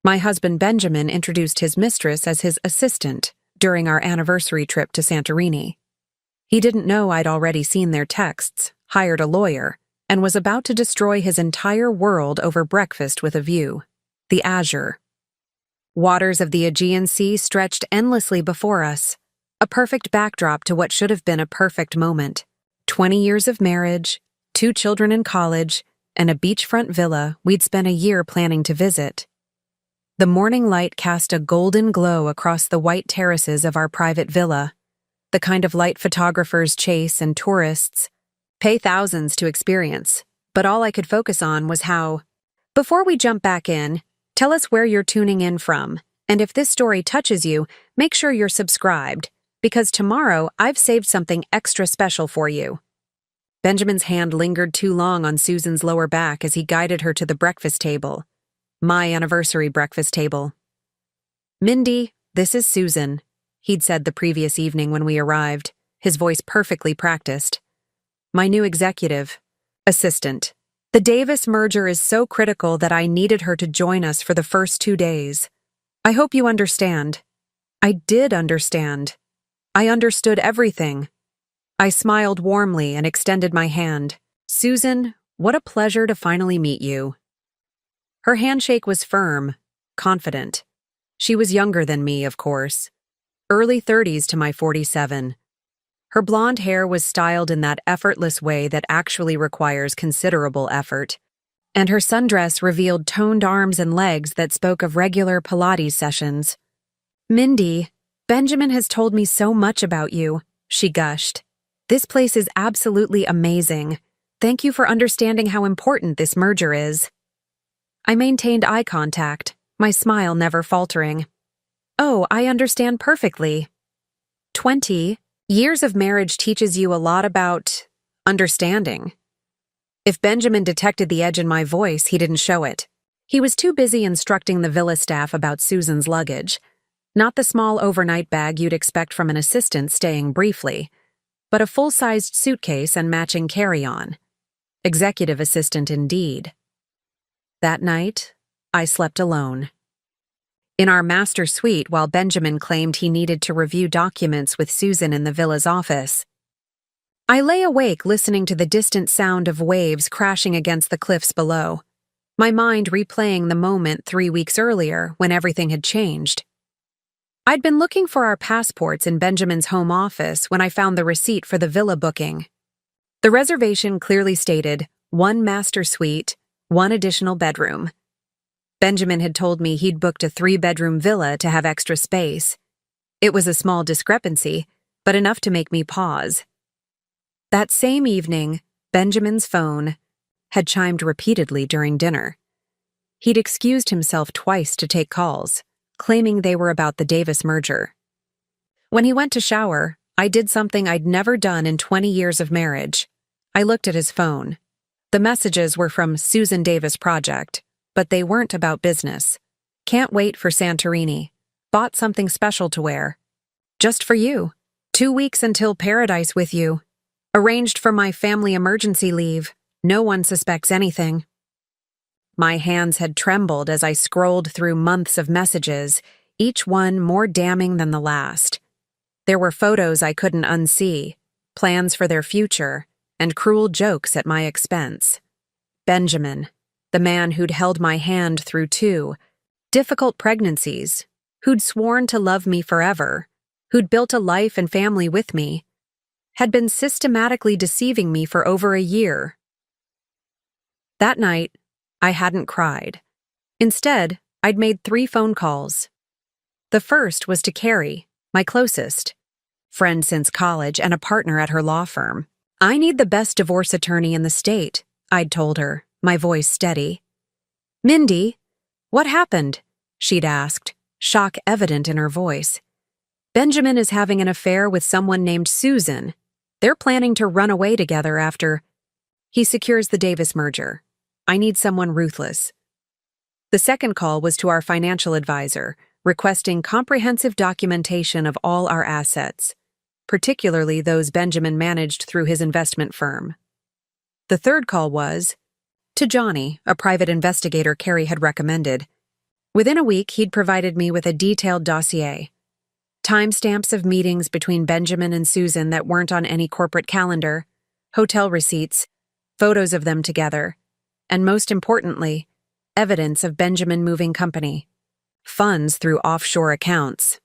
My husband Benjamin introduced his mistress as his assistant during our anniversary trip to Santorini. He didn't know I'd already seen their texts, hired a lawyer, and was about to destroy his entire world over breakfast with a view. The azure. Waters of the Aegean Sea stretched endlessly before us, a perfect backdrop to what should have been a perfect moment. 20 years of marriage, 2 children in college, and a beachfront villa we'd spent a year planning to visit. The morning light cast a golden glow across the white terraces of our private villa, the kind of light photographers chase and tourists pay thousands to experience, but all I could focus on was how. Before we jump back in, tell us where you're tuning in from, and if this story touches you, make sure you're subscribed, because tomorrow I've saved something extra special for you. Benjamin's hand lingered too long on Susan's lower back as he guided her to the breakfast table. My anniversary breakfast table. "Mindy, this is Susan," he'd said the previous evening when we arrived, his voice perfectly practiced. "My new executive assistant. The Davis merger is so critical that I needed her to join us for the first 2 days. I hope you understand." I did understand. I understood everything. I smiled warmly and extended my hand. "Susan, what a pleasure to finally meet you." Her handshake was firm, confident. She was younger than me, of course. Early 30s to my 47. Her blonde hair was styled in that effortless way that actually requires considerable effort, and her sundress revealed toned arms and legs that spoke of regular Pilates sessions. "Mindy, Benjamin has told me so much about you," she gushed. "This place is absolutely amazing. Thank you for understanding how important this merger is." I maintained eye contact, my smile never faltering. "Oh, I understand perfectly. 20 years of marriage teaches you a lot about understanding." If Benjamin detected the edge in my voice, he didn't show it. He was too busy instructing the villa staff about Susan's luggage. Not the small overnight bag you'd expect from an assistant staying briefly, but a full-sized suitcase and matching carry-on. Executive assistant indeed. That night, I slept alone. In our master suite while Benjamin claimed he needed to review documents with Susan in the villa's office. I lay awake listening to the distant sound of waves crashing against the cliffs below, my mind replaying the moment 3 weeks earlier when everything had changed. I'd been looking for our passports in Benjamin's home office when I found the receipt for the villa booking. The reservation clearly stated 1 master suite, 1 additional bedroom. Benjamin had told me he'd booked a 3-bedroom villa to have extra space. It was a small discrepancy, but enough to make me pause. That same evening, Benjamin's phone had chimed repeatedly during dinner. He'd excused himself twice to take calls, claiming they were about the Davis merger. When he went to shower, I did something I'd never done in 20 years of marriage. I looked at his phone. The messages were from Susan Davis Project, but they weren't about business. "Can't wait for Santorini. Bought something special to wear. Just for you. 2 weeks until paradise with you. Arranged for my family emergency leave. No one suspects anything." My hands had trembled as I scrolled through months of messages, each one more damning than the last. There were photos I couldn't unsee, plans for their future, and cruel jokes at my expense. Benjamin, the man who'd held my hand through 2 difficult pregnancies, who'd sworn to love me forever, who'd built a life and family with me, had been systematically deceiving me for over a year. That night, I hadn't cried. Instead, I'd made 3 phone calls. The first was to Carrie, my closest, friend since college and a partner at her law firm. "I need the best divorce attorney in the state," I'd told her, my voice steady. "Mindy, what happened?" she'd asked, shock evident in her voice. "Benjamin is having an affair with someone named Susan. They're planning to run away together after he secures the Davis merger. I need someone ruthless." The second call was to our financial advisor, requesting comprehensive documentation of all our assets, particularly those Benjamin managed through his investment firm. The third call was to Johnny, a private investigator Carrie had recommended. Within a week, he'd provided me with a detailed dossier. Timestamps of meetings between Benjamin and Susan that weren't on any corporate calendar, hotel receipts, photos of them together, and most importantly, evidence of Benjamin moving company, funds through offshore accounts.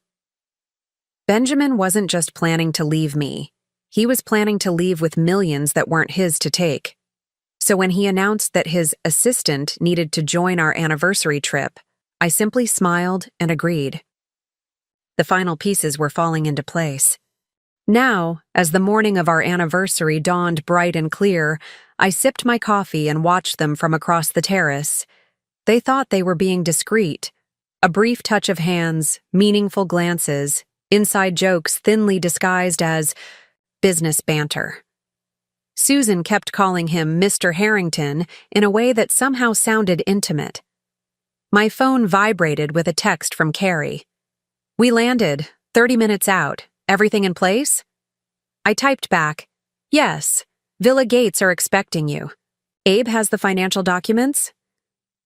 Benjamin wasn't just planning to leave me. He was planning to leave with millions that weren't his to take. So when he announced that his assistant needed to join our anniversary trip, I simply smiled and agreed. The final pieces were falling into place. Now, as the morning of our anniversary dawned bright and clear, I sipped my coffee and watched them from across the terrace. They thought they were being discreet. A brief touch of hands, meaningful glances, inside jokes thinly disguised as business banter. Susan kept calling him Mr. Harrington in a way that somehow sounded intimate. My phone vibrated with a text from Carrie. "We landed, 30 minutes out. Everything in place?" I typed back, "Yes, Villa Gates are expecting you. Abe has the financial documents?"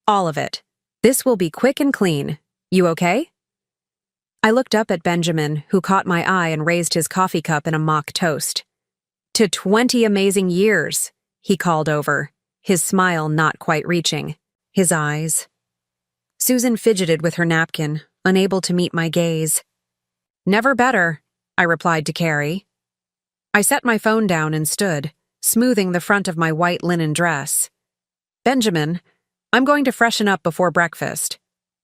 "All of it. This will be quick and clean. You okay?" I looked up at Benjamin, who caught my eye and raised his coffee cup in a mock toast. "To 20 amazing years," he called over, his smile not quite reaching, his eyes. Susan fidgeted with her napkin, unable to meet my gaze. "Never better," I replied to Carrie. I set my phone down and stood, smoothing the front of my white linen dress. "Benjamin, I'm going to freshen up before breakfast.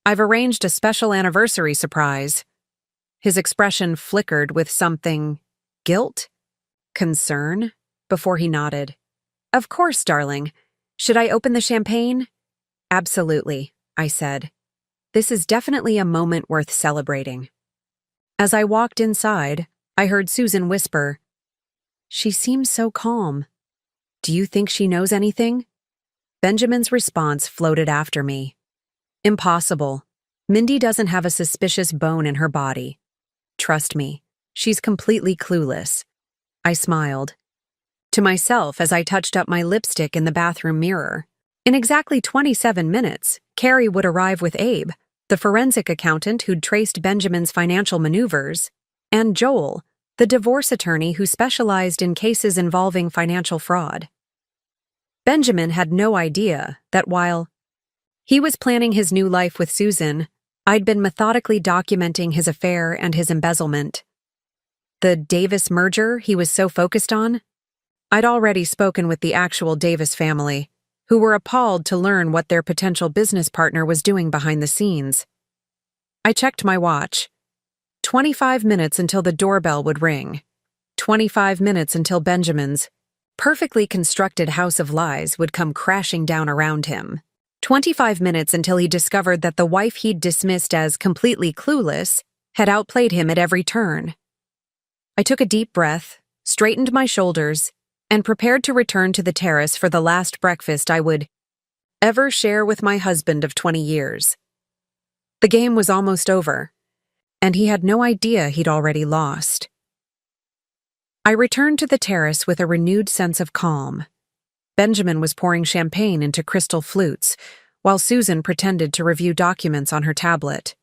I've arranged a special anniversary surprise." His expression flickered with something, guilt? Concern? Before he nodded. "Of course, darling. Should I open the champagne?" "Absolutely," I said. "This is definitely a moment worth celebrating." As I walked inside, I heard Susan whisper, "She seems so calm. Do you think she knows anything?" Benjamin's response floated after me. "Impossible. Mindy doesn't have a suspicious bone in her body. Trust me, she's completely clueless." I smiled. To myself as I touched up my lipstick in the bathroom mirror. In exactly 27 minutes, Carrie would arrive with Abe, the forensic accountant who'd traced Benjamin's financial maneuvers, and Joel, the divorce attorney who specialized in cases involving financial fraud. Benjamin had no idea that while he was planning his new life with Susan, I'd been methodically documenting his affair and his embezzlement. The Davis merger he was so focused on? I'd already spoken with the actual Davis family, who were appalled to learn what their potential business partner was doing behind the scenes. I checked my watch. 25 minutes until the doorbell would ring. 25 minutes until Benjamin's perfectly constructed house of lies would come crashing down around him. 25 minutes until he discovered that the wife he'd dismissed as completely clueless had outplayed him at every turn. I took a deep breath, straightened my shoulders, and prepared to return to the terrace for the last breakfast I would ever share with my husband of 20 years. The game was almost over, and he had no idea he'd already lost. I returned to the terrace with a renewed sense of calm. Benjamin was pouring champagne into crystal flutes, while Susan pretended to review documents on her tablet.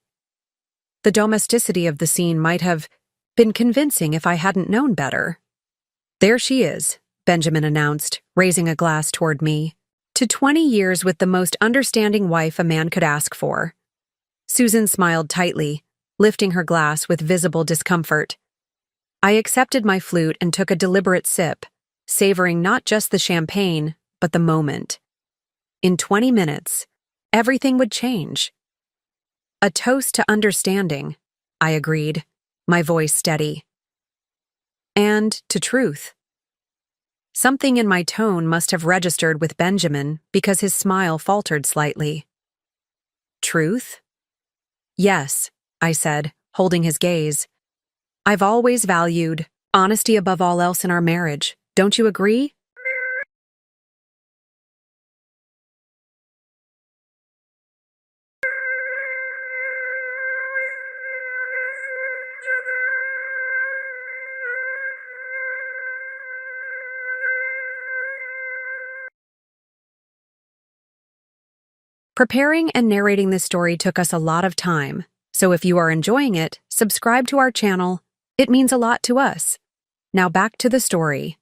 The domesticity of the scene might have been convincing if I hadn't known better. "There she is," Benjamin announced, raising a glass toward me. "To 20 years with the most understanding wife a man could ask for." Susan smiled tightly, lifting her glass with visible discomfort. I accepted my flute and took a deliberate sip, savoring not just the champagne, but the moment. In 20 minutes, everything would change. "A toast to understanding," I agreed, my voice steady. "And to truth." Something in my tone must have registered with Benjamin because his smile faltered slightly. "Truth?" "Yes," I said, holding his gaze. "I've always valued honesty above all else in our marriage. Don't you agree?" Preparing and narrating this story took us a lot of time, so if you are enjoying it, subscribe to our channel. It means a lot to us. Now back to the story.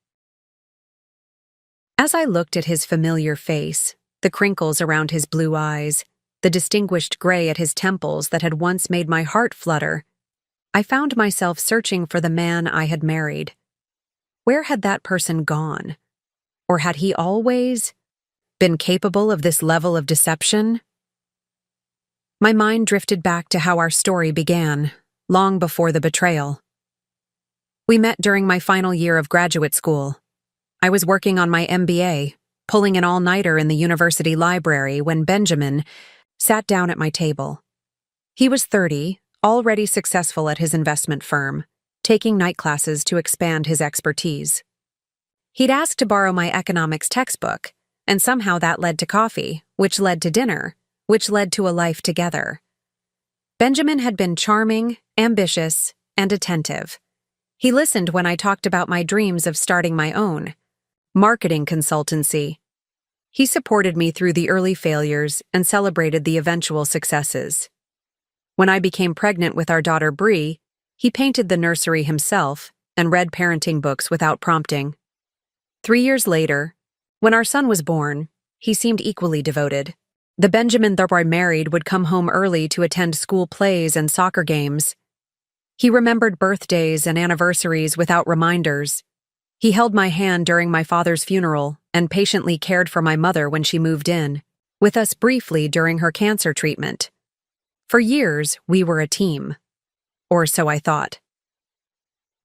As I looked at his familiar face, the crinkles around his blue eyes, the distinguished gray at his temples that had once made my heart flutter, I found myself searching for the man I had married. Where had that person gone? Or had he always been capable of this level of deception? My mind drifted back to how our story began, long before the betrayal. We met during my final year of graduate school. I was working on my MBA, pulling an all-nighter in the university library when Benjamin sat down at my table. He was 30, already successful at his investment firm, taking night classes to expand his expertise. He'd asked to borrow my economics textbook, and somehow that led to coffee, which led to dinner, which led to a life together. Benjamin had been charming, ambitious, and attentive. He listened when I talked about my dreams of starting my own marketing consultancy. He supported me through the early failures and celebrated the eventual successes. When I became pregnant with our daughter Bree, he painted the nursery himself and read parenting books without prompting. 3 years later, when our son was born, he seemed equally devoted. The Benjamin that I married would come home early to attend school plays and soccer games. He remembered birthdays and anniversaries without reminders. He held my hand during my father's funeral and patiently cared for my mother when she moved in, with us briefly during her cancer treatment. For years, we were a team. Or so I thought.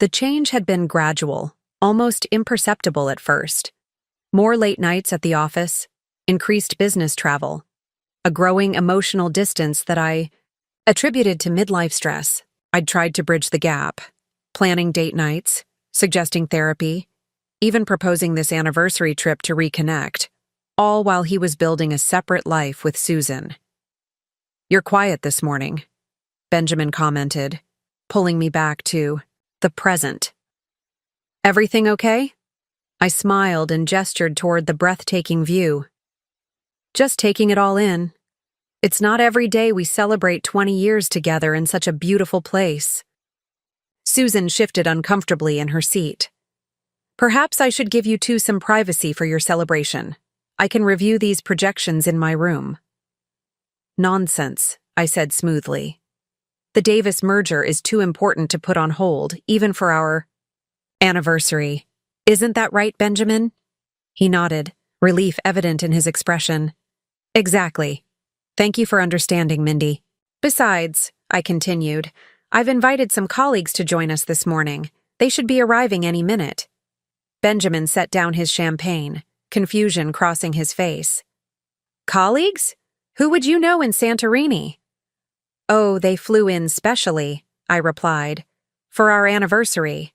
The change had been gradual, almost imperceptible at first. More late nights at the office, increased business travel, a growing emotional distance that I attributed to midlife stress. I'd tried to bridge the gap, planning date nights, suggesting therapy, even proposing this anniversary trip to reconnect, all while he was building a separate life with Susan. "You're quiet this morning," Benjamin commented, pulling me back to the present. "Everything okay?" I smiled and gestured toward the breathtaking view. "Just taking it all in. It's not every day we celebrate 20 years together in such a beautiful place." Susan shifted uncomfortably in her seat. "Perhaps I should give you two some privacy for your celebration. I can review these projections in my room." "Nonsense," I said smoothly. "The Davis merger is too important to put on hold, even for our anniversary. Isn't that right, Benjamin?" He nodded, relief evident in his expression. "Exactly. Thank you for understanding, Mindy. Besides," I continued, "I've invited some colleagues to join us this morning. They should be arriving any minute." Benjamin set down his champagne, confusion crossing his face. "Colleagues? Who would you know in Santorini?" "Oh, they flew in specially," I replied, "for our anniversary."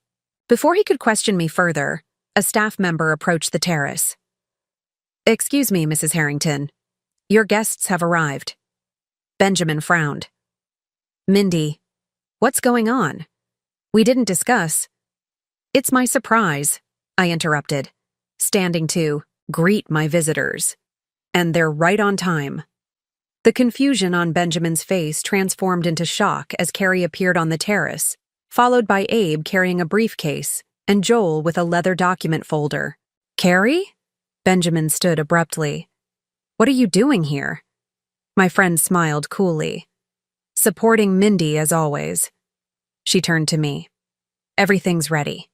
Before he could question me further, a staff member approached the terrace. "Excuse me, Mrs. Harrington. Your guests have arrived." Benjamin frowned. "Mindy, what's going on? We didn't discuss." "It's my surprise," I interrupted, standing to greet my visitors. "And they're right on time." The confusion on Benjamin's face transformed into shock as Carrie appeared on the terrace, followed by Abe carrying a briefcase and Joel with a leather document folder. "Carrie?" Benjamin stood abruptly. "What are you doing here?" My friend smiled coolly. "Supporting Mindy as always." She turned to me. "Everything's ready."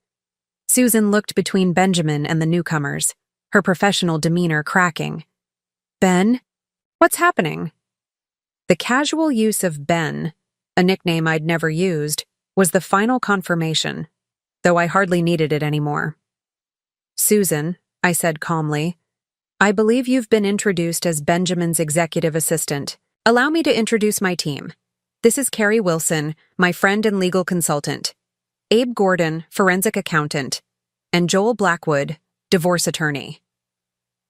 Susan looked between Benjamin and the newcomers, her professional demeanor cracking. "Ben? What's happening?" The casual use of Ben, a nickname I'd never used, was the final confirmation, though I hardly needed it anymore. "Susan," I said calmly, "I believe you've been introduced as Benjamin's executive assistant. Allow me to introduce my team. This is Carrie Wilson, my friend and legal consultant, Abe Gordon, forensic accountant, and Joel Blackwood, divorce attorney."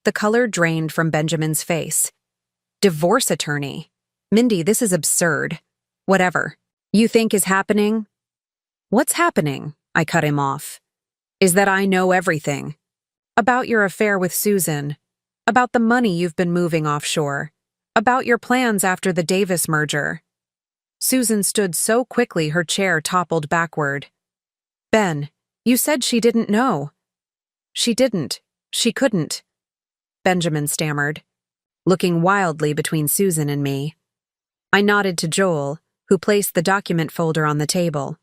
The color drained from Benjamin's face. "Divorce attorney? Mindy, this is absurd. Whatever you think is happening." "What's happening?" I cut him off. "Is that I know everything. About your affair with Susan. About the money you've been moving offshore. About your plans after the Davis merger. Susan stood so quickly her chair toppled backward. Ben, you said she didn't know. She didn't. She couldn't. Benjamin stammered, looking wildly between Susan and me. I nodded to Joel, who placed the document folder on the table.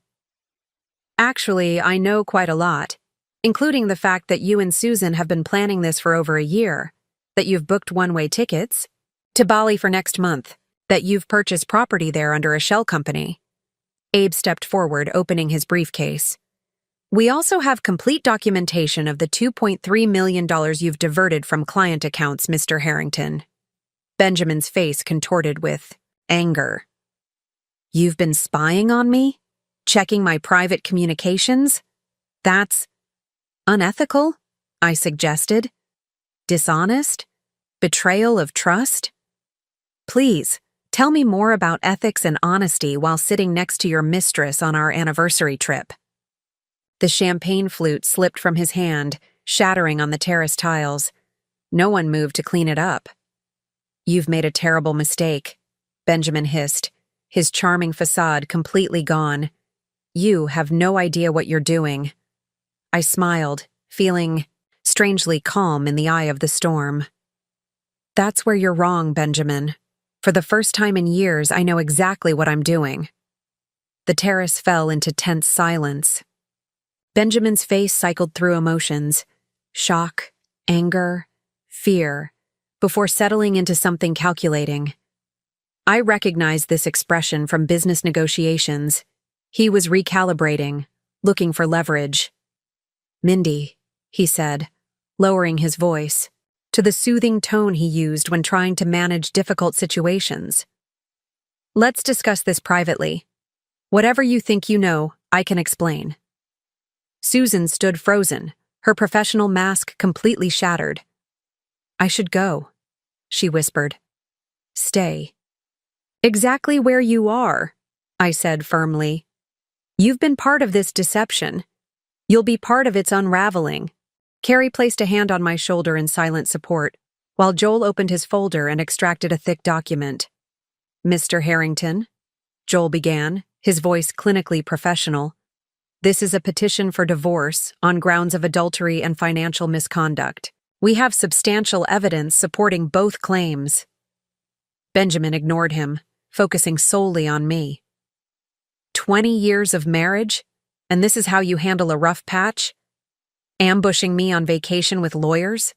Actually, I know quite a lot, including the fact that you and Susan have been planning this for over a year, that you've booked one-way tickets to Bali for next month, that you've purchased property there under a shell company. Abe stepped forward, opening his briefcase. We also have complete documentation of the $2.3 million you've diverted from client accounts, Mr. Harrington. Benjamin's face contorted with anger. You've been spying on me? Checking my private communications? That's unethical, I suggested. Dishonest? Betrayal of trust? Please, tell me more about ethics and honesty while sitting next to your mistress on our anniversary trip. The champagne flute slipped from his hand, shattering on the terrace tiles. No one moved to clean it up. You've made a terrible mistake, Benjamin hissed, his charming facade completely gone. You have no idea what you're doing. I smiled, feeling strangely calm in the eye of the storm. That's where you're wrong, Benjamin. For the first time in years, I know exactly what I'm doing. The terrace fell into tense silence. Benjamin's face cycled through emotions, shock, anger, fear, before settling into something calculating. I recognized this expression from business negotiations. He was recalibrating, looking for leverage. Mindy, he said, lowering his voice, to the soothing tone he used when trying to manage difficult situations. Let's discuss this privately. Whatever you think you know, I can explain. Susan stood frozen, her professional mask completely shattered. I should go, she whispered. Stay. Exactly where you are, I said firmly. You've been part of this deception. You'll be part of its unraveling. Carrie placed a hand on my shoulder in silent support, while Joel opened his folder and extracted a thick document. Mr. Harrington, Joel began, his voice clinically professional. This is a petition for divorce on grounds of adultery and financial misconduct. We have substantial evidence supporting both claims. Benjamin ignored him, focusing solely on me. 20 years of marriage, and this is how you handle a rough patch? Ambushing me on vacation with lawyers?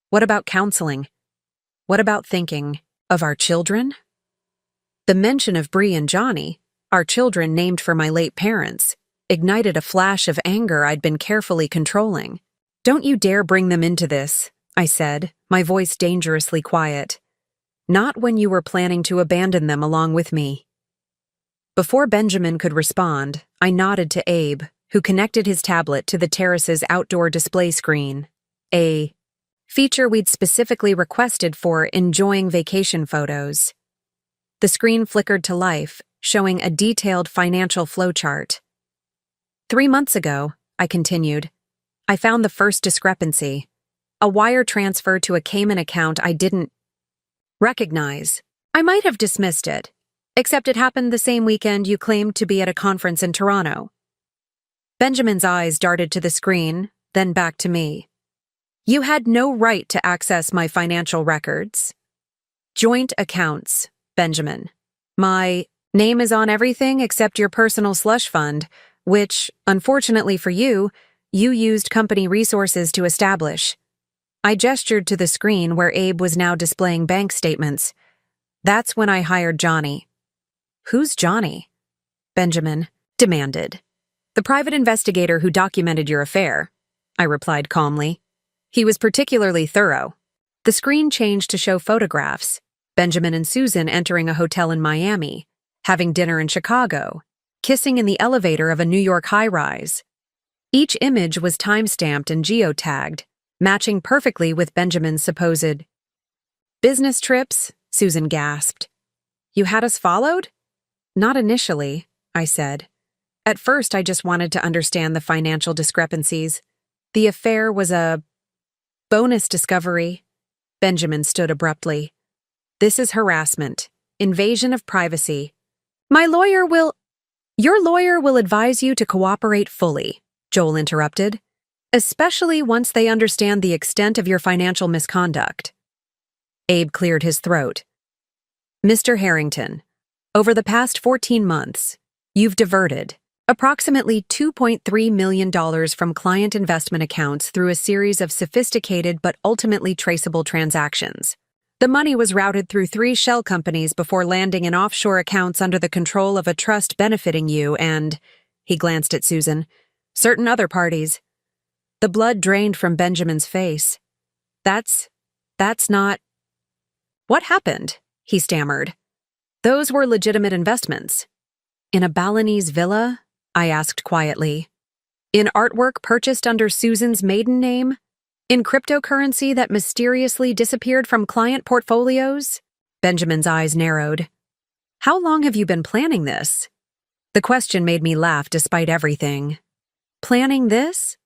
What about counseling? What about thinking of our children? The mention of Bree and Johnny, our children named for my late parents, ignited a flash of anger I'd been carefully controlling. Don't you dare bring them into this, I said, my voice dangerously quiet. Not when you were planning to abandon them along with me. Before Benjamin could respond, I nodded to Abe, who connected his tablet to the terrace's outdoor display screen, a feature we'd specifically requested for enjoying vacation photos. The screen flickered to life, showing a detailed financial flowchart. 3 months ago, I continued, I found the first discrepancy, a wire transfer to a Cayman account I didn't recognize. I might have dismissed it, except it happened the same weekend you claimed to be at a conference in Toronto. Benjamin's eyes darted to the screen, then back to me. You had no right to access my financial records. Joint accounts, Benjamin. My name is on everything except your personal slush fund, which, unfortunately for you, you used company resources to establish. I gestured to the screen where Abe was now displaying bank statements. That's when I hired Johnny. Who's Johnny? Benjamin demanded. The private investigator who documented your affair, I replied calmly. He was particularly thorough. The screen changed to show photographs. Benjamin and Susan entering a hotel in Miami, having dinner in Chicago, kissing in the elevator of a New York high-rise. Each image was time-stamped and geotagged, matching perfectly with Benjamin's supposed business trips, Susan gasped. You had us followed? Not initially, I said. At first, I just wanted to understand the financial discrepancies. The affair was a bonus discovery. Benjamin stood abruptly. This is harassment, invasion of privacy. Your lawyer will advise you to cooperate fully, Joel interrupted, especially once they understand the extent of your financial misconduct. Abe cleared his throat. Mr. Harrington, over the past 14 months, you've diverted approximately $2.3 million from client investment accounts through a series of sophisticated but ultimately traceable transactions. The money was routed through 3 shell companies before landing in offshore accounts under the control of a trust benefiting you and, he glanced at Susan, certain other parties. The blood drained from Benjamin's face. That's not... What happened? He stammered. Those were legitimate investments. In a Balinese villa? I asked quietly. In artwork purchased under Susan's maiden name? In cryptocurrency that mysteriously disappeared from client portfolios? Benjamin's eyes narrowed. How long have you been planning this? The question made me laugh despite everything. Planning this?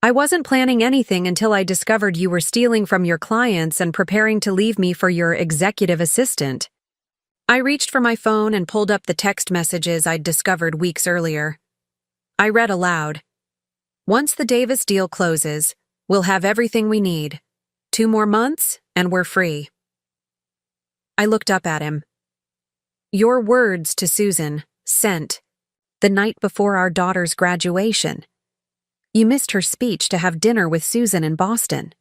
I wasn't planning anything until I discovered you were stealing from your clients and preparing to leave me for your executive assistant. I reached for my phone and pulled up the text messages I'd discovered weeks earlier. I read aloud. Once the Davis deal closes, we'll have everything we need. 2 more months, and we're free. I looked up at him. Your words to Susan, sent, the night before our daughter's graduation. You missed her speech to have dinner with Susan in Boston.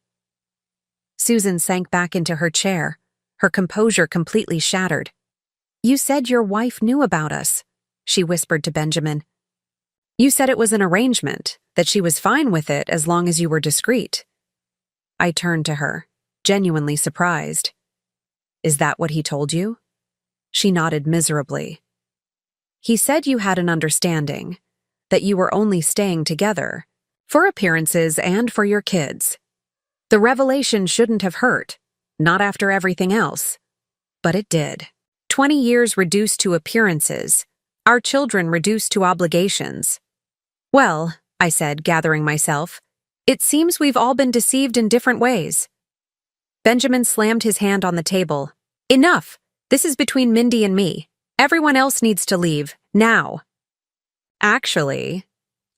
Susan sank back into her chair, her composure completely shattered. You said your wife knew about us, she whispered to Benjamin. You said it was an arrangement, that she was fine with it as long as you were discreet. I turned to her, genuinely surprised. Is that what he told you? She nodded miserably. He said you had an understanding, that you were only staying together, for appearances and for your kids. The revelation shouldn't have hurt, not after everything else. But it did. 20 years reduced to appearances, our children reduced to obligations. Well, I said, gathering myself, it seems we've all been deceived in different ways. Benjamin slammed his hand on the table. Enough! This is between Mindy and me. Everyone else needs to leave, now. Actually,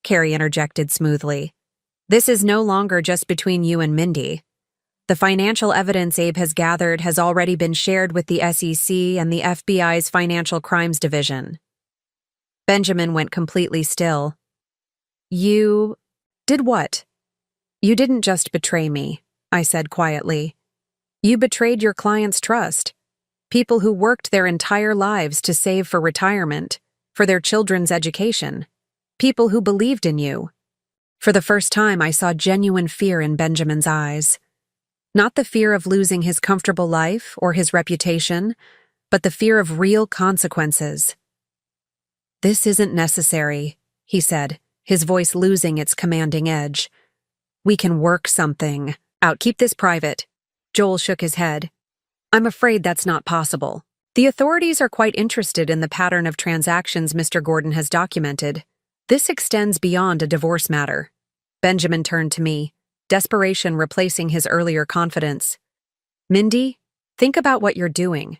Carrie interjected smoothly, this is no longer just between you and Mindy. The financial evidence Abe has gathered has already been shared with the SEC and the FBI's Financial Crimes Division. Benjamin went completely still. You did what? You didn't just betray me, I said quietly. You betrayed your client's trust. People who worked their entire lives to save for retirement, for their children's education. People who believed in you. For the first time, I saw genuine fear in Benjamin's eyes. Not the fear of losing his comfortable life or his reputation, but the fear of real consequences. This isn't necessary, he said, his voice losing its commanding edge. We can work something out. Keep this private. Joel shook his head. I'm afraid that's not possible. The authorities are quite interested in the pattern of transactions Mr. Gordon has documented. This extends beyond a divorce matter. Benjamin turned to me, desperation replacing his earlier confidence. Mindy, think about what you're doing.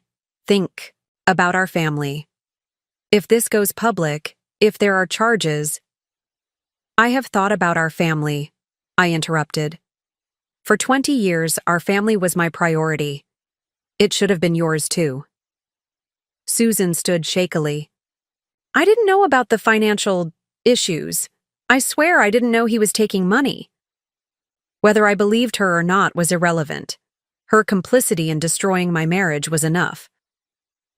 Think about our family. If this goes public, if there are charges... I have thought about our family, I interrupted. For 20 years, our family was my priority. It should have been yours too. Susan stood shakily. I didn't know about the financial issues. I swear I didn't know he was taking money. Whether I believed her or not was irrelevant. Her complicity in destroying my marriage was enough.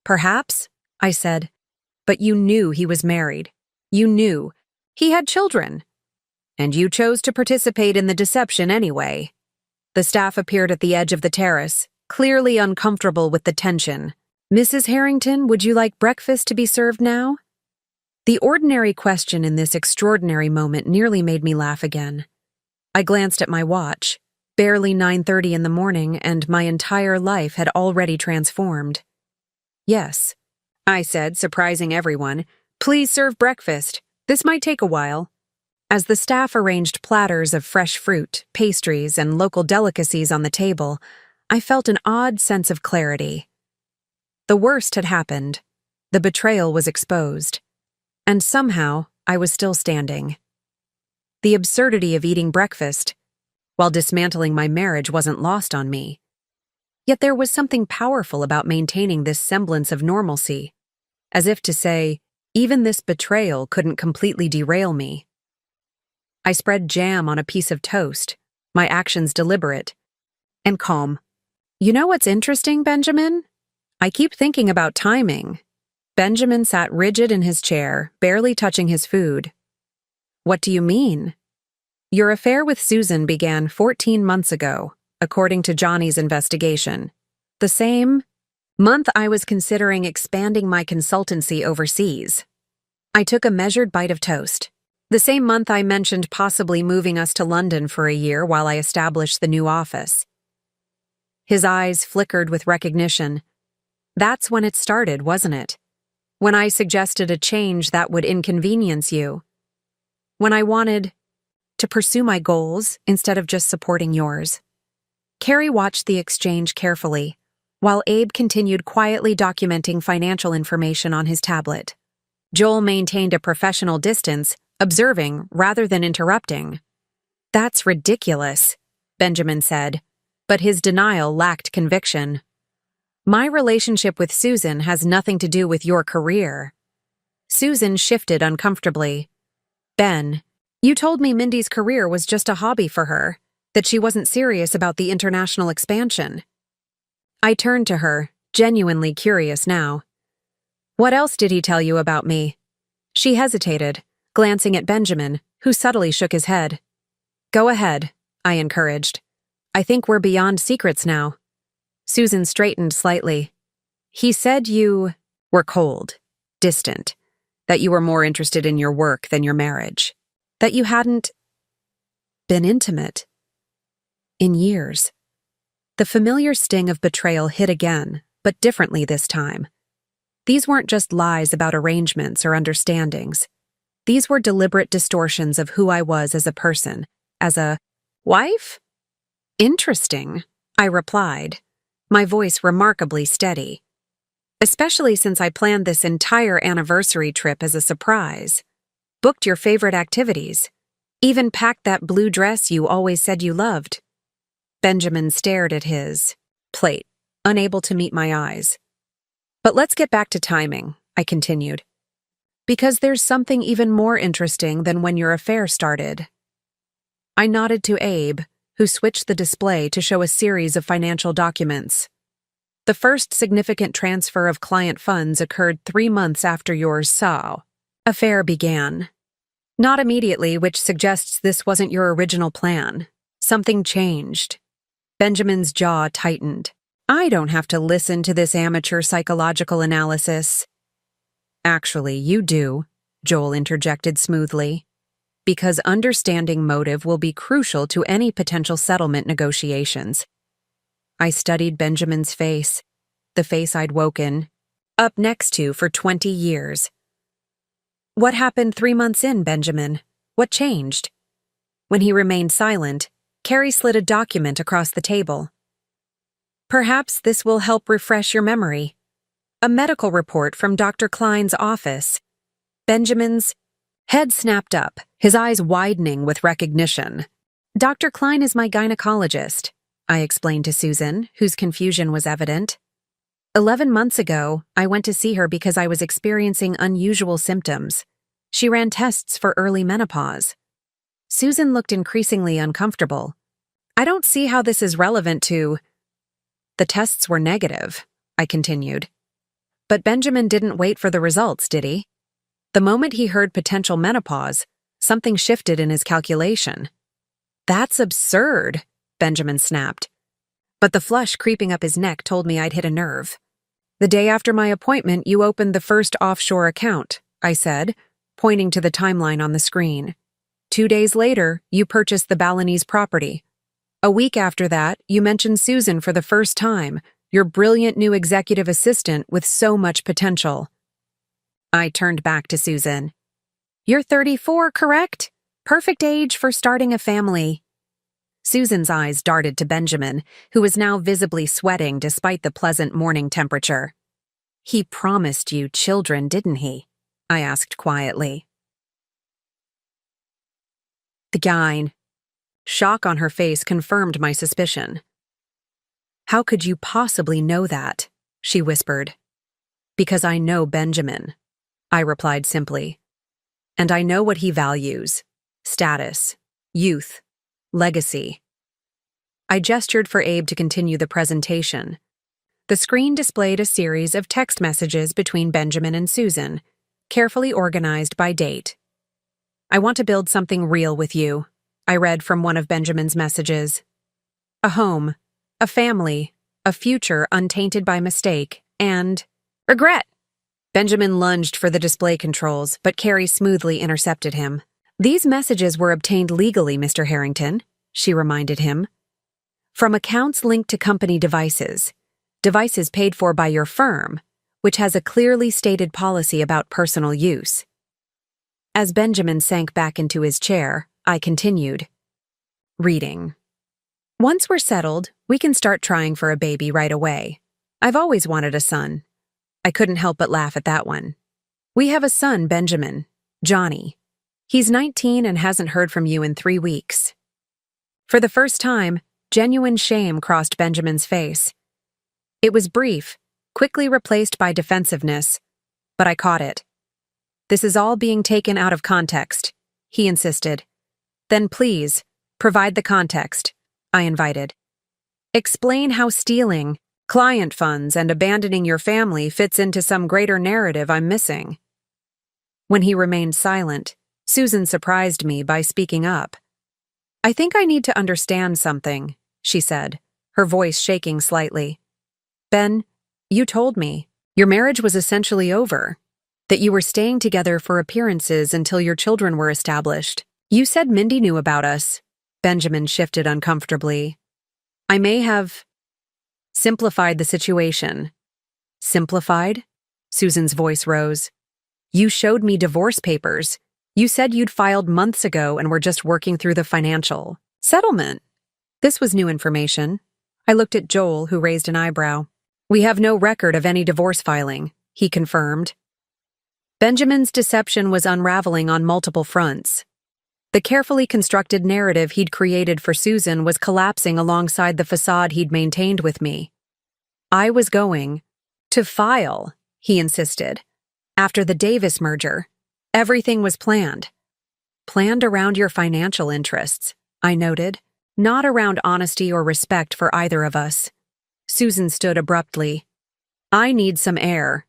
Perhaps, I said, but you knew he was married. You knew. He had children. And you chose to participate in the deception anyway. The staff appeared at the edge of the terrace, clearly uncomfortable with the tension. Mrs. Harrington, would you like breakfast to be served now? The ordinary question in this extraordinary moment nearly made me laugh again. I glanced at my watch, barely 9:30 in the morning, and my entire life had already transformed. Yes, I said, surprising everyone. Please serve breakfast. This might take a while. As the staff arranged platters of fresh fruit, pastries, and local delicacies on the table, I felt an odd sense of clarity. The worst had happened. The betrayal was exposed. And somehow, I was still standing. The absurdity of eating breakfast while dismantling my marriage wasn't lost on me. Yet there was something powerful about maintaining this semblance of normalcy, as if to say, even this betrayal couldn't completely derail me. I spread jam on a piece of toast, my actions deliberate and calm. You know what's interesting, Benjamin? I keep thinking about timing. Benjamin sat rigid in his chair, barely touching his food. What do you mean? Your affair with Susan began 14 months ago, according to Johnny's investigation. The same month I was considering expanding my consultancy overseas. I took a measured bite of toast. The same month I mentioned possibly moving us to London for a year while I established the new office. His eyes flickered with recognition. That's when it started, wasn't it? When I suggested a change that would inconvenience you. When I wanted to pursue my goals instead of just supporting yours. Carrie watched the exchange carefully, while Abe continued quietly documenting financial information on his tablet. Joel maintained a professional distance, observing rather than interrupting. That's ridiculous, Benjamin said, but his denial lacked conviction. My relationship with Susan has nothing to do with your career. Susan shifted uncomfortably. Ben, you told me Mindy's career was just a hobby for her, that she wasn't serious about the international expansion. I turned to her, genuinely curious now. What else did he tell you about me? She hesitated, glancing at Benjamin, who subtly shook his head. Go ahead, I encouraged. I think we're beyond secrets now. Susan straightened slightly. He said you were cold, distant, that you were more interested in your work than your marriage, that you hadn't been intimate in years. The familiar sting of betrayal hit again, but differently this time. These weren't just lies about arrangements or understandings. These were deliberate distortions of who I was as a person, as a wife? Interesting, I replied, my voice remarkably steady. Especially since I planned this entire anniversary trip as a surprise. Booked your favorite activities. Even packed that blue dress you always said you loved. Benjamin stared at his plate, unable to meet my eyes. But let's get back to timing, I continued. Because there's something even more interesting than when your affair started. I nodded to Abe, who switched the display to show a series of financial documents. The first significant transfer of client funds occurred 3 months after your affair began. Not immediately, which suggests this wasn't your original plan. Something changed. Benjamin's jaw tightened. I don't have to listen to this amateur psychological analysis. Actually, you do, Joel interjected smoothly. Because understanding motive will be crucial to any potential settlement negotiations. I studied Benjamin's face, the face I'd woken up next to for 20 years. What happened 3 months in, Benjamin? What changed? When he remained silent, Carrie slid a document across the table. Perhaps this will help refresh your memory. A medical report from Dr. Klein's office. Benjamin's head snapped up, his eyes widening with recognition. Dr. Klein is my gynecologist, I explained to Susan, whose confusion was evident. 11 months ago, I went to see her because I was experiencing unusual symptoms. She ran tests for early menopause. Susan looked increasingly uncomfortable. I don't see how this is relevant to... The tests were negative, I continued. But Benjamin didn't wait for the results, did he? The moment he heard potential menopause, something shifted in his calculation. That's absurd, Benjamin snapped. But the flush creeping up his neck told me I'd hit a nerve. The day after my appointment, you opened the first offshore account, I said, pointing to the timeline on the screen. 2 days later, you purchased the Balinese property. A week after that, you mentioned Susan for the first time, your brilliant new executive assistant with so much potential. I turned back to Susan. You're 34, correct? Perfect age for starting a family. Susan's eyes darted to Benjamin, who was now visibly sweating despite the pleasant morning temperature. He promised you children, didn't he? I asked quietly. The gyne. Shock on her face confirmed my suspicion. How could you possibly know that? She whispered. Because I know Benjamin, I replied simply. And I know what he values: status, youth, legacy. I gestured for Abe to continue the presentation. The screen displayed a series of text messages between Benjamin and Susan, carefully organized by date. I want to build something real with you, I read from one of Benjamin's messages. A home, a family, a future untainted by mistake, and regret. Benjamin lunged for the display controls, but Carrie smoothly intercepted him. These messages were obtained legally, Mr. Harrington, she reminded him. From accounts linked to company devices paid for by your firm, which has a clearly stated policy about personal use. As Benjamin sank back into his chair, I continued. Reading. Once we're settled, we can start trying for a baby right away. I've always wanted a son. I couldn't help but laugh at that one. We have a son, Benjamin, Johnny. He's 19 and hasn't heard from you in 3 weeks. For the first time, genuine shame crossed Benjamin's face. It was brief, quickly replaced by defensiveness, but I caught it. This is all being taken out of context, he insisted. Then please, provide the context, I invited. Explain how stealing client funds and abandoning your family fits into some greater narrative I'm missing. When he remained silent, Susan surprised me by speaking up. I think I need to understand something, she said, her voice shaking slightly. Ben, you told me your marriage was essentially over, that you were staying together for appearances until your children were established. You said Mindy knew about us. Benjamin shifted uncomfortably. I may have simplified the situation. Simplified? Susan's voice rose. You showed me divorce papers. You said you'd filed months ago and were just working through the financial settlement. This was new information. I looked at Joel, who raised an eyebrow. We have no record of any divorce filing, he confirmed. Benjamin's deception was unraveling on multiple fronts. The carefully constructed narrative he'd created for Susan was collapsing alongside the facade he'd maintained with me. I was going to file, he insisted. After the Davis merger, everything was planned. Planned around your financial interests, I noted, not around honesty or respect for either of us. Susan stood abruptly. I need some air.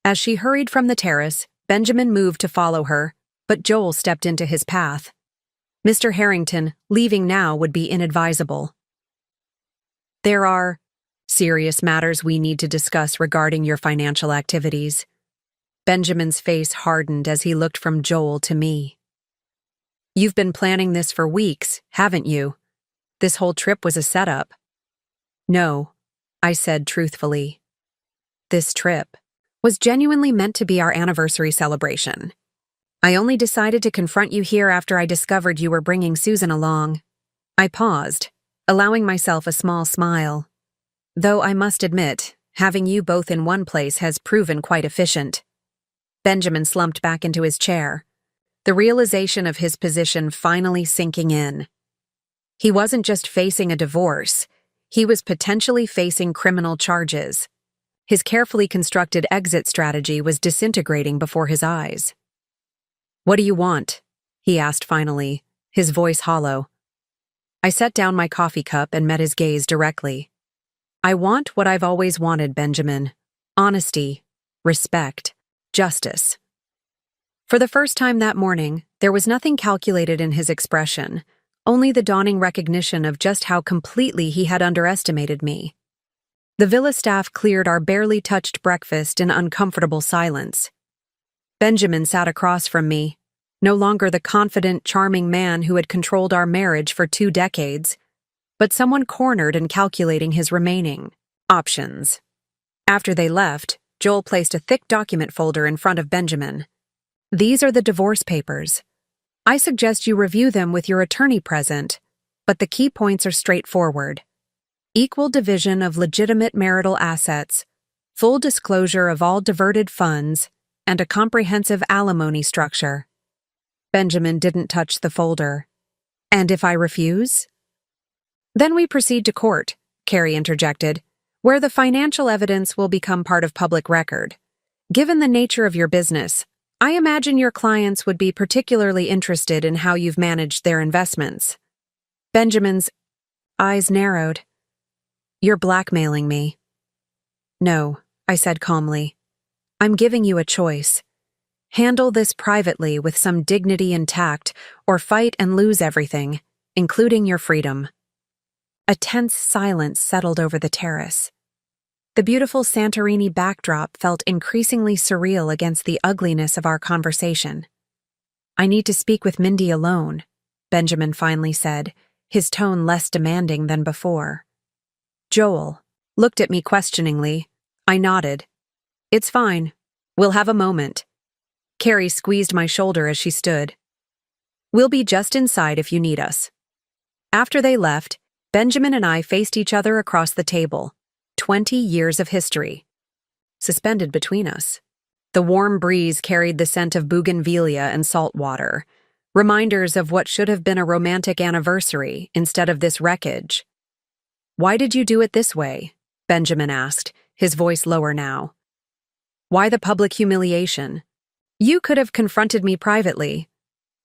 As she hurried from the terrace, Benjamin moved to follow her, but Joel stepped into his path. Mr. Harrington, leaving now would be inadvisable. There are serious matters we need to discuss regarding your financial activities. Benjamin's face hardened as he looked from Joel to me. You've been planning this for weeks, haven't you? This whole trip was a setup. No, I said truthfully. This trip was genuinely meant to be our anniversary celebration. I only decided to confront you here after I discovered you were bringing Susan along. I paused, allowing myself a small smile. Though I must admit, having you both in one place has proven quite efficient. Benjamin slumped back into his chair, the realization of his position finally sinking in. He wasn't just facing a divorce, he was potentially facing criminal charges. His carefully constructed exit strategy was disintegrating before his eyes. What do you want? He asked finally, his voice hollow. I set down my coffee cup and met his gaze directly. I want what I've always wanted, Benjamin. Honesty, respect, justice. For the first time that morning, there was nothing calculated in his expression, only the dawning recognition of just how completely he had underestimated me. The villa staff cleared our barely touched breakfast in uncomfortable silence. Benjamin sat across from me, no longer the confident, charming man who had controlled our marriage for 2 decades, but someone cornered and calculating his remaining options. After they left, Joel placed a thick document folder in front of Benjamin. These are the divorce papers. I suggest you review them with your attorney present, but the key points are straightforward. Equal division of legitimate marital assets, full disclosure of all diverted funds, and a comprehensive alimony structure. Benjamin didn't touch the folder. And if I refuse? Then we proceed to court, Carrie interjected, where the financial evidence will become part of public record. Given the nature of your business, I imagine your clients would be particularly interested in how you've managed their investments. Benjamin's eyes narrowed. You're blackmailing me. No, I said calmly. I'm giving you a choice. Handle this privately with some dignity and tact, or fight and lose everything, including your freedom. A tense silence settled over the terrace. The beautiful Santorini backdrop felt increasingly surreal against the ugliness of our conversation. I need to speak with Mindy alone, Benjamin finally said, his tone less demanding than before. Joel looked at me questioningly. I nodded. It's fine. We'll have a moment. Carrie squeezed my shoulder as she stood. We'll be just inside if you need us. After they left, Benjamin and I faced each other across the table. 20 years of history suspended between us. The warm breeze carried the scent of bougainvillea and salt water, reminders of what should have been a romantic anniversary instead of this wreckage. Why did you do it this way? Benjamin asked, his voice lower now. Why the public humiliation? You could have confronted me privately.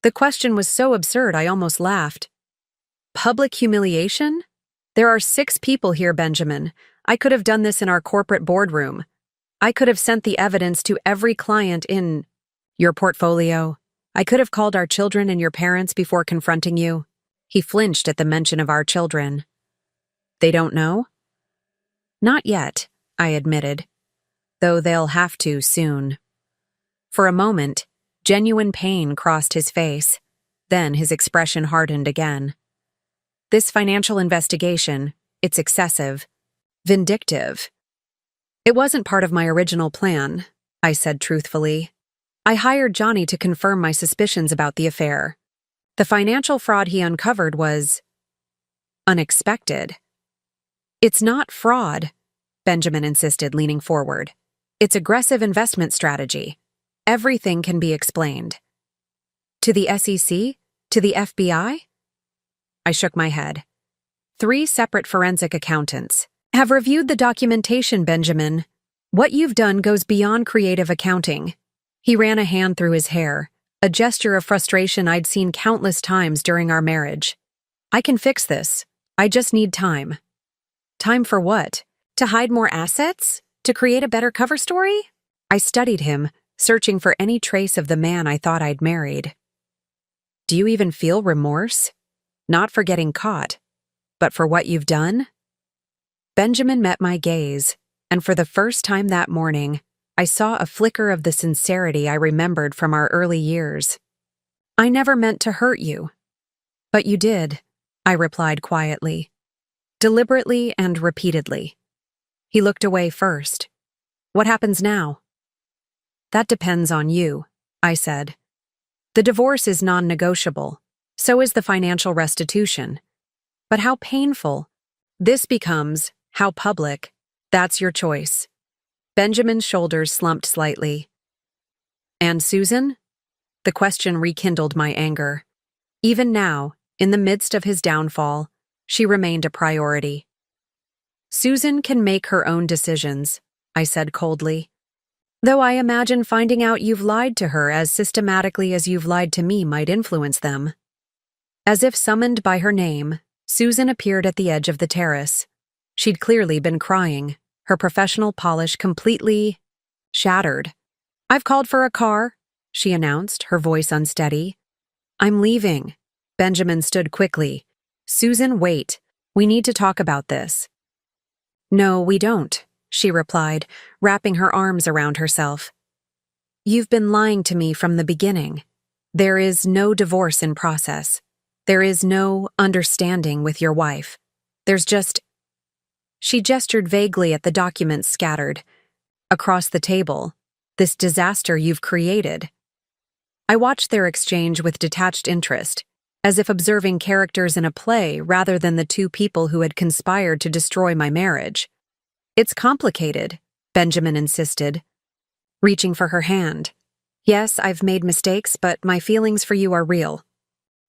The question was so absurd I almost laughed. Public humiliation? There are 6 people here, Benjamin. I could have done this in our corporate boardroom. I could have sent the evidence to every client in your portfolio. I could have called our children and your parents before confronting you. He flinched at the mention of our children. They don't know? Not yet, I admitted, though they'll have to soon. For a moment, genuine pain crossed his face. Then his expression hardened again. This financial investigation, it's excessive. Vindictive. It wasn't part of my original plan, I said truthfully. I hired Johnny to confirm my suspicions about the affair. The financial fraud he uncovered was unexpected. It's not fraud, Benjamin insisted, leaning forward. It's aggressive investment strategy. Everything can be explained. To the SEC? To the FBI? I shook my head. 3 separate forensic accountants have reviewed the documentation, Benjamin. What you've done goes beyond creative accounting. He ran a hand through his hair, a gesture of frustration I'd seen countless times during our marriage. I can fix this. I just need time. Time for what? To hide more assets? To create a better cover story? I studied him, searching for any trace of the man I thought I'd married. Do you even feel remorse? Not for getting caught, but for what you've done? Benjamin met my gaze, and for the first time that morning, I saw a flicker of the sincerity I remembered from our early years. I never meant to hurt you. But you did, I replied quietly, deliberately and repeatedly. He looked away first. What happens now? That depends on you, I said. The divorce is non-negotiable. So is the financial restitution. But how painful. This becomes how public. That's your choice. Benjamin's shoulders slumped slightly. And Susan? The question rekindled my anger. Even now, in the midst of his downfall, she remained a priority. Susan can make her own decisions, I said coldly. Though I imagine finding out you've lied to her as systematically as you've lied to me might influence them. As if summoned by her name, Susan appeared at the edge of the terrace. She'd clearly been crying, her professional polish completely shattered. I've called for a car, she announced, her voice unsteady. I'm leaving. Benjamin stood quickly. Susan, wait. We need to talk about this. No, we don't, she replied, wrapping her arms around herself. You've been lying to me from the beginning. There is no divorce in process. There is no understanding with your wife. There's just... She gestured vaguely at the documents scattered. Across the table, this disaster you've created. I watched their exchange with detached interest, as if observing characters in a play rather than the 2 people who had conspired to destroy my marriage. It's complicated, Benjamin insisted, reaching for her hand. Yes, I've made mistakes, but my feelings for you are real.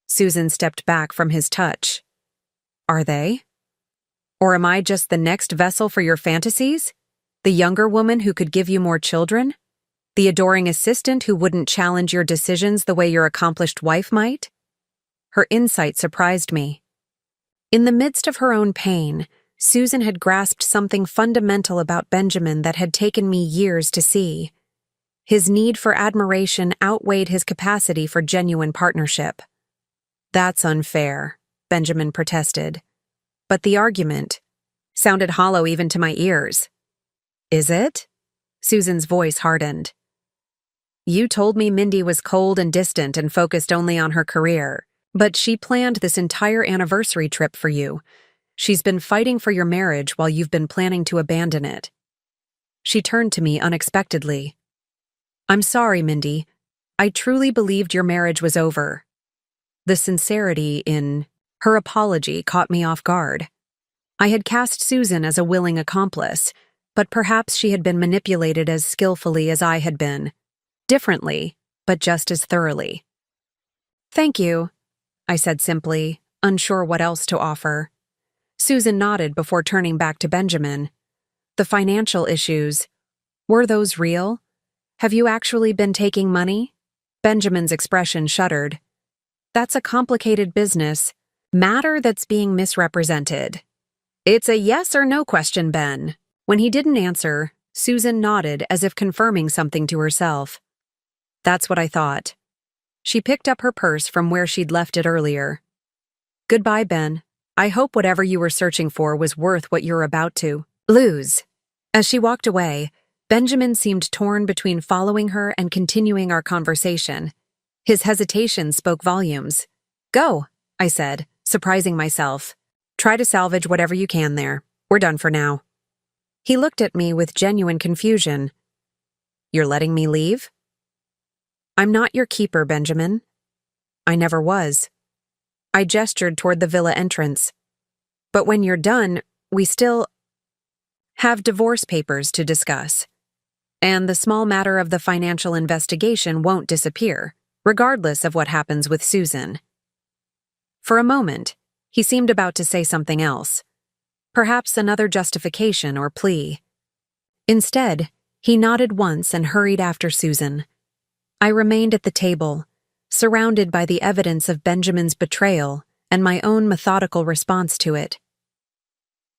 Susan stepped back from his touch. Are they? Or am I just the next vessel for your fantasies? The younger woman who could give you more children? The adoring assistant who wouldn't challenge your decisions the way your accomplished wife might? Her insight surprised me. In the midst of her own pain, Susan had grasped something fundamental about Benjamin that had taken me years to see. His need for admiration outweighed his capacity for genuine partnership. That's unfair, Benjamin protested. But the argument sounded hollow even to my ears. Is it? Susan's voice hardened. You told me Mindy was cold and distant and focused only on her career, but she planned this entire anniversary trip for you. She's been fighting for your marriage while you've been planning to abandon it. She turned to me unexpectedly. I'm sorry, Mindy. I truly believed your marriage was over. The sincerity in her apology caught me off guard. I had cast Susan as a willing accomplice, but perhaps she had been manipulated as skillfully as I had been. Differently, but just as thoroughly. Thank you, I said simply, unsure what else to offer. Susan nodded before turning back to Benjamin. The financial issues, were those real? Have you actually been taking money? Benjamin's expression shuddered. That's a complicated business, matter that's being misrepresented. It's a yes or no question, Ben. When he didn't answer, Susan nodded as if confirming something to herself. That's what I thought. She picked up her purse from where she'd left it earlier. Goodbye, Ben. I hope whatever you were searching for was worth what you're about to lose. As she walked away, Benjamin seemed torn between following her and continuing our conversation. His hesitation spoke volumes. Go, I said, surprising myself. Try to salvage whatever you can there. We're done for now. He looked at me with genuine confusion. You're letting me leave? I'm not your keeper, Benjamin. I never was. I gestured toward the villa entrance. But when you're done, we still have divorce papers to discuss. And the small matter of the financial investigation won't disappear, regardless of what happens with Susan. For a moment, he seemed about to say something else. Perhaps another justification or plea. Instead, he nodded once and hurried after Susan. I remained at the table, surrounded by the evidence of Benjamin's betrayal and my own methodical response to it.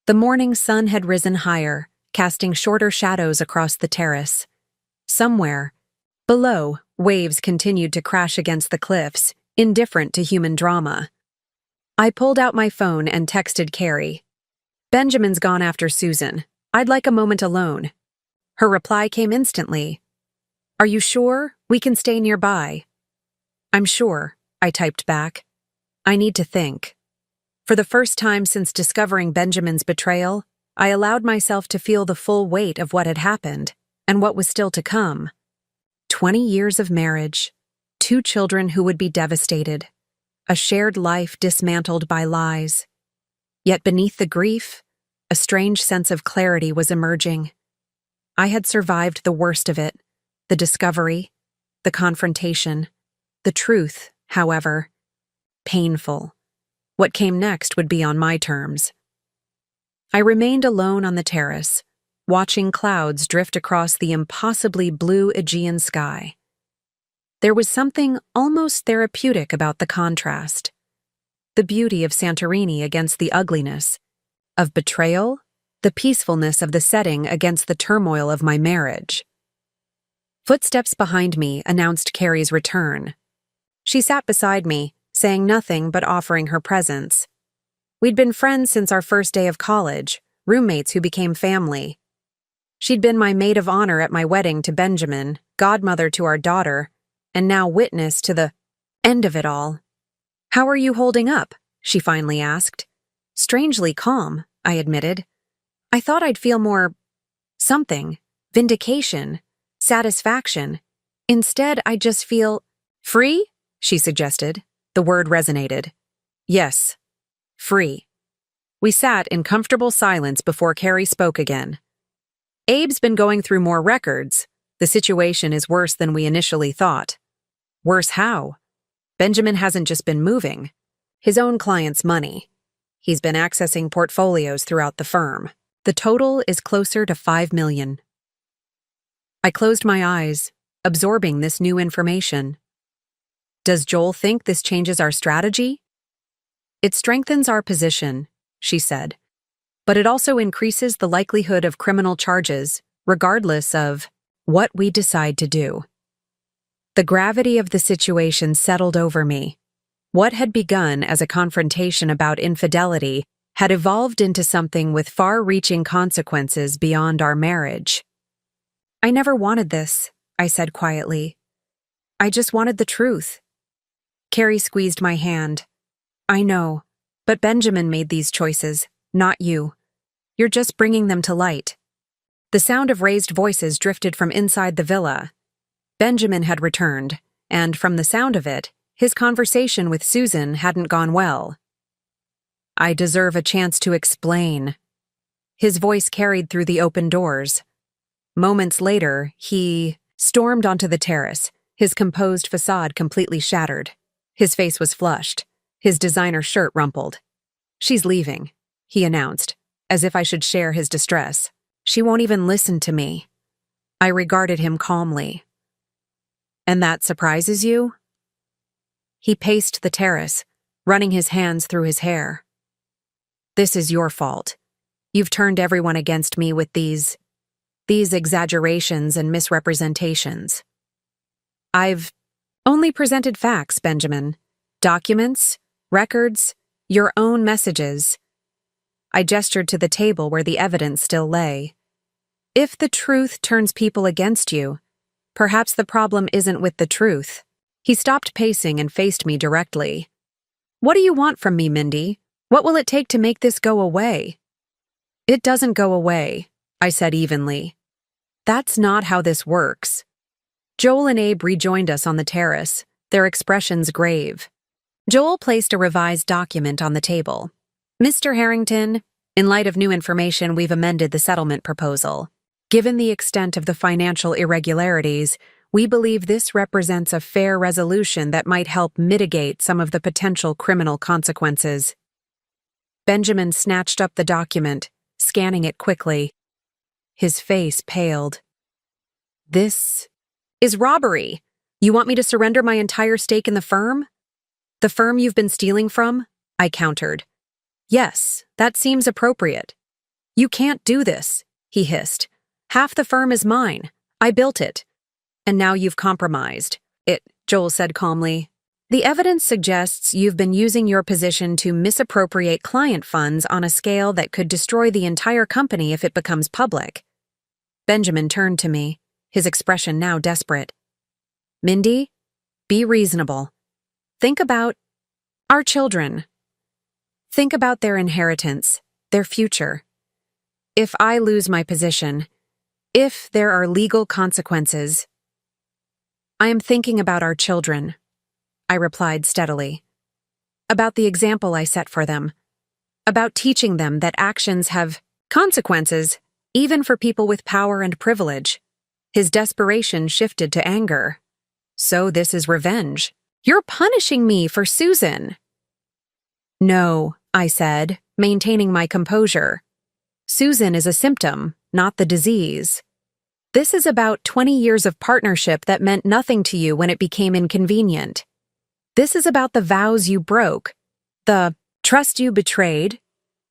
The morning sun had risen higher, casting shorter shadows across the terrace. Somewhere, below, waves continued to crash against the cliffs, indifferent to human drama. I pulled out my phone and texted Carrie. Benjamin's gone after Susan. I'd like a moment alone. Her reply came instantly. Are you sure? We can stay nearby. I'm sure, I typed back. I need to think. For the first time since discovering Benjamin's betrayal, I allowed myself to feel the full weight of what had happened and what was still to come. 20 years of marriage, 2 children who would be devastated, a shared life dismantled by lies. Yet beneath the grief, a strange sense of clarity was emerging. I had survived the worst of it, the discovery, the confrontation, the truth, however, painful. What came next would be on my terms. I remained alone on the terrace, watching clouds drift across the impossibly blue Aegean sky. There was something almost therapeutic about the contrast. The beauty of Santorini against the ugliness, of betrayal, the peacefulness of the setting against the turmoil of my marriage. Footsteps behind me announced Carrie's return. She sat beside me, saying nothing but offering her presence. We'd been friends since our first day of college, roommates who became family. She'd been my maid of honor at my wedding to Benjamin, godmother to our daughter, and now witness to the end of it all. How are you holding up? She finally asked. Strangely calm, I admitted. I thought I'd feel more something, vindication, satisfaction. Instead, I just feel free, she suggested. The word resonated. Yes, free. We sat in comfortable silence before Carrie spoke again. Abe's been going through more records. The situation is worse than we initially thought. Worse how? Benjamin hasn't just been moving his own clients' money. He's been accessing portfolios throughout the firm. The total is closer to $5 million. I closed my eyes, absorbing this new information. Does Joel think this changes our strategy? It strengthens our position, she said, but it also increases the likelihood of criminal charges, regardless of what we decide to do. The gravity of the situation settled over me. What had begun as a confrontation about infidelity had evolved into something with far-reaching consequences beyond our marriage. I never wanted this, I said quietly. I just wanted the truth. Carrie squeezed my hand. I know, but Benjamin made these choices, not you. You're just bringing them to light. The sound of raised voices drifted from inside the villa. Benjamin had returned, and from the sound of it, his conversation with Susan hadn't gone well. I deserve a chance to explain. His voice carried through the open doors. Moments later, he stormed onto the terrace, his composed facade completely shattered. His face was flushed, his designer shirt rumpled. She's leaving, he announced, as if I should share his distress. She won't even listen to me. I regarded him calmly. And that surprises you? He paced the terrace, running his hands through his hair. This is your fault. You've turned everyone against me with these exaggerations and misrepresentations. I've only presented facts, Benjamin. Documents, records, your own messages. I gestured to the table where the evidence still lay. If the truth turns people against you, perhaps the problem isn't with the truth. He stopped pacing and faced me directly. What do you want from me, Mindy? What will it take to make this go away? It doesn't go away, I said evenly. That's not how this works. Joel and Abe rejoined us on the terrace, their expressions grave. Joel placed a revised document on the table. Mr. Harrington, in light of new information, we've amended the settlement proposal. Given the extent of the financial irregularities, we believe this represents a fair resolution that might help mitigate some of the potential criminal consequences. Benjamin snatched up the document, scanning it quickly. His face paled. This is robbery. You want me to surrender my entire stake in the firm? The firm you've been stealing from? I countered. Yes, that seems appropriate. You can't do this, he hissed. Half the firm is mine. I built it. And now you've compromised it, Joel said calmly. The evidence suggests you've been using your position to misappropriate client funds on a scale that could destroy the entire company if it becomes public. Benjamin turned to me, his expression now desperate. Mindy, be reasonable. Think about our children. Think about their inheritance, their future. If I lose my position, if there are legal consequences, I am thinking about our children, I replied steadily. About the example I set for them. About teaching them that actions have consequences, even for people with power and privilege. His desperation shifted to anger. So this is revenge. You're punishing me for Susan. No, I said, maintaining my composure. Susan is a symptom, not the disease. This is about 20 years of partnership that meant nothing to you when it became inconvenient. This is about the vows you broke, the trust you betrayed,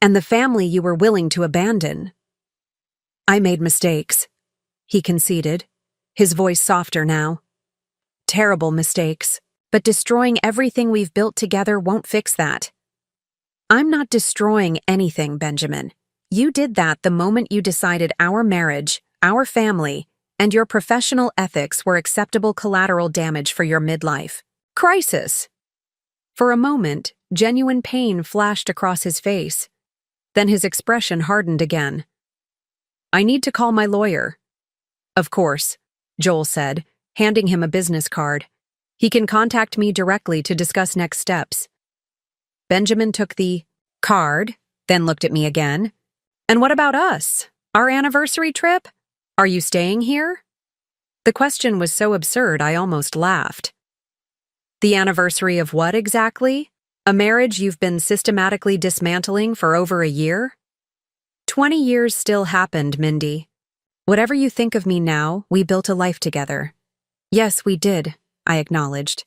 and the family you were willing to abandon. I made mistakes, he conceded, his voice softer now. Terrible mistakes, but destroying everything we've built together won't fix that. I'm not destroying anything, Benjamin. You did that the moment you decided our marriage, our family, and your professional ethics were acceptable collateral damage for your midlife crisis. For a moment, genuine pain flashed across his face. Then his expression hardened again. I need to call my lawyer. Of course, Joel said, handing him a business card. He can contact me directly to discuss next steps. Benjamin took the card, then looked at me again. And what about us? Our anniversary trip? Are you staying here? The question was so absurd I almost laughed. The anniversary of what exactly? A marriage you've been systematically dismantling for over a year? 20 years still happened, Mindy. Whatever you think of me now, we built a life together. Yes, we did, I acknowledged.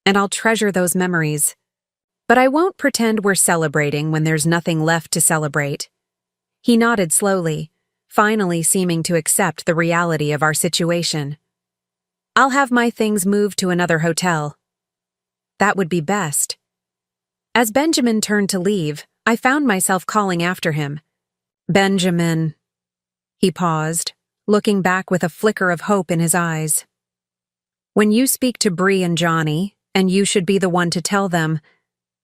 And I'll treasure those memories. But I won't pretend we're celebrating when there's nothing left to celebrate. He nodded slowly, finally seeming to accept the reality of our situation. I'll have my things moved to another hotel. That would be best. As Benjamin turned to leave, I found myself calling after him. Benjamin. He paused, looking back with a flicker of hope in his eyes. When you speak to Bree and Johnny, and you should be the one to tell them,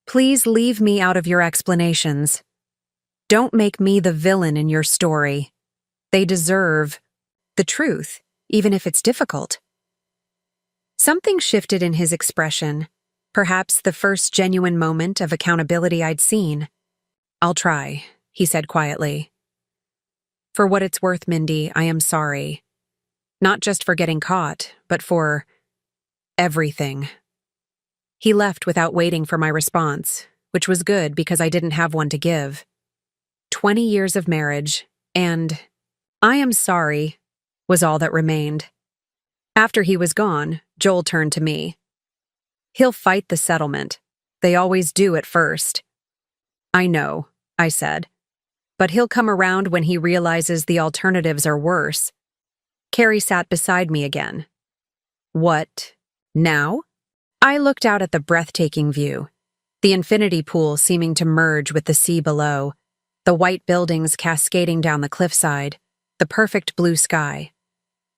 please leave me out of your explanations. Don't make me the villain in your story. They deserve the truth, even if it's difficult. Something shifted in his expression, perhaps the first genuine moment of accountability I'd seen. I'll try, he said quietly. For what it's worth, Mindy, I am sorry. Not just for getting caught, but for everything. He left without waiting for my response, which was good because I didn't have one to give. 20 years of marriage, and I am sorry, was all that remained. After he was gone, Joel turned to me. He'll fight the settlement. They always do at first. I know, I said. But he'll come around when he realizes the alternatives are worse. Carrie sat beside me again. What? Now? I looked out at the breathtaking view, the infinity pool seeming to merge with the sea below, the white buildings cascading down the cliffside, the perfect blue sky.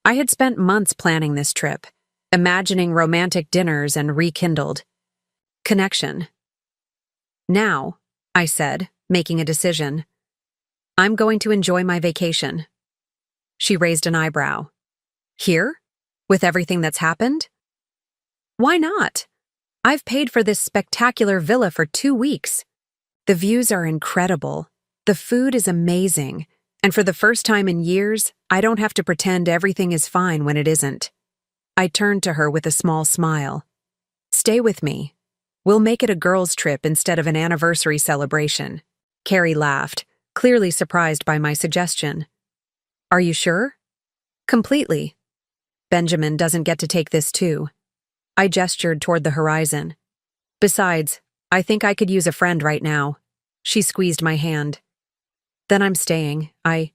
I had spent months planning this trip, imagining romantic dinners and rekindled connection. Now, I said, making a decision, I'm going to enjoy my vacation. She raised an eyebrow. Here? With everything that's happened? Why not? I've paid for this spectacular villa for 2 weeks. The views are incredible. The food is amazing. And for the first time in years, I don't have to pretend everything is fine when it isn't. I turned to her with a small smile. Stay with me. We'll make it a girls' trip instead of an anniversary celebration. Carrie laughed, clearly surprised by my suggestion. Are you sure? Completely. Benjamin doesn't get to take this too. I gestured toward the horizon. Besides, I think I could use a friend right now. She squeezed my hand. Then I'm staying. I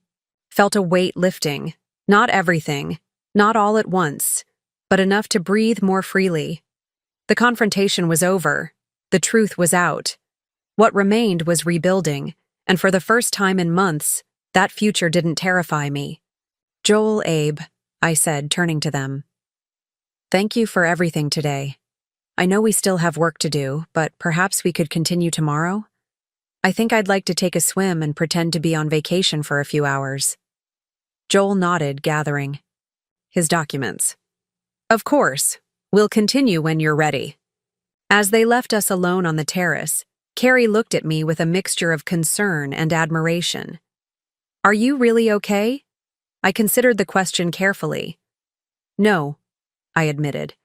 felt a weight lifting. Not everything, not all at once, but enough to breathe more freely. The confrontation was over. The truth was out. What remained was rebuilding, and for the first time in months, that future didn't terrify me. Joel, Abe, I said, turning to them. Thank you for everything today. I know we still have work to do, but perhaps we could continue tomorrow? I think I'd like to take a swim and pretend to be on vacation for a few hours. Joel nodded, gathering his documents. Of course. We'll continue when you're ready. As they left us alone on the terrace, Carrie looked at me with a mixture of concern and admiration. Are you really okay? I considered the question carefully. No, I admitted.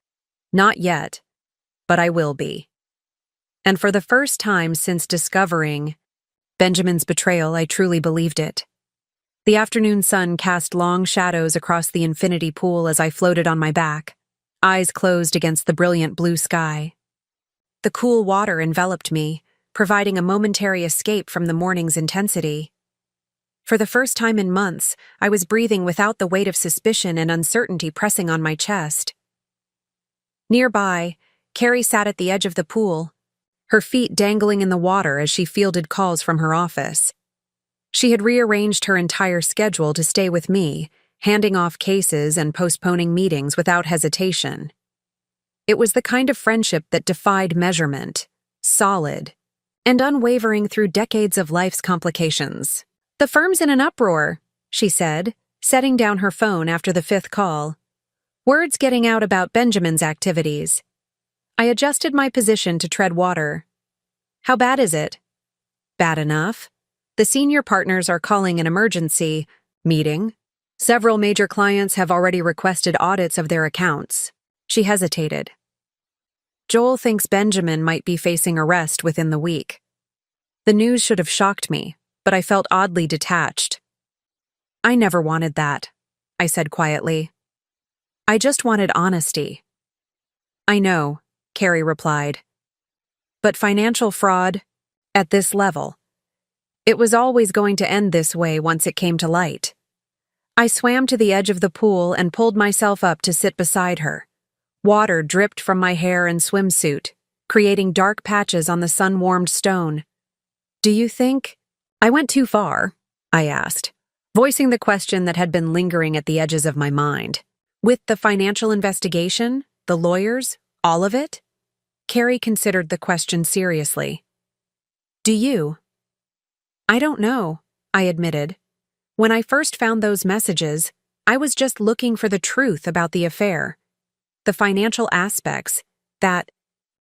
Not yet, but I will be. And for the first time since discovering Benjamin's betrayal, I truly believed it. The afternoon sun cast long shadows across the infinity pool as I floated on my back, eyes closed against the brilliant blue sky. The cool water enveloped me, providing a momentary escape from the morning's intensity. For the first time in months, I was breathing without the weight of suspicion and uncertainty pressing on my chest. Nearby, Carrie sat at the edge of the pool, her feet dangling in the water as she fielded calls from her office. She had rearranged her entire schedule to stay with me, handing off cases and postponing meetings without hesitation. It was the kind of friendship that defied measurement, solid, and unwavering through decades of life's complications. The firm's in an uproar, she said, setting down her phone after the 5th call. Word's getting out about Benjamin's activities. I adjusted my position to tread water. How bad is it? Bad enough. The senior partners are calling an emergency meeting, Several major clients have already requested audits of their accounts. She hesitated. Joel thinks Benjamin might be facing arrest within the week. The news should have shocked me, but I felt oddly detached. I never wanted that, I said quietly. I just wanted honesty. I know, Carrie replied. But financial fraud, at this level, it was always going to end this way once it came to light. I swam to the edge of the pool and pulled myself up to sit beside her. Water dripped from my hair and swimsuit, creating dark patches on the sun-warmed stone. Do you think I went too far? I asked, voicing the question that had been lingering at the edges of my mind. With the financial investigation, the lawyers, all of it? Carrie considered the question seriously. Do you? I don't know, I admitted. When I first found those messages, I was just looking for the truth about the affair. The financial aspects, that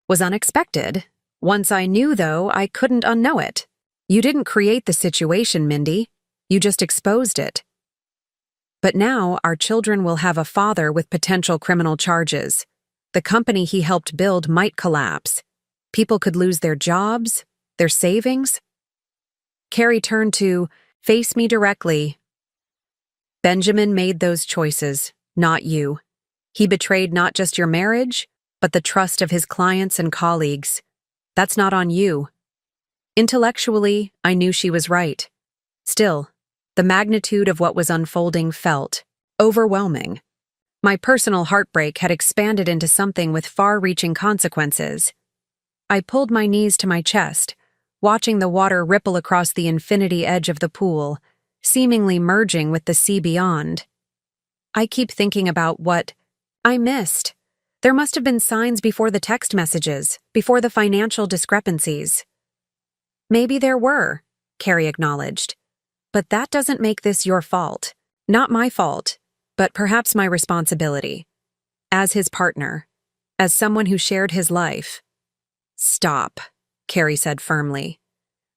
was unexpected. Once I knew, though, I couldn't unknow it. You didn't create the situation, Mindy. You just exposed it. But now our children will have a father with potential criminal charges. The company he helped build might collapse. People could lose their jobs, their savings. Carrie turned to face me directly. Benjamin made those choices, not you. He betrayed not just your marriage, but the trust of his clients and colleagues. That's not on you. Intellectually, I knew she was right. Still, the magnitude of what was unfolding felt overwhelming. My personal heartbreak had expanded into something with far-reaching consequences. I pulled my knees to my chest, watching the water ripple across the infinity edge of the pool, seemingly merging with the sea beyond. I keep thinking about what I missed. There must have been signs before the text messages, before the financial discrepancies. Maybe there were, Carrie acknowledged. But that doesn't make this your fault. Not my fault, but perhaps my responsibility. As his partner, as someone who shared his life. Stop, Carrie said firmly.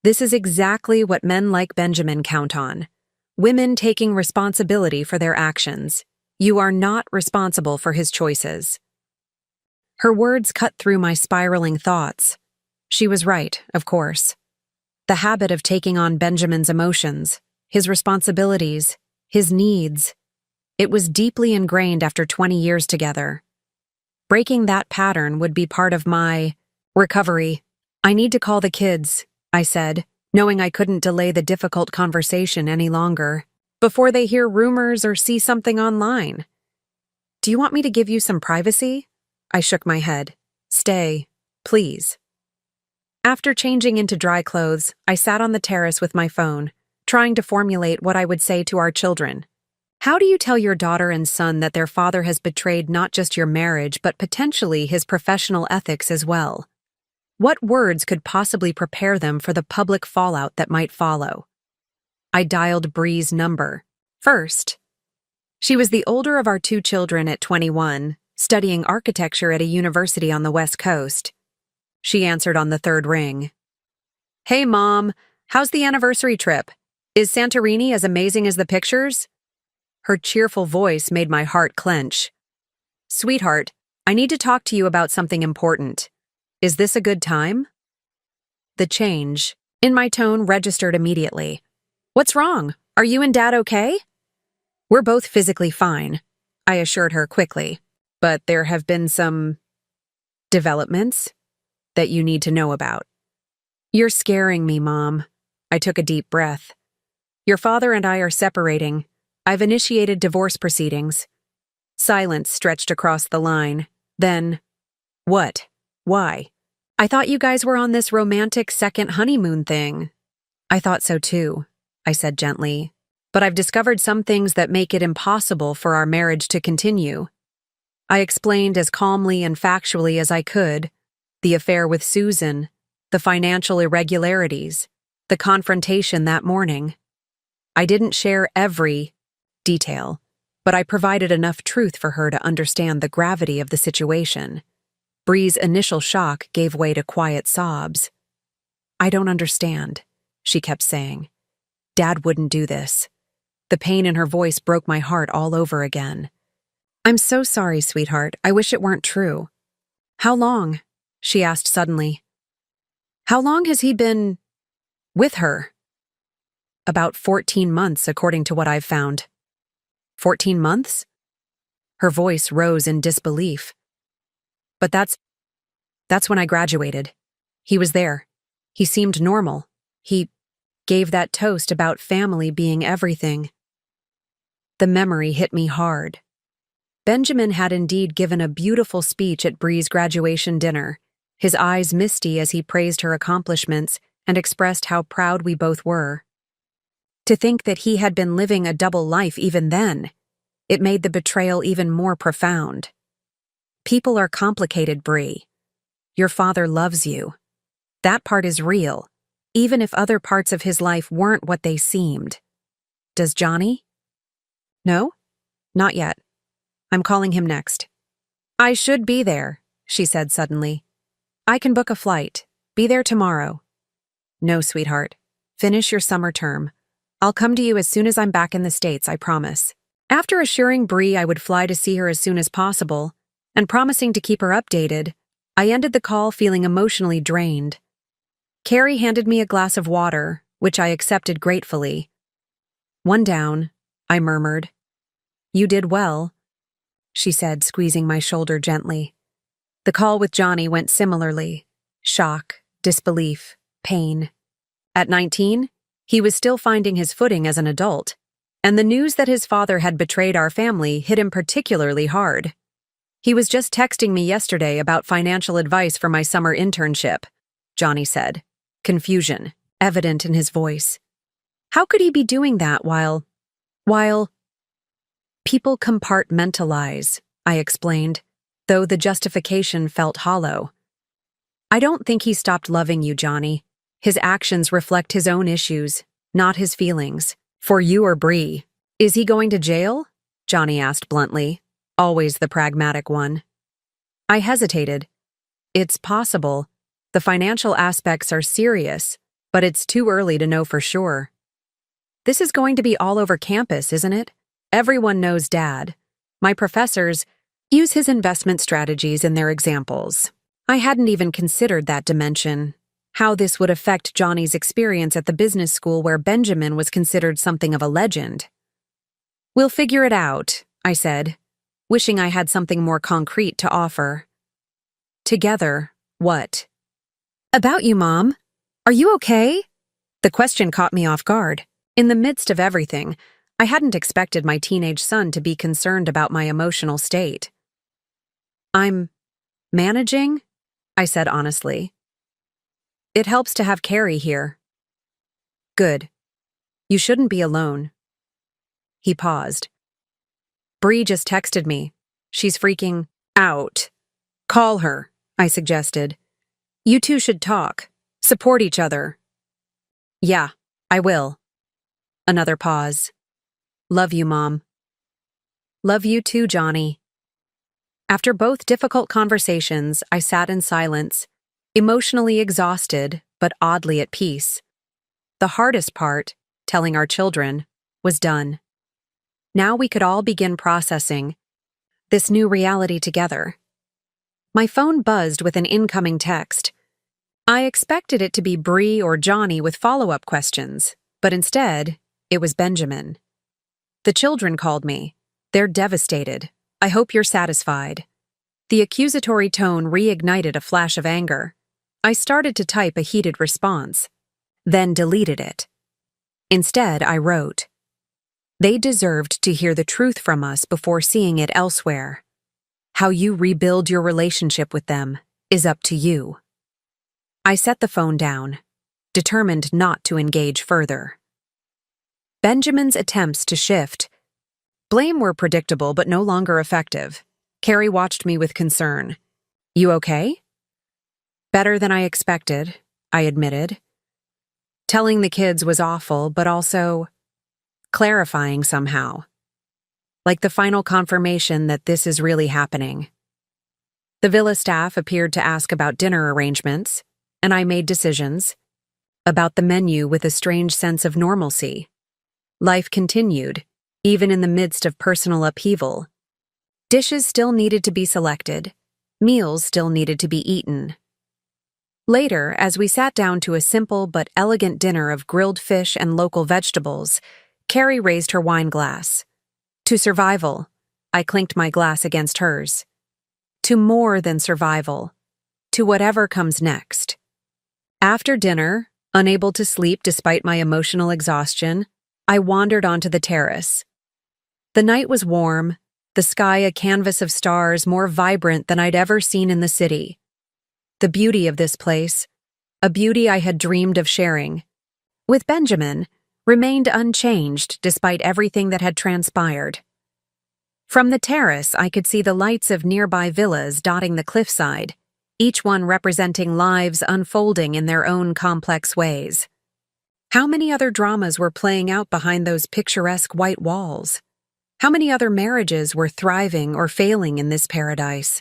This is exactly what men like Benjamin count on. Women taking responsibility for their actions. You are not responsible for his choices. Her words cut through my spiraling thoughts. She was right, of course. The habit of taking on Benjamin's emotions, his responsibilities, his needs. It was deeply ingrained after 20 years together. Breaking that pattern would be part of my recovery. I need to call the kids, I said, knowing I couldn't delay the difficult conversation any longer, before they hear rumors or see something online. Do you want me to give you some privacy? I shook my head. Stay, please. After changing into dry clothes, I sat on the terrace with my phone, trying to formulate what I would say to our children. How do you tell your daughter and son that their father has betrayed not just your marriage, but potentially his professional ethics as well? What words could possibly prepare them for the public fallout that might follow? I dialed Bree's number. First. She was the older of our two children at 21, studying architecture at a university on the West Coast. She answered on the third ring. Hey, Mom, how's the anniversary trip? Is Santorini as amazing as the pictures? Her cheerful voice made my heart clench. Sweetheart, I need to talk to you about something important. Is this a good time? The change in my tone registered immediately. What's wrong? Are you and Dad okay? We're both physically fine, I assured her quickly, but there have been some developments that you need to know about. You're scaring me, Mom. I took a deep breath. Your father and I are separating. I've initiated divorce proceedings. Silence stretched across the line. Then, what? Why? I thought you guys were on this romantic second honeymoon thing. I thought so too, I said gently. But I've discovered some things that make it impossible for our marriage to continue. I explained as calmly and factually as I could. The affair with Susan, the financial irregularities, the confrontation that morning. I didn't share every detail, but I provided enough truth for her to understand the gravity of the situation. Bree's initial shock gave way to quiet sobs. I don't understand, she kept saying. Dad wouldn't do this. The pain in her voice broke my heart all over again. "I'm so sorry, sweetheart. I wish it weren't true." "How long?" she asked suddenly. "How long has he been with her?" "About 14 months, according to what I've found." 14 months? Her voice rose in disbelief. "But that's when I graduated. He was there. He seemed normal. He gave that toast about family being everything." The memory hit me hard. Benjamin had indeed given a beautiful speech at Bree's graduation dinner, his eyes misty as he praised her accomplishments and expressed how proud we both were. To think that he had been living a double life even then, it made the betrayal even more profound. People are complicated, Bree. Your father loves you. That part is real, even if other parts of his life weren't what they seemed. Does Johnny? No? Not yet. I'm calling him next. "I should be there," she said suddenly. "I can book a flight. Be there tomorrow." "No, sweetheart. Finish your summer term. I'll come to you as soon as I'm back in the States, I promise." After assuring Bree I would fly to see her as soon as possible, and promising to keep her updated, I ended the call feeling emotionally drained. Carrie handed me a glass of water, which I accepted gratefully. "One down," I murmured. "You did well," she said, squeezing my shoulder gently. The call with Johnny went similarly. Shock, disbelief, pain. At 19, he was still finding his footing as an adult, and the news that his father had betrayed our family hit him particularly hard. "He was just texting me yesterday about financial advice for my summer internship," Johnny said, confusion evident in his voice. How could he be doing that while... People compartmentalize, I explained, though the justification felt hollow. "I don't think he stopped loving you, Johnny. His actions reflect his own issues, not his feelings. For you or Bree. Is he going to jail?" Johnny asked bluntly, always the pragmatic one. I hesitated. "It's possible. The financial aspects are serious, but it's too early to know for sure." "This is going to be all over campus, isn't it? Everyone knows Dad. My professors use his investment strategies in their examples." I hadn't even considered that dimension, how this would affect Johnny's experience at the business school where Benjamin was considered something of a legend. "We'll figure it out," I said, wishing I had something more concrete to offer. "Together, what?" "About you, Mom. Are you okay?" The question caught me off guard. In the midst of everything, I hadn't expected my teenage son to be concerned about my emotional state. "I'm managing," I said honestly. "It helps to have Carrie here." "Good. You shouldn't be alone." He paused. "Bree just texted me. She's freaking out." "Call her," I suggested. "You two should talk. Support each other." "Yeah, I will." Another pause. "Love you, Mom." "Love you too, Johnny." After both difficult conversations, I sat in silence, emotionally exhausted, but oddly at peace. The hardest part, telling our children, was done. Now we could all begin processing this new reality together. My phone buzzed with an incoming text. I expected it to be Bree or Johnny with follow-up questions, but instead, it was Benjamin. "The children called me. They're devastated. I hope you're satisfied." The accusatory tone reignited a flash of anger. I started to type a heated response, then deleted it. Instead, I wrote, "They deserved to hear the truth from us before seeing it elsewhere. How you rebuild your relationship with them is up to you." I set the phone down, determined not to engage further. Benjamin's attempts to shift blame were predictable but no longer effective. Carrie watched me with concern. "You okay?" "Better than I expected," I admitted. Telling the kids was awful, but also clarifying somehow. Like the final confirmation that this is really happening. The villa staff appeared to ask about dinner arrangements, and I made decisions about the menu with a strange sense of normalcy. Life continued, even in the midst of personal upheaval. Dishes still needed to be selected. Meals still needed to be eaten. Later, as we sat down to a simple but elegant dinner of grilled fish and local vegetables, Carrie raised her wine glass. To survival, I clinked my glass against hers. To more than survival. To whatever comes next. After dinner, unable to sleep despite my emotional exhaustion, I wandered onto the terrace. The night was warm, the sky a canvas of stars more vibrant than I'd ever seen in the city. The beauty of this place, a beauty I had dreamed of sharing, with Benjamin, remained unchanged despite everything that had transpired. From the terrace, I could see the lights of nearby villas dotting the cliffside, each one representing lives unfolding in their own complex ways. How many other dramas were playing out behind those picturesque white walls? How many other marriages were thriving or failing in this paradise?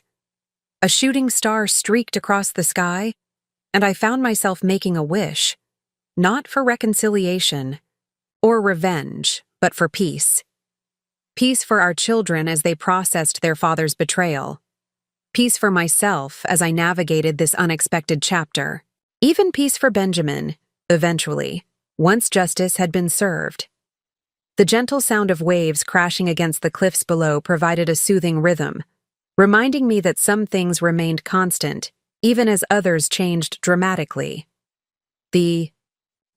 A shooting star streaked across the sky, and I found myself making a wish, not for reconciliation or revenge, but for peace. Peace for our children as they processed their father's betrayal. Peace for myself as I navigated this unexpected chapter. Even peace for Benjamin, eventually, once justice had been served. The gentle sound of waves crashing against the cliffs below provided a soothing rhythm, reminding me that some things remained constant, even as others changed dramatically. The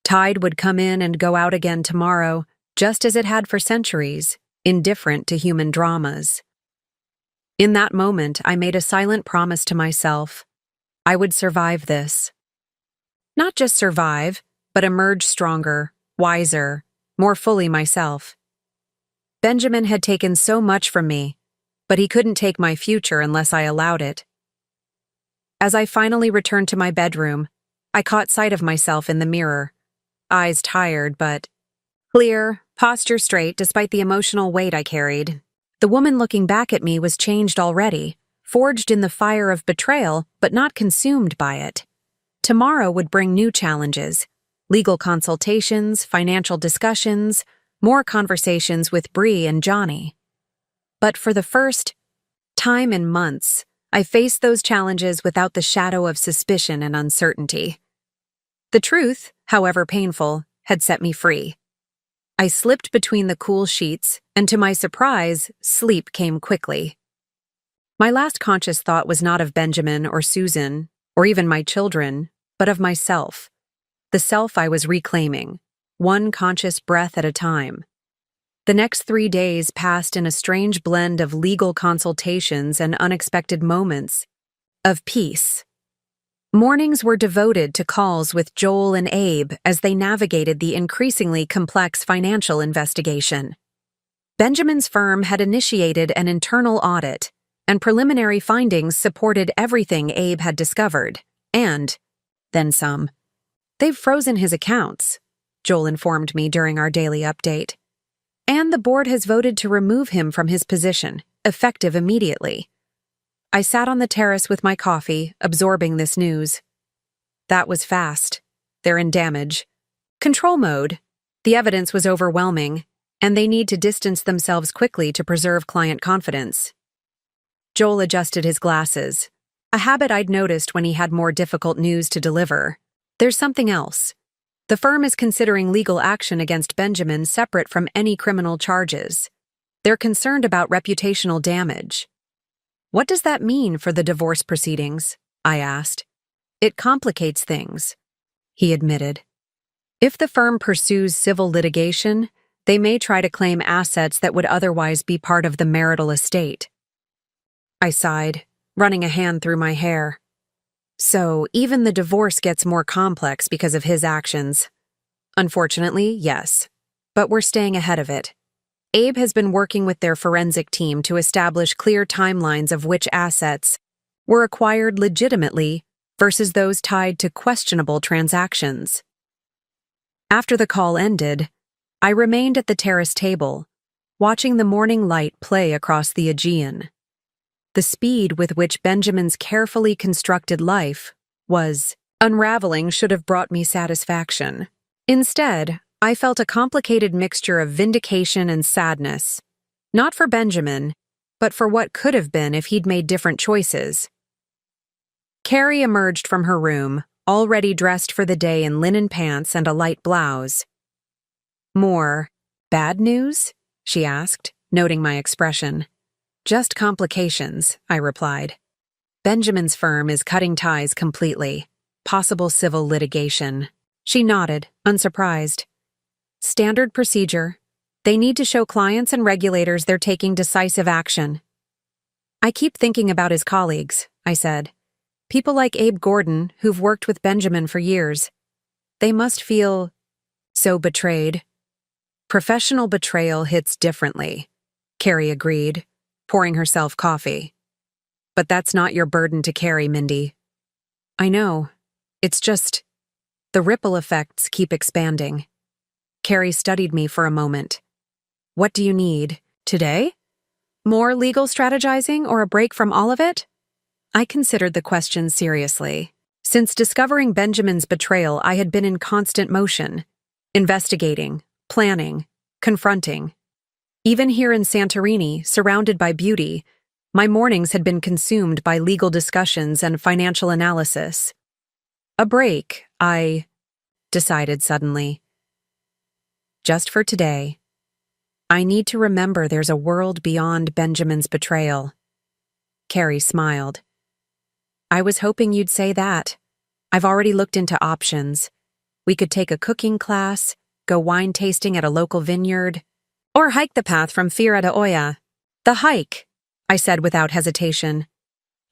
tide would come in and go out again tomorrow, just as it had for centuries, indifferent to human dramas. In that moment, I made a silent promise to myself. I would survive this. Not just survive, but emerge stronger, wiser, more fully myself. Benjamin had taken so much from me, but he couldn't take my future unless I allowed it. As I finally returned to my bedroom, I caught sight of myself in the mirror, eyes tired but clear, posture straight despite the emotional weight I carried. The woman looking back at me was changed already, forged in the fire of betrayal but not consumed by it. Tomorrow would bring new challenges, legal consultations, financial discussions, more conversations with Bree and Johnny. But for the first time in months, I faced those challenges without the shadow of suspicion and uncertainty. The truth, however painful, had set me free. I slipped between the cool sheets, and to my surprise, sleep came quickly. My last conscious thought was not of Benjamin or Susan, or even my children, but of myself, the self I was reclaiming, one conscious breath at a time. The next 3 days passed in a strange blend of legal consultations and unexpected moments of peace. Mornings were devoted to calls with Joel and Abe as they navigated the increasingly complex financial investigation. Benjamin's firm had initiated an internal audit, and preliminary findings supported everything Abe had discovered, and then some. "They've frozen his accounts," Joel informed me during our daily update. "And the board has voted to remove him from his position, effective immediately." I sat on the terrace with my coffee, absorbing this news. That was fast. They're in damage control mode. The evidence was overwhelming, and they need to distance themselves quickly to preserve client confidence. Joel adjusted his glasses, a habit I'd noticed when he had more difficult news to deliver. "There's something else. The firm is considering legal action against Benjamin separate from any criminal charges. They're concerned about reputational damage." "What does that mean for the divorce proceedings?" I asked. "It complicates things," he admitted. "If the firm pursues civil litigation, they may try to claim assets that would otherwise be part of the marital estate." I sighed, running a hand through my hair. "So even the divorce gets more complex because of his actions." "Unfortunately, yes. But we're staying ahead of it. Abe has been working with their forensic team to establish clear timelines of which assets were acquired legitimately versus those tied to questionable transactions." After the call ended, I remained at the terrace table, watching the morning light play across the Aegean. The speed with which Benjamin's carefully constructed life was unraveling should have brought me satisfaction. Instead, I felt a complicated mixture of vindication and sadness. Not for Benjamin, but for what could have been if he'd made different choices. Carrie emerged from her room, already dressed for the day in linen pants and a light blouse. "More bad news?" she asked, noting my expression. "Just complications," I replied. "Benjamin's firm is cutting ties completely. Possible civil litigation." She nodded, unsurprised. "Standard procedure. They need to show clients and regulators they're taking decisive action." "I keep thinking about his colleagues," I said. "People like Abe Gordon, who've worked with Benjamin for years. They must feel so betrayed." "Professional betrayal hits differently," Carrie agreed, pouring herself coffee. "But that's not your burden to carry, Mindy." "I know. It's just the ripple effects keep expanding." Carrie studied me for a moment. "What do you need? Today? More legal strategizing or a break from all of it?" I considered the question seriously. Since discovering Benjamin's betrayal, I had been in constant motion, investigating, planning, confronting. Even here in Santorini, surrounded by beauty, my mornings had been consumed by legal discussions and financial analysis. A break, I decided suddenly. Just for today. I need to remember there's a world beyond Benjamin's betrayal. Carrie smiled. "I was hoping you'd say that. I've already looked into options. We could take a cooking class, go wine tasting at a local vineyard, or hike the path from Fira to Oya." "The hike," I said without hesitation.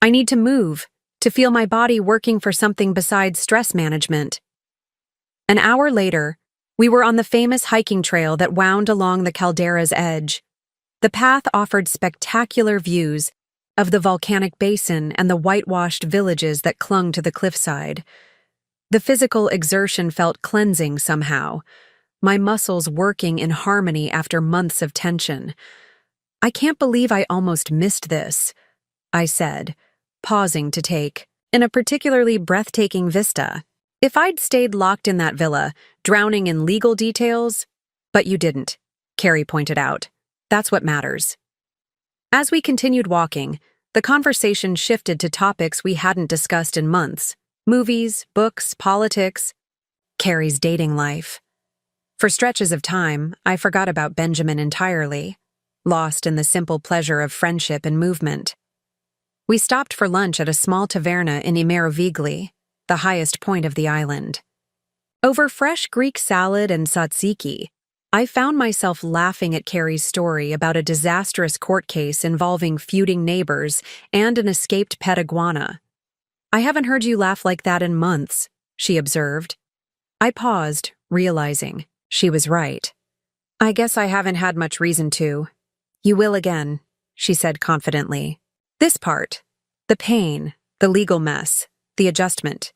"I need to move, to feel my body working for something besides stress management." An hour later, we were on the famous hiking trail that wound along the caldera's edge. The path offered spectacular views of the volcanic basin and the whitewashed villages that clung to the cliffside. The physical exertion felt cleansing somehow, my muscles working in harmony after months of tension. "I can't believe I almost missed this," I said, pausing to take in a particularly breathtaking vista. "If I'd stayed locked in that villa, drowning in legal details—" "But you didn't," Carrie pointed out. "That's what matters." As we continued walking, the conversation shifted to topics we hadn't discussed in months: movies, books, politics, Carrie's dating life. For stretches of time, I forgot about Benjamin entirely, lost in the simple pleasure of friendship and movement. We stopped for lunch at a small taverna in Imerovigli, the highest point of the island. Over fresh Greek salad and tzatziki, I found myself laughing at Carrie's story about a disastrous court case involving feuding neighbors and an escaped pet iguana. "I haven't heard you laugh like that in months," she observed. I paused, realizing she was right. "I guess I haven't had much reason to." "You will again," she said confidently. "This part, the pain, the legal mess, the adjustment.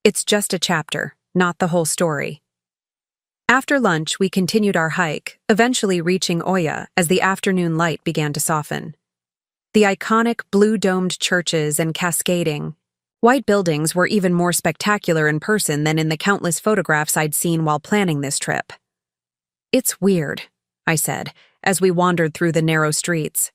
It's just a chapter, not the whole story." After lunch, we continued our hike, eventually reaching Oya as the afternoon light began to soften. The iconic blue-domed churches and cascading white buildings were even more spectacular in person than in the countless photographs I'd seen while planning this trip. "It's weird," I said, as we wandered through the narrow streets.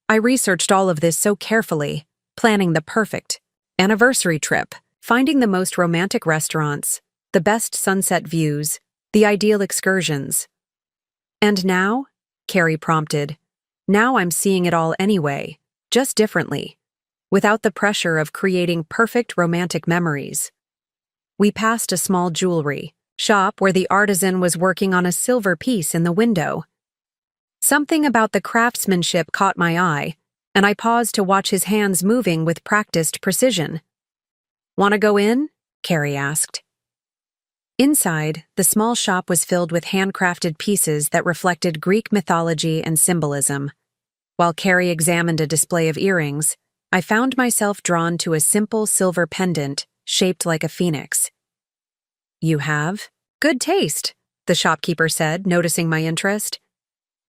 "I researched all of this so carefully, planning the perfect anniversary trip, finding the most romantic restaurants, the best sunset views, the ideal excursions. And now," Carrie prompted, "now I'm seeing it all anyway, just differently, without the pressure of creating perfect romantic memories." We passed a small jewelry shop where the artisan was working on a silver piece in the window. Something about the craftsmanship caught my eye, and I paused to watch his hands moving with practiced precision. "Want to go in?" Carrie asked. Inside, the small shop was filled with handcrafted pieces that reflected Greek mythology and symbolism. While Carrie examined a display of earrings, I found myself drawn to a simple silver pendant shaped like a phoenix. "You have good taste," the shopkeeper said, noticing my interest.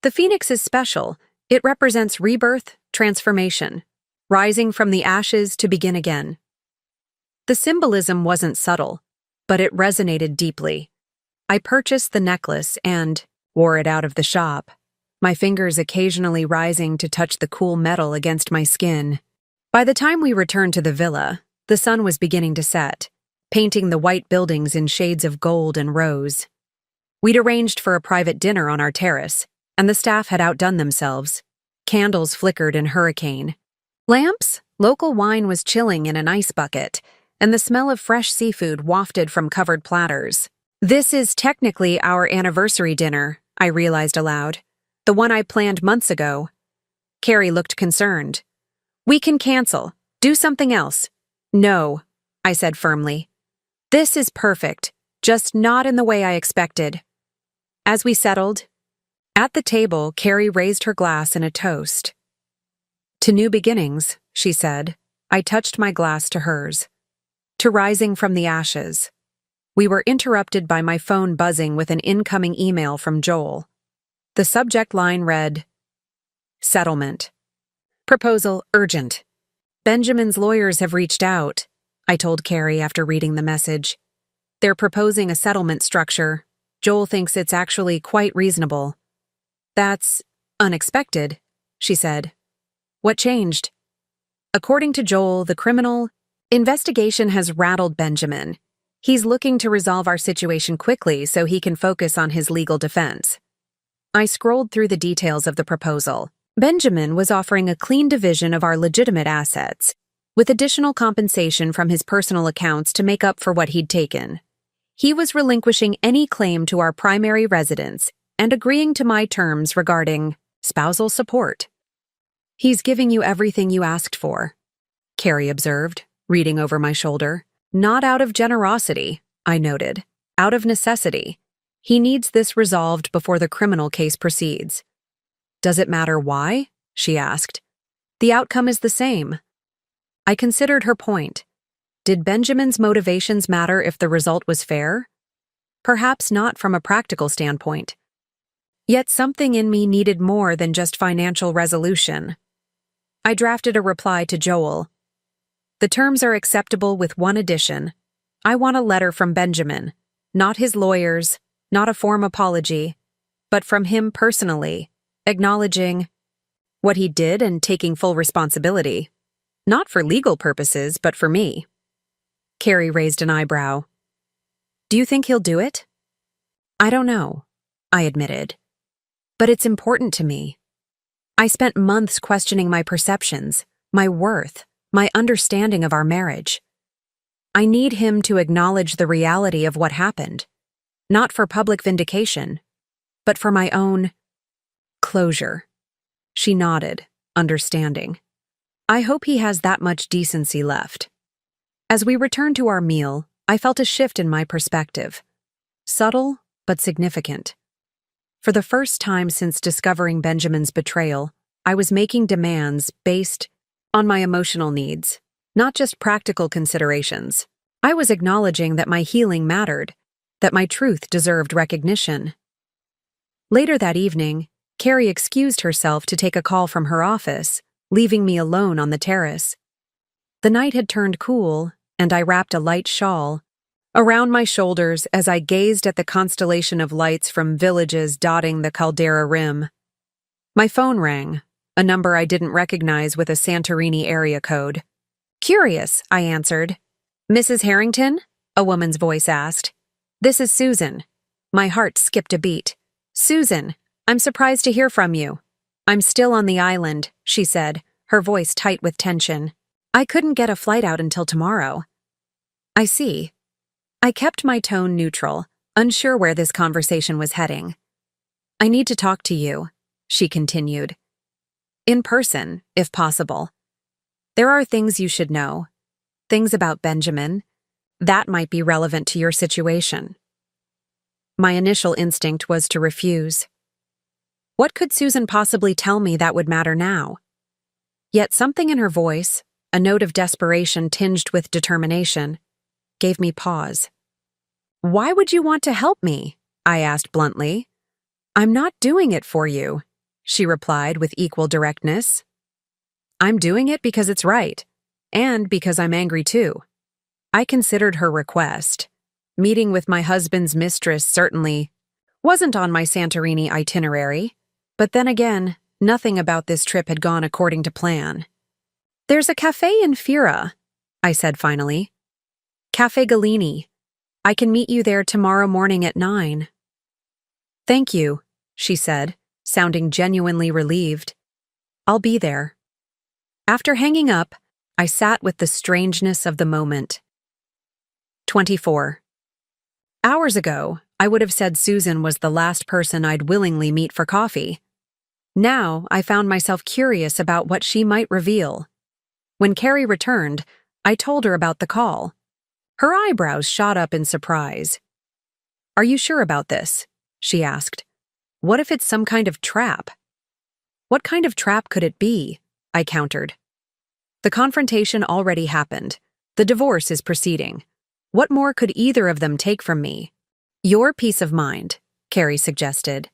"The phoenix is special. It represents rebirth, transformation, rising from the ashes to begin again." The symbolism wasn't subtle, but it resonated deeply. I purchased the necklace and wore it out of the shop, my fingers occasionally rising to touch the cool metal against my skin. By the time we returned to the villa, the sun was beginning to set, painting the white buildings in shades of gold and rose. We'd arranged for a private dinner on our terrace, and the staff had outdone themselves. Candles flickered in hurricane lamps, local wine was chilling in an ice bucket, and the smell of fresh seafood wafted from covered platters. This is technically our anniversary dinner, I realized aloud. The one I planned months ago. Carrie looked concerned. We can cancel. Do something else. No, I said firmly. This is perfect, just not in the way I expected. As we settled, at the table, Carrie raised her glass in a toast. To new beginnings, she said. I touched my glass to hers. To rising from the ashes. We were interrupted by my phone buzzing with an incoming email from Joel. The subject line read, Settlement. Proposal urgent. Benjamin's lawyers have reached out, I told Carrie after reading the message. They're proposing a settlement structure. Joel thinks it's actually quite reasonable. That's unexpected, she said. What changed? According to Joel, the criminal investigation has rattled Benjamin. He's looking to resolve our situation quickly so he can focus on his legal defense. I scrolled through the details of the proposal. Benjamin was offering a clean division of our legitimate assets, with additional compensation from his personal accounts to make up for what he'd taken. He was relinquishing any claim to our primary residence and agreeing to my terms regarding spousal support. He's giving you everything you asked for, Carrie observed, reading over my shoulder. Not out of generosity, I noted. Out of necessity. He needs this resolved before the criminal case proceeds. Does it matter why? She asked. The outcome is the same. I considered her point. Did Benjamin's motivations matter if the result was fair? Perhaps not from a practical standpoint. Yet something in me needed more than just financial resolution. I drafted a reply to Joel. The terms are acceptable with one addition. I want a letter from Benjamin, not his lawyers, not a form apology, but from him personally, acknowledging what he did and taking full responsibility. Not for legal purposes, but for me. Carrie raised an eyebrow. Do you think he'll do it? I don't know, I admitted. But it's important to me. I spent months questioning my perceptions, my worth, my understanding of our marriage. I need him to acknowledge the reality of what happened, not for public vindication, but for my own closure. She nodded, understanding. I hope he has that much decency left. As we returned to our meal, I felt a shift in my perspective. Subtle, but significant. For the first time since discovering Benjamin's betrayal, I was making demands based on my emotional needs, not just practical considerations. I was acknowledging that my healing mattered, that my truth deserved recognition. Later that evening, Carrie excused herself to take a call from her office, leaving me alone on the terrace. The night had turned cool, and I wrapped a light shawl around my shoulders as I gazed at the constellation of lights from villages dotting the Caldera Rim. My phone rang, a number I didn't recognize with a Santorini area code. Curious, I answered. Mrs. Harrington? A woman's voice asked. This is Susan. My heart skipped a beat. Susan, I'm surprised to hear from you. I'm still on the island, she said, her voice tight with tension. I couldn't get a flight out until tomorrow. I see. I kept my tone neutral, unsure where this conversation was heading. I need to talk to you, she continued. In person, if possible. There are things you should know. Things about Benjamin. That might be relevant to your situation. My initial instinct was to refuse. What could Susan possibly tell me that would matter now? Yet something in her voice, a note of desperation tinged with determination, gave me pause. Why would you want to help me? I asked bluntly. I'm not doing it for you, she replied with equal directness. I'm doing it because it's right, and because I'm angry too. I considered her request. Meeting with my husband's mistress certainly wasn't on my Santorini itinerary, but then again, nothing about this trip had gone according to plan. "There's a cafe in Fira," I said finally. "Cafe Gallini. I can meet you there tomorrow morning at 9. "Thank you," she said, sounding genuinely relieved. "I'll be there." After hanging up, I sat with the strangeness of the moment. 24. Hours ago, I would have said Susan was the last person I'd willingly meet for coffee. Now, I found myself curious about what she might reveal. When Carrie returned, I told her about the call. Her eyebrows shot up in surprise. "Are you sure about this?" she asked. "What if it's some kind of trap?" "What kind of trap could it be?" I countered. "The confrontation already happened. The divorce is proceeding. What more could either of them take from me?" "Your peace of mind," Carrie suggested.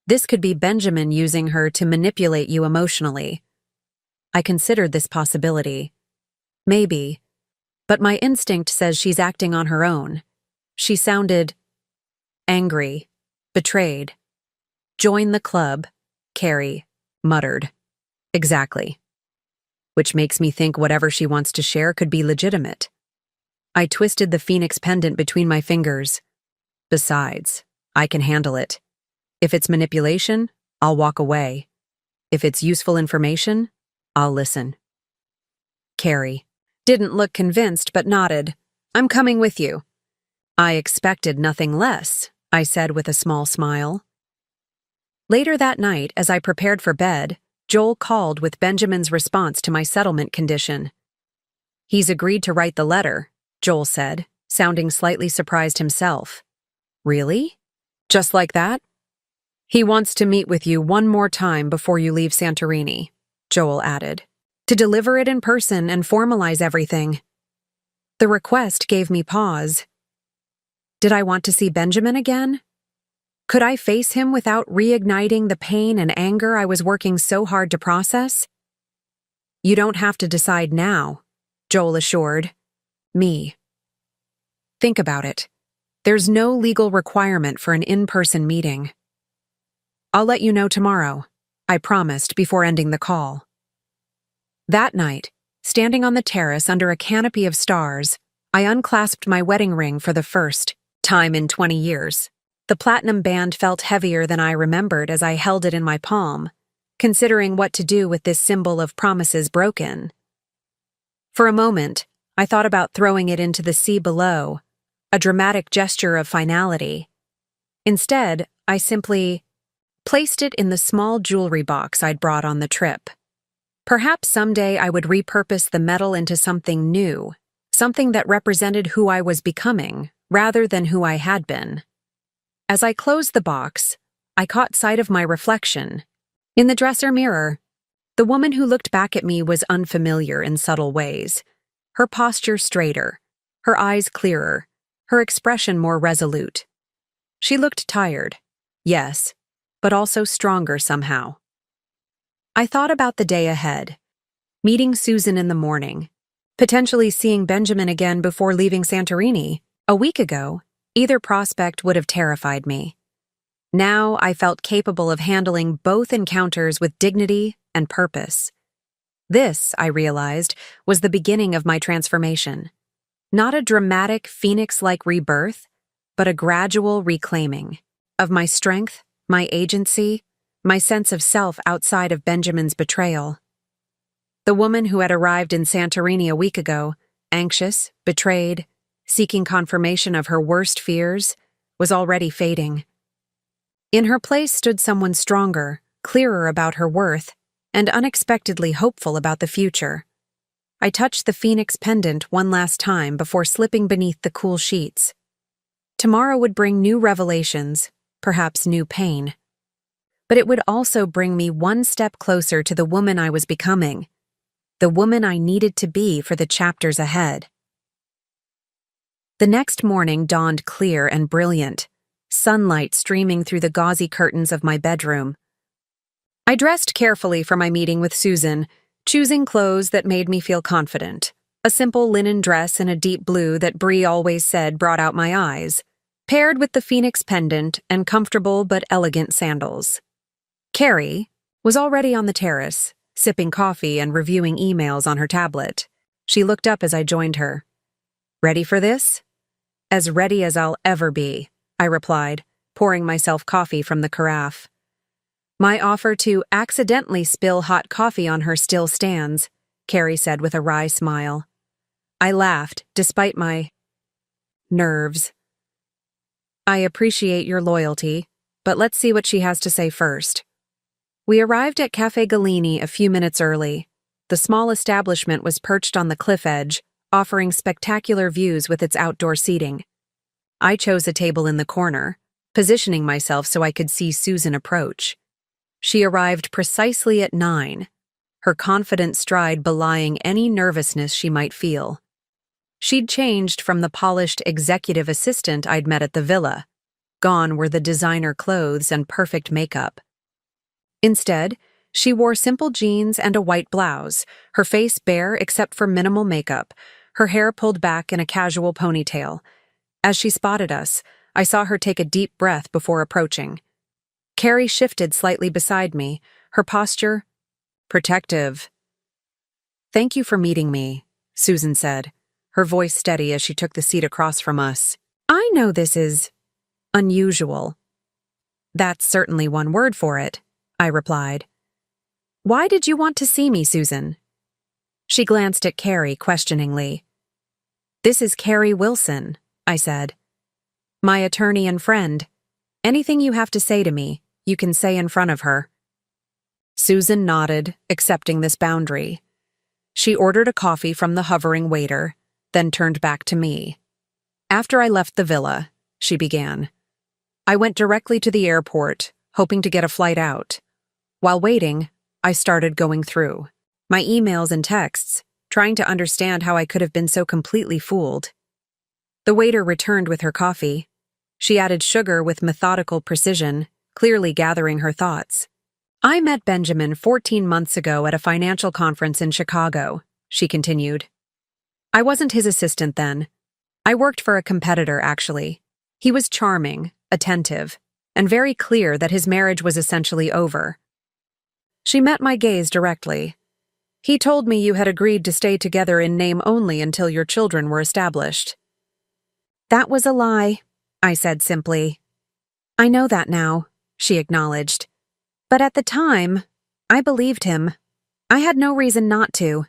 "This could be Benjamin using her to manipulate you emotionally." I considered this possibility. Maybe. But my instinct says she's acting on her own. She sounded angry, betrayed. "Join the club," Carrie muttered. "Exactly." Which makes me think whatever she wants to share could be legitimate. I twisted the phoenix pendant between my fingers. Besides, I can handle it. If it's manipulation, I'll walk away. If it's useful information, I'll listen. Carrie didn't look convinced but nodded. "I'm coming with you." "I expected nothing less," I said with a small smile. Later that night, as I prepared for bed, Joel called with Benjamin's response to my settlement condition. "He's agreed to write the letter," Joel said, sounding slightly surprised himself. "Really? Just like that?" "He wants to meet with you one more time before you leave Santorini," Joel added, "to deliver it in person and formalize everything." The request gave me pause. Did I want to see Benjamin again? Could I face him without reigniting the pain and anger I was working so hard to process? "You don't have to decide now," Joel assured me. "Think about it. There's no legal requirement for an in-person meeting." "I'll let you know tomorrow," I promised before ending the call. That night, standing on the terrace under a canopy of stars, I unclasped my wedding ring for the first time in 20 years. The platinum band felt heavier than I remembered as I held it in my palm, considering what to do with this symbol of promises broken. For a moment, I thought about throwing it into the sea below, a dramatic gesture of finality. Instead, I simply placed it in the small jewelry box I'd brought on the trip. Perhaps someday I would repurpose the metal into something new, something that represented who I was becoming, rather than who I had been. As I closed the box, I caught sight of my reflection. In the dresser mirror, the woman who looked back at me was unfamiliar in subtle ways. Her posture straighter, her eyes clearer, her expression more resolute. She looked tired, yes, but also stronger somehow. I thought about the day ahead, meeting Susan in the morning, potentially seeing Benjamin again before leaving Santorini. A week ago, either prospect would have terrified me. Now I felt capable of handling both encounters with dignity and purpose. This, I realized, was the beginning of my transformation. Not a dramatic phoenix-like rebirth, but a gradual reclaiming of my strength, my agency, my sense of self outside of Benjamin's betrayal. The woman who had arrived in Santorini a week ago, anxious, betrayed, seeking confirmation of her worst fears, was already fading. In her place stood someone stronger, clearer about her worth, and unexpectedly hopeful about the future. I touched the phoenix pendant one last time before slipping beneath the cool sheets. Tomorrow would bring new revelations, perhaps new pain. But it would also bring me one step closer to the woman I was becoming, the woman I needed to be for the chapters ahead. The next morning dawned clear and brilliant, sunlight streaming through the gauzy curtains of my bedroom. I dressed carefully for my meeting with Susan, choosing clothes that made me feel confident. A simple linen dress in a deep blue that Bree always said brought out my eyes, paired with the phoenix pendant and comfortable but elegant sandals. Carrie was already on the terrace, sipping coffee and reviewing emails on her tablet. She looked up as I joined her. "Ready for this?" "As ready as I'll ever be," I replied, pouring myself coffee from the carafe. "My offer to accidentally spill hot coffee on her still stands," Carrie said with a wry smile. I laughed, despite my nerves. "I appreciate your loyalty, but let's see what she has to say first." We arrived at Cafe Gallini a few minutes early. The small establishment was perched on the cliff edge, offering spectacular views with its outdoor seating. I chose a table in the corner, positioning myself so I could see Susan approach. She arrived precisely at 9, her confident stride belying any nervousness she might feel. She'd changed from the polished executive assistant I'd met at the villa. Gone were the designer clothes and perfect makeup. Instead, she wore simple jeans and a white blouse, her face bare except for minimal makeup, her hair pulled back in a casual ponytail. As she spotted us, I saw her take a deep breath before approaching. Carrie shifted slightly beside me, her posture protective. "Thank you for meeting me," Susan said, her voice steady as she took the seat across from us. "I know this is unusual." "That's certainly one word for it," I replied. "Why did you want to see me, Susan?" She glanced at Carrie questioningly. "This is Carrie Wilson," I said. "My attorney and friend. Anything you have to say to me, you can say in front of her." Susan nodded, accepting this boundary. She ordered a coffee from the hovering waiter, then turned back to me. "After I left the villa," she began, "I went directly to the airport, hoping to get a flight out. While waiting, I started going through my emails and texts, trying to understand how I could have been so completely fooled. The waiter returned with her coffee. She added sugar with methodical precision, clearly gathering her thoughts. "I met Benjamin 14 months ago at a financial conference in Chicago," she continued. "I wasn't his assistant then. I worked for a competitor, actually. He was charming, attentive, and very clear that his marriage was essentially over." She met my gaze directly. "He told me you had agreed to stay together in name only until your children were established." "That was a lie," I said simply. "I know that now," she acknowledged. "But at the time, I believed him. I had no reason not to.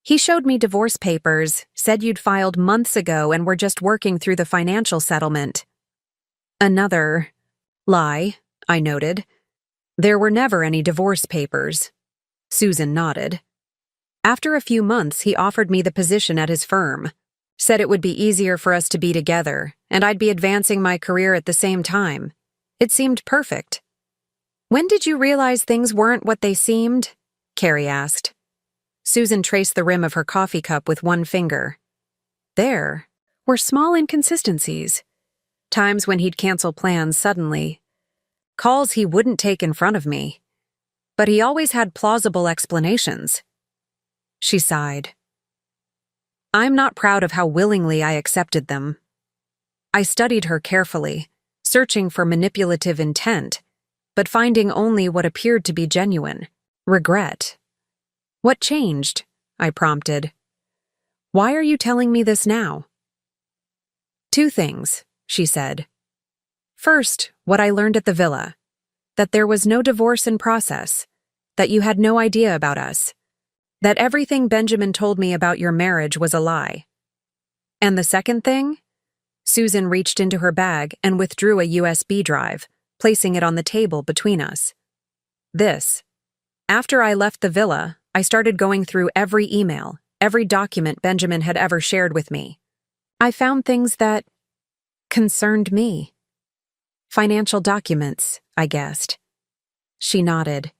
He showed me divorce papers, said you'd filed months ago and were just working through the financial settlement." "Another lie," I noted. "There were never any divorce papers." Susan nodded. "After a few months, he offered me the position at his firm. Said it would be easier for us to be together, and I'd be advancing my career at the same time. It seemed perfect." "When did you realize things weren't what they seemed?" Carrie asked. Susan traced the rim of her coffee cup with one finger. "There were small inconsistencies. Times when he'd cancel plans suddenly. Calls he wouldn't take in front of me. But he always had plausible explanations." She sighed. "I'm not proud of how willingly I accepted them." I studied her carefully, searching for manipulative intent, but finding only what appeared to be genuine regret. "What changed?" I prompted. "Why are you telling me this now?" "Two things," she said. "First, what I learned at the villa. That there was no divorce in process. That you had no idea about us. That everything Benjamin told me about your marriage was a lie. And the second thing?" Susan reached into her bag and withdrew a USB drive, placing it on the table between us. "This. After I left the villa, I started going through every email, every document Benjamin had ever shared with me. I found things that concerned me. Financial documents, I guessed." She nodded.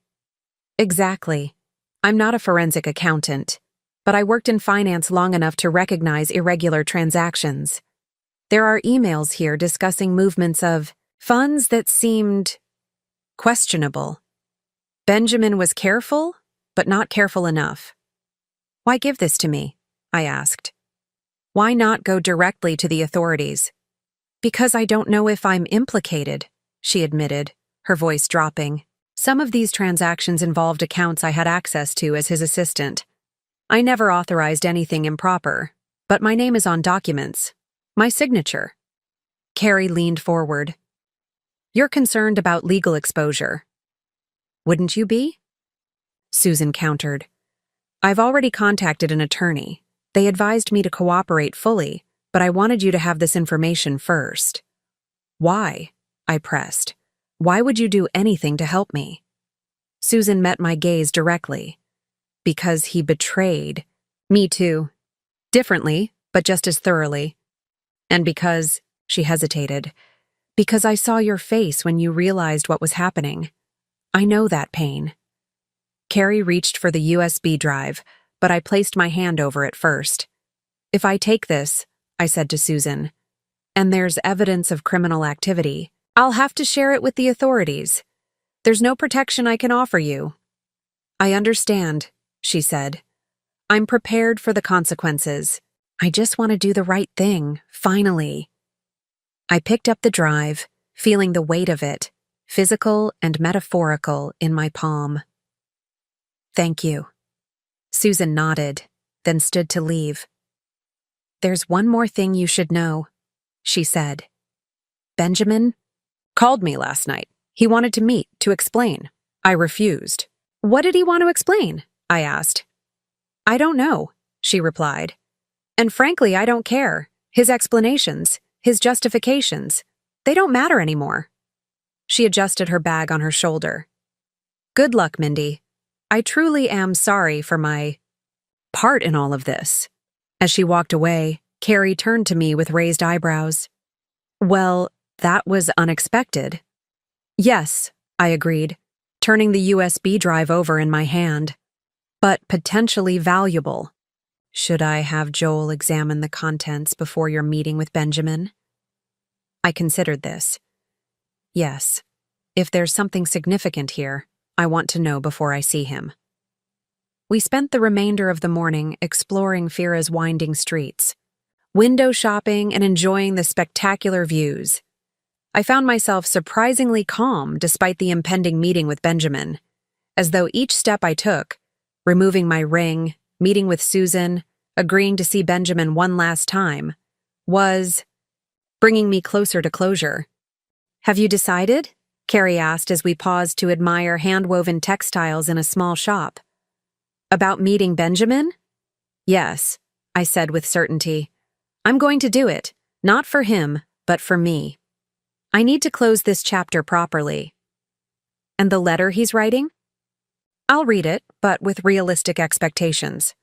"Exactly. I'm not a forensic accountant, but I worked in finance long enough to recognize irregular transactions. There are emails here discussing movements of funds that seemed questionable. Benjamin was careful, but not careful enough. Why give this to me?" I asked. Why not go directly to the authorities? Because I don't know if I'm implicated, she admitted, her voice dropping. Some of these transactions involved accounts I had access to as his assistant. I never authorized anything improper, but my name is on documents. My signature. Carrie leaned forward. You're concerned about legal exposure. Wouldn't you be? Susan countered. I've already contacted an attorney. They advised me to cooperate fully, but I wanted you to have this information first. Why? I pressed. Why would you do anything to help me? Susan met my gaze directly. Because he betrayed. Me too. Differently, but just as thoroughly. And because, she hesitated, because I saw your face when you realized what was happening. I know that pain. Carrie reached for the USB drive, but I placed my hand over it first. If I take this, I said to Susan, and there's evidence of criminal activity, I'll have to share it with the authorities. There's no protection I can offer you. I understand, she said. I'm prepared for the consequences. I just want to do the right thing, finally. I picked up the drive, feeling the weight of it, physical and metaphorical, in my palm. Thank you. Susan nodded, then stood to leave. There's one more thing you should know, she said. Benjamin called me last night. He wanted to meet, to explain. I refused. What did he want to explain? I asked. I don't know, she replied. And frankly, I don't care. His explanations, his justifications, they don't matter anymore. She adjusted her bag on her shoulder. Good luck, Mindy. I truly am sorry for my part in all of this. As she walked away, Carrie turned to me with raised eyebrows. Well, that was unexpected. Yes, I agreed, turning the USB drive over in my hand. But potentially valuable. Should I have Joel examine the contents before your meeting with Benjamin? I considered this. Yes, if there's something significant here, I want to know before I see him. We spent the remainder of the morning exploring Fira's winding streets, window shopping and enjoying the spectacular views. I found myself surprisingly calm despite the impending meeting with Benjamin, as though each step I took, removing my ring, meeting with Susan, agreeing to see Benjamin one last time, was bringing me closer to closure. Have you decided? Carrie asked as we paused to admire hand-woven textiles in a small shop. About meeting Benjamin? Yes, I said with certainty. I'm going to do it, not for him, but for me. I need to close this chapter properly. And the letter he's writing? I'll read it, but with realistic expectations.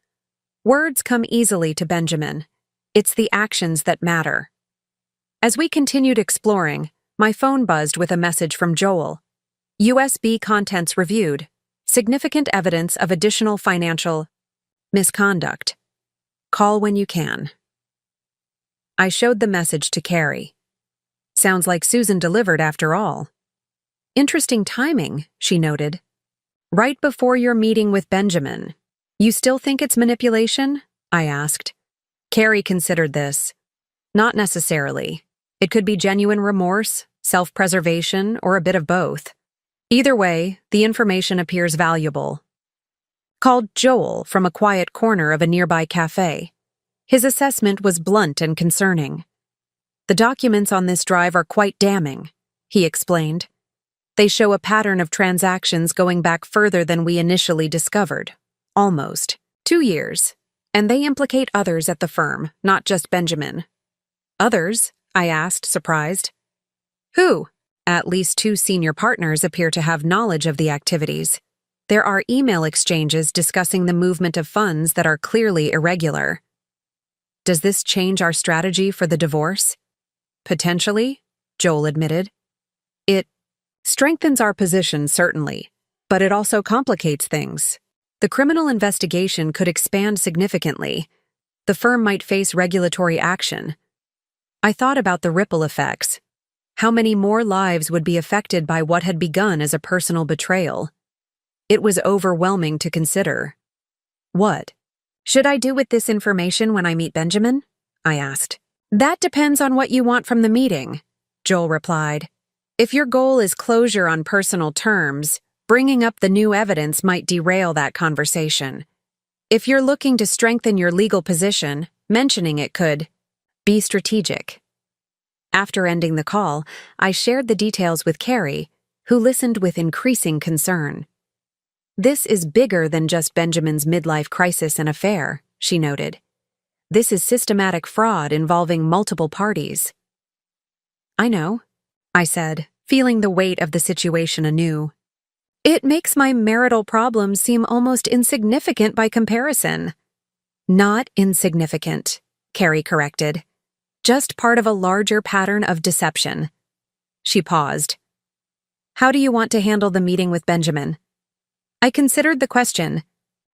Words come easily to Benjamin. It's the actions that matter. As we continued exploring, my phone buzzed with a message from Joel. USB contents reviewed. Significant evidence of additional financial misconduct. Call when you can. I showed the message to Carrie. Sounds like Susan delivered after all. Interesting timing, she noted. Right before your meeting with Benjamin. You still think it's manipulation? I asked. Carrie considered this. Not necessarily. It could be genuine remorse, self-preservation, or a bit of both. Either way, the information appears valuable. Called Joel from a quiet corner of a nearby cafe. His assessment was blunt and concerning. The documents on this drive are quite damning, he explained. They show a pattern of transactions going back further than we initially discovered. Almost 2 years. And they implicate others at the firm, not just Benjamin. Others? I asked, surprised. Who? At least 2 senior partners appear to have knowledge of the activities. There are email exchanges discussing the movement of funds that are clearly irregular. Does this change our strategy for the divorce? Potentially, Joel admitted. It strengthens our position, certainly, but it also complicates things. The criminal investigation could expand significantly. The firm might face regulatory action. I thought about the ripple effects. How many more lives would be affected by what had begun as a personal betrayal? It was overwhelming to consider. What? Should I do with this information when I meet Benjamin? I asked. That depends on what you want from the meeting, Joel replied. If your goal is closure on personal terms, bringing up the new evidence might derail that conversation. If you're looking to strengthen your legal position, mentioning it could be strategic. After ending the call, I shared the details with Carrie, who listened with increasing concern. This is bigger than just Benjamin's midlife crisis and affair, she noted. This is systematic fraud involving multiple parties. I know, I said, feeling the weight of the situation anew. It makes my marital problems seem almost insignificant by comparison. Not insignificant, Carrie corrected. Just part of a larger pattern of deception. She paused. How do you want to handle the meeting with Benjamin? I considered the question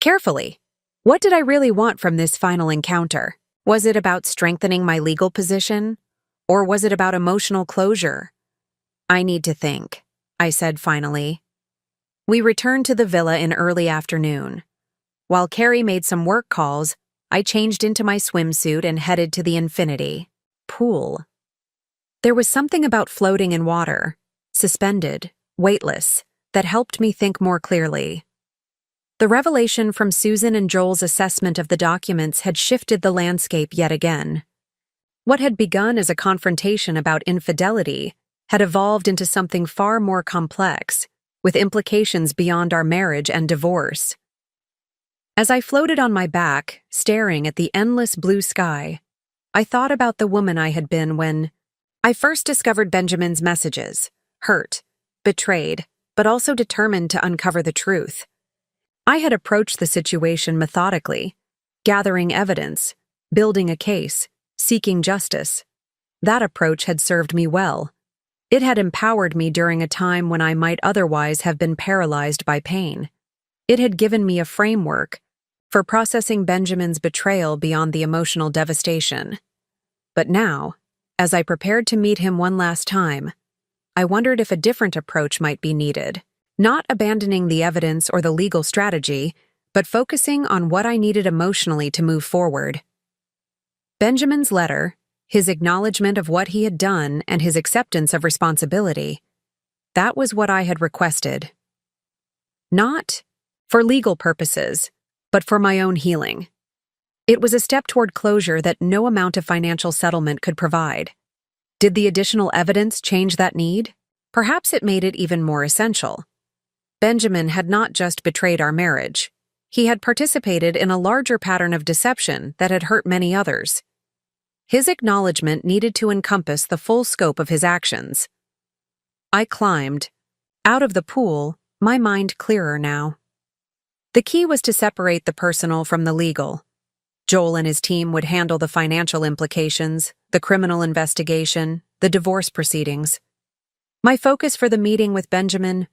carefully. What did I really want from this final encounter? Was it about strengthening my legal position? Or was it about emotional closure? I need to think, I said finally. We returned to the villa in early afternoon. While Carrie made some work calls, I changed into my swimsuit and headed to the infinity pool. There was something about floating in water, suspended, weightless, that helped me think more clearly. The revelation from Susan and Joel's assessment of the documents had shifted the landscape yet again. What had begun as a confrontation about infidelity had evolved into something far more complex, with implications beyond our marriage and divorce. As I floated on my back, staring at the endless blue sky, I thought about the woman I had been when I first discovered Benjamin's messages, hurt, betrayed, but also determined to uncover the truth. I had approached the situation methodically, gathering evidence, building a case, seeking justice. That approach had served me well. It had empowered me during a time when I might otherwise have been paralyzed by pain. It had given me a framework for processing Benjamin's betrayal beyond the emotional devastation. But now, as I prepared to meet him one last time, I wondered if a different approach might be needed, not abandoning the evidence or the legal strategy, but focusing on what I needed emotionally to move forward. Benjamin's letter, his acknowledgement of what he had done and his acceptance of responsibility, that was what I had requested. Not for legal purposes, but for my own healing. It was a step toward closure that no amount of financial settlement could provide. Did the additional evidence change that need? Perhaps it made it even more essential. Benjamin had not just betrayed our marriage. He had participated in a larger pattern of deception that had hurt many others. His acknowledgement needed to encompass the full scope of his actions. I climbed. Out of the pool, my mind clearer now. The key was to separate the personal from the legal. Joel and his team would handle the financial implications, the criminal investigation, the divorce proceedings. My focus for the meeting with Benjamin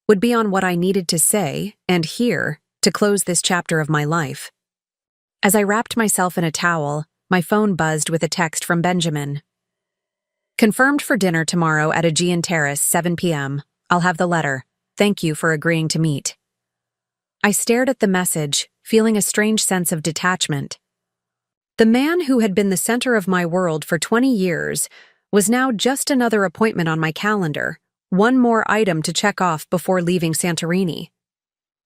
would be on what I needed to say and hear to close this chapter of my life. As I wrapped myself in a towel, my phone buzzed with a text from Benjamin. Confirmed for dinner tomorrow at Aegean Terrace, 7 p.m. I'll have the letter. Thank you for agreeing to meet. I stared at the message, feeling a strange sense of detachment. The man who had been the center of my world for 20 years was now just another appointment on my calendar, one more item to check off before leaving Santorini.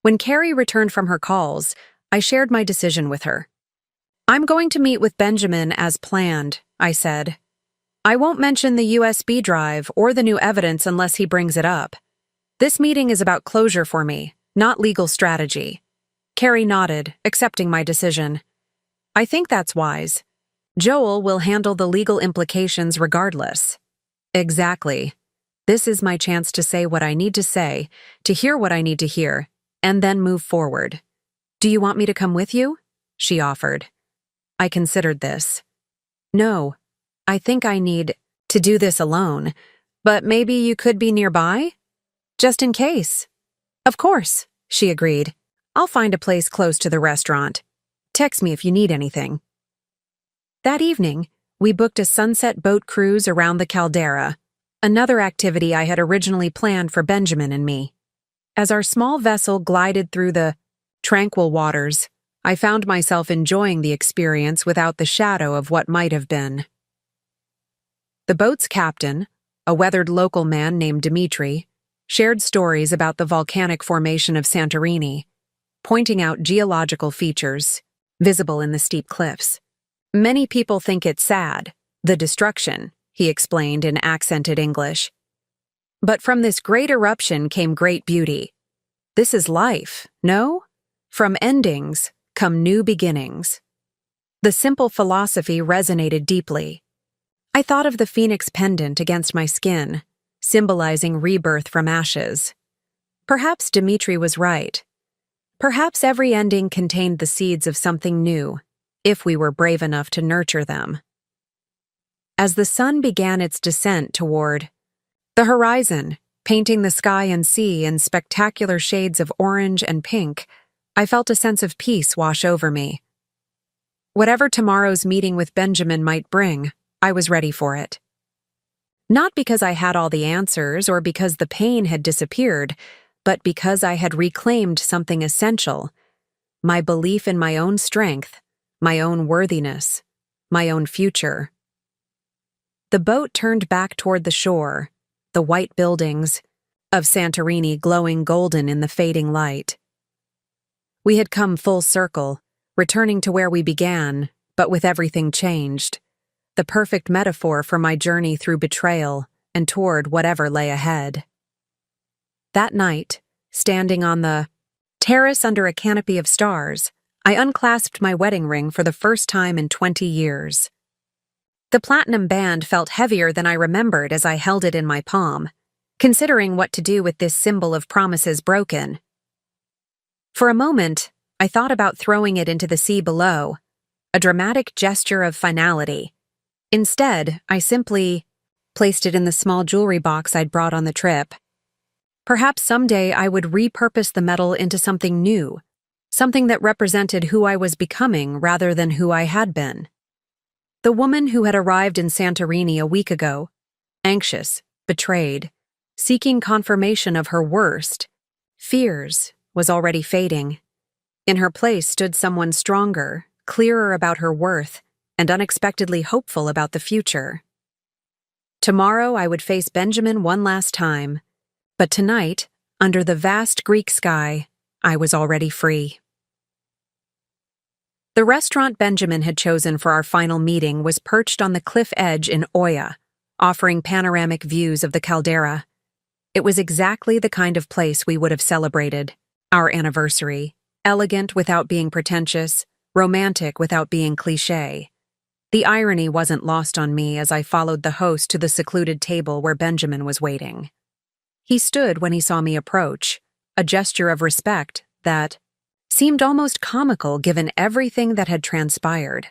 When Carrie returned from her calls, I shared my decision with her. I'm going to meet with Benjamin as planned, I said. I won't mention the USB drive or the new evidence unless he brings it up. This meeting is about closure for me, not legal strategy. Carrie nodded, accepting my decision. I think that's wise. Joel will handle the legal implications regardless. Exactly. This is my chance to say what I need to say, to hear what I need to hear, and then move forward. Do you want me to come with you? She offered. I considered this. No, I think I need to do this alone, but maybe you could be nearby? Just in case. Of course, she agreed. I'll find a place close to the restaurant. Text me if you need anything. That evening, we booked a sunset boat cruise around the caldera, another activity I had originally planned for Benjamin and me. As our small vessel glided through the tranquil waters, I found myself enjoying the experience without the shadow of what might have been. The boat's captain, a weathered local man named Dmitri, shared stories about the volcanic formation of Santorini, pointing out geological features visible in the steep cliffs. Many people think it's sad, the destruction, he explained in accented English. But from this great eruption came great beauty. This is life, no? From endings come new beginnings. The simple philosophy resonated deeply. I thought of the phoenix pendant against my skin, symbolizing rebirth from ashes. Perhaps Dmitri was right. Perhaps every ending contained the seeds of something new, if we were brave enough to nurture them. As the sun began its descent toward the horizon, painting the sky and sea in spectacular shades of orange and pink, I felt a sense of peace wash over me. Whatever tomorrow's meeting with Benjamin might bring, I was ready for it. Not because I had all the answers or because the pain had disappeared, but because I had reclaimed something essential, my belief in my own strength, my own worthiness, my own future. The boat turned back toward the shore, the white buildings of Santorini glowing golden in the fading light. We had come full circle, returning to where we began, but with everything changed. The perfect metaphor for my journey through betrayal and toward whatever lay ahead. That night, standing on the terrace under a canopy of stars, I unclasped my wedding ring for the first time in 20 years. The platinum band felt heavier than I remembered as I held it in my palm, considering what to do with this symbol of promises broken. For a moment, I thought about throwing it into the sea below, a dramatic gesture of finality. Instead, I simply placed it in the small jewelry box I'd brought on the trip. Perhaps someday I would repurpose the metal into something new, something that represented who I was becoming rather than who I had been. The woman who had arrived in Santorini a week ago, anxious, betrayed, seeking confirmation of her worst fears, was already fading. In her place stood someone stronger, clearer about her worth, and unexpectedly hopeful about the future. Tomorrow I would face Benjamin one last time, but tonight, under the vast Greek sky, I was already free. The restaurant Benjamin had chosen for our final meeting was perched on the cliff edge in Oya, offering panoramic views of the caldera. It was exactly the kind of place we would have celebrated our anniversary, elegant without being pretentious, romantic without being cliché. The irony wasn't lost on me as I followed the host to the secluded table where Benjamin was waiting. He stood when he saw me approach, a gesture of respect that seemed almost comical given everything that had transpired.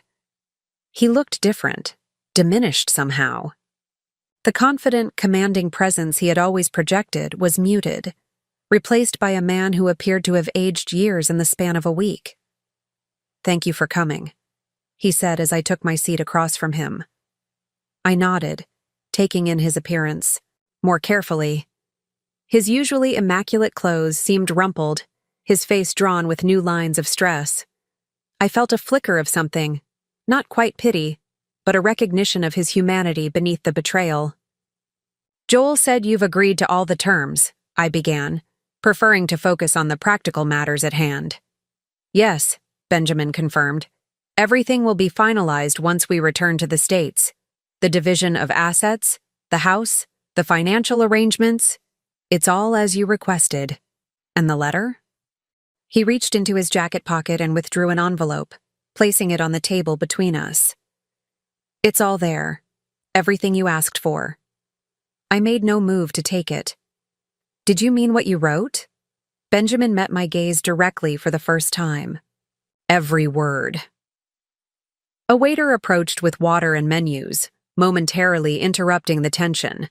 He looked different, diminished somehow. The confident, commanding presence he had always projected was muted, replaced by a man who appeared to have aged years in the span of a week. "Thank you for coming," he said as I took my seat across from him. I nodded, taking in his appearance, more carefully. His usually immaculate clothes seemed rumpled, his face drawn with new lines of stress. I felt a flicker of something, not quite pity, but a recognition of his humanity beneath the betrayal. "Joel said you've agreed to all the terms," I began, preferring to focus on the practical matters at hand. "Yes," Benjamin confirmed. "Everything will be finalized once we return to the States. The division of assets, the house, the financial arrangements, it's all as you requested. And the letter?" He reached into his jacket pocket and withdrew an envelope, placing it on the table between us. "It's all there. Everything you asked for." I made no move to take it. "Did you mean what you wrote?" Benjamin met my gaze directly for the first time. "Every word." A waiter approached with water and menus, momentarily interrupting the tension.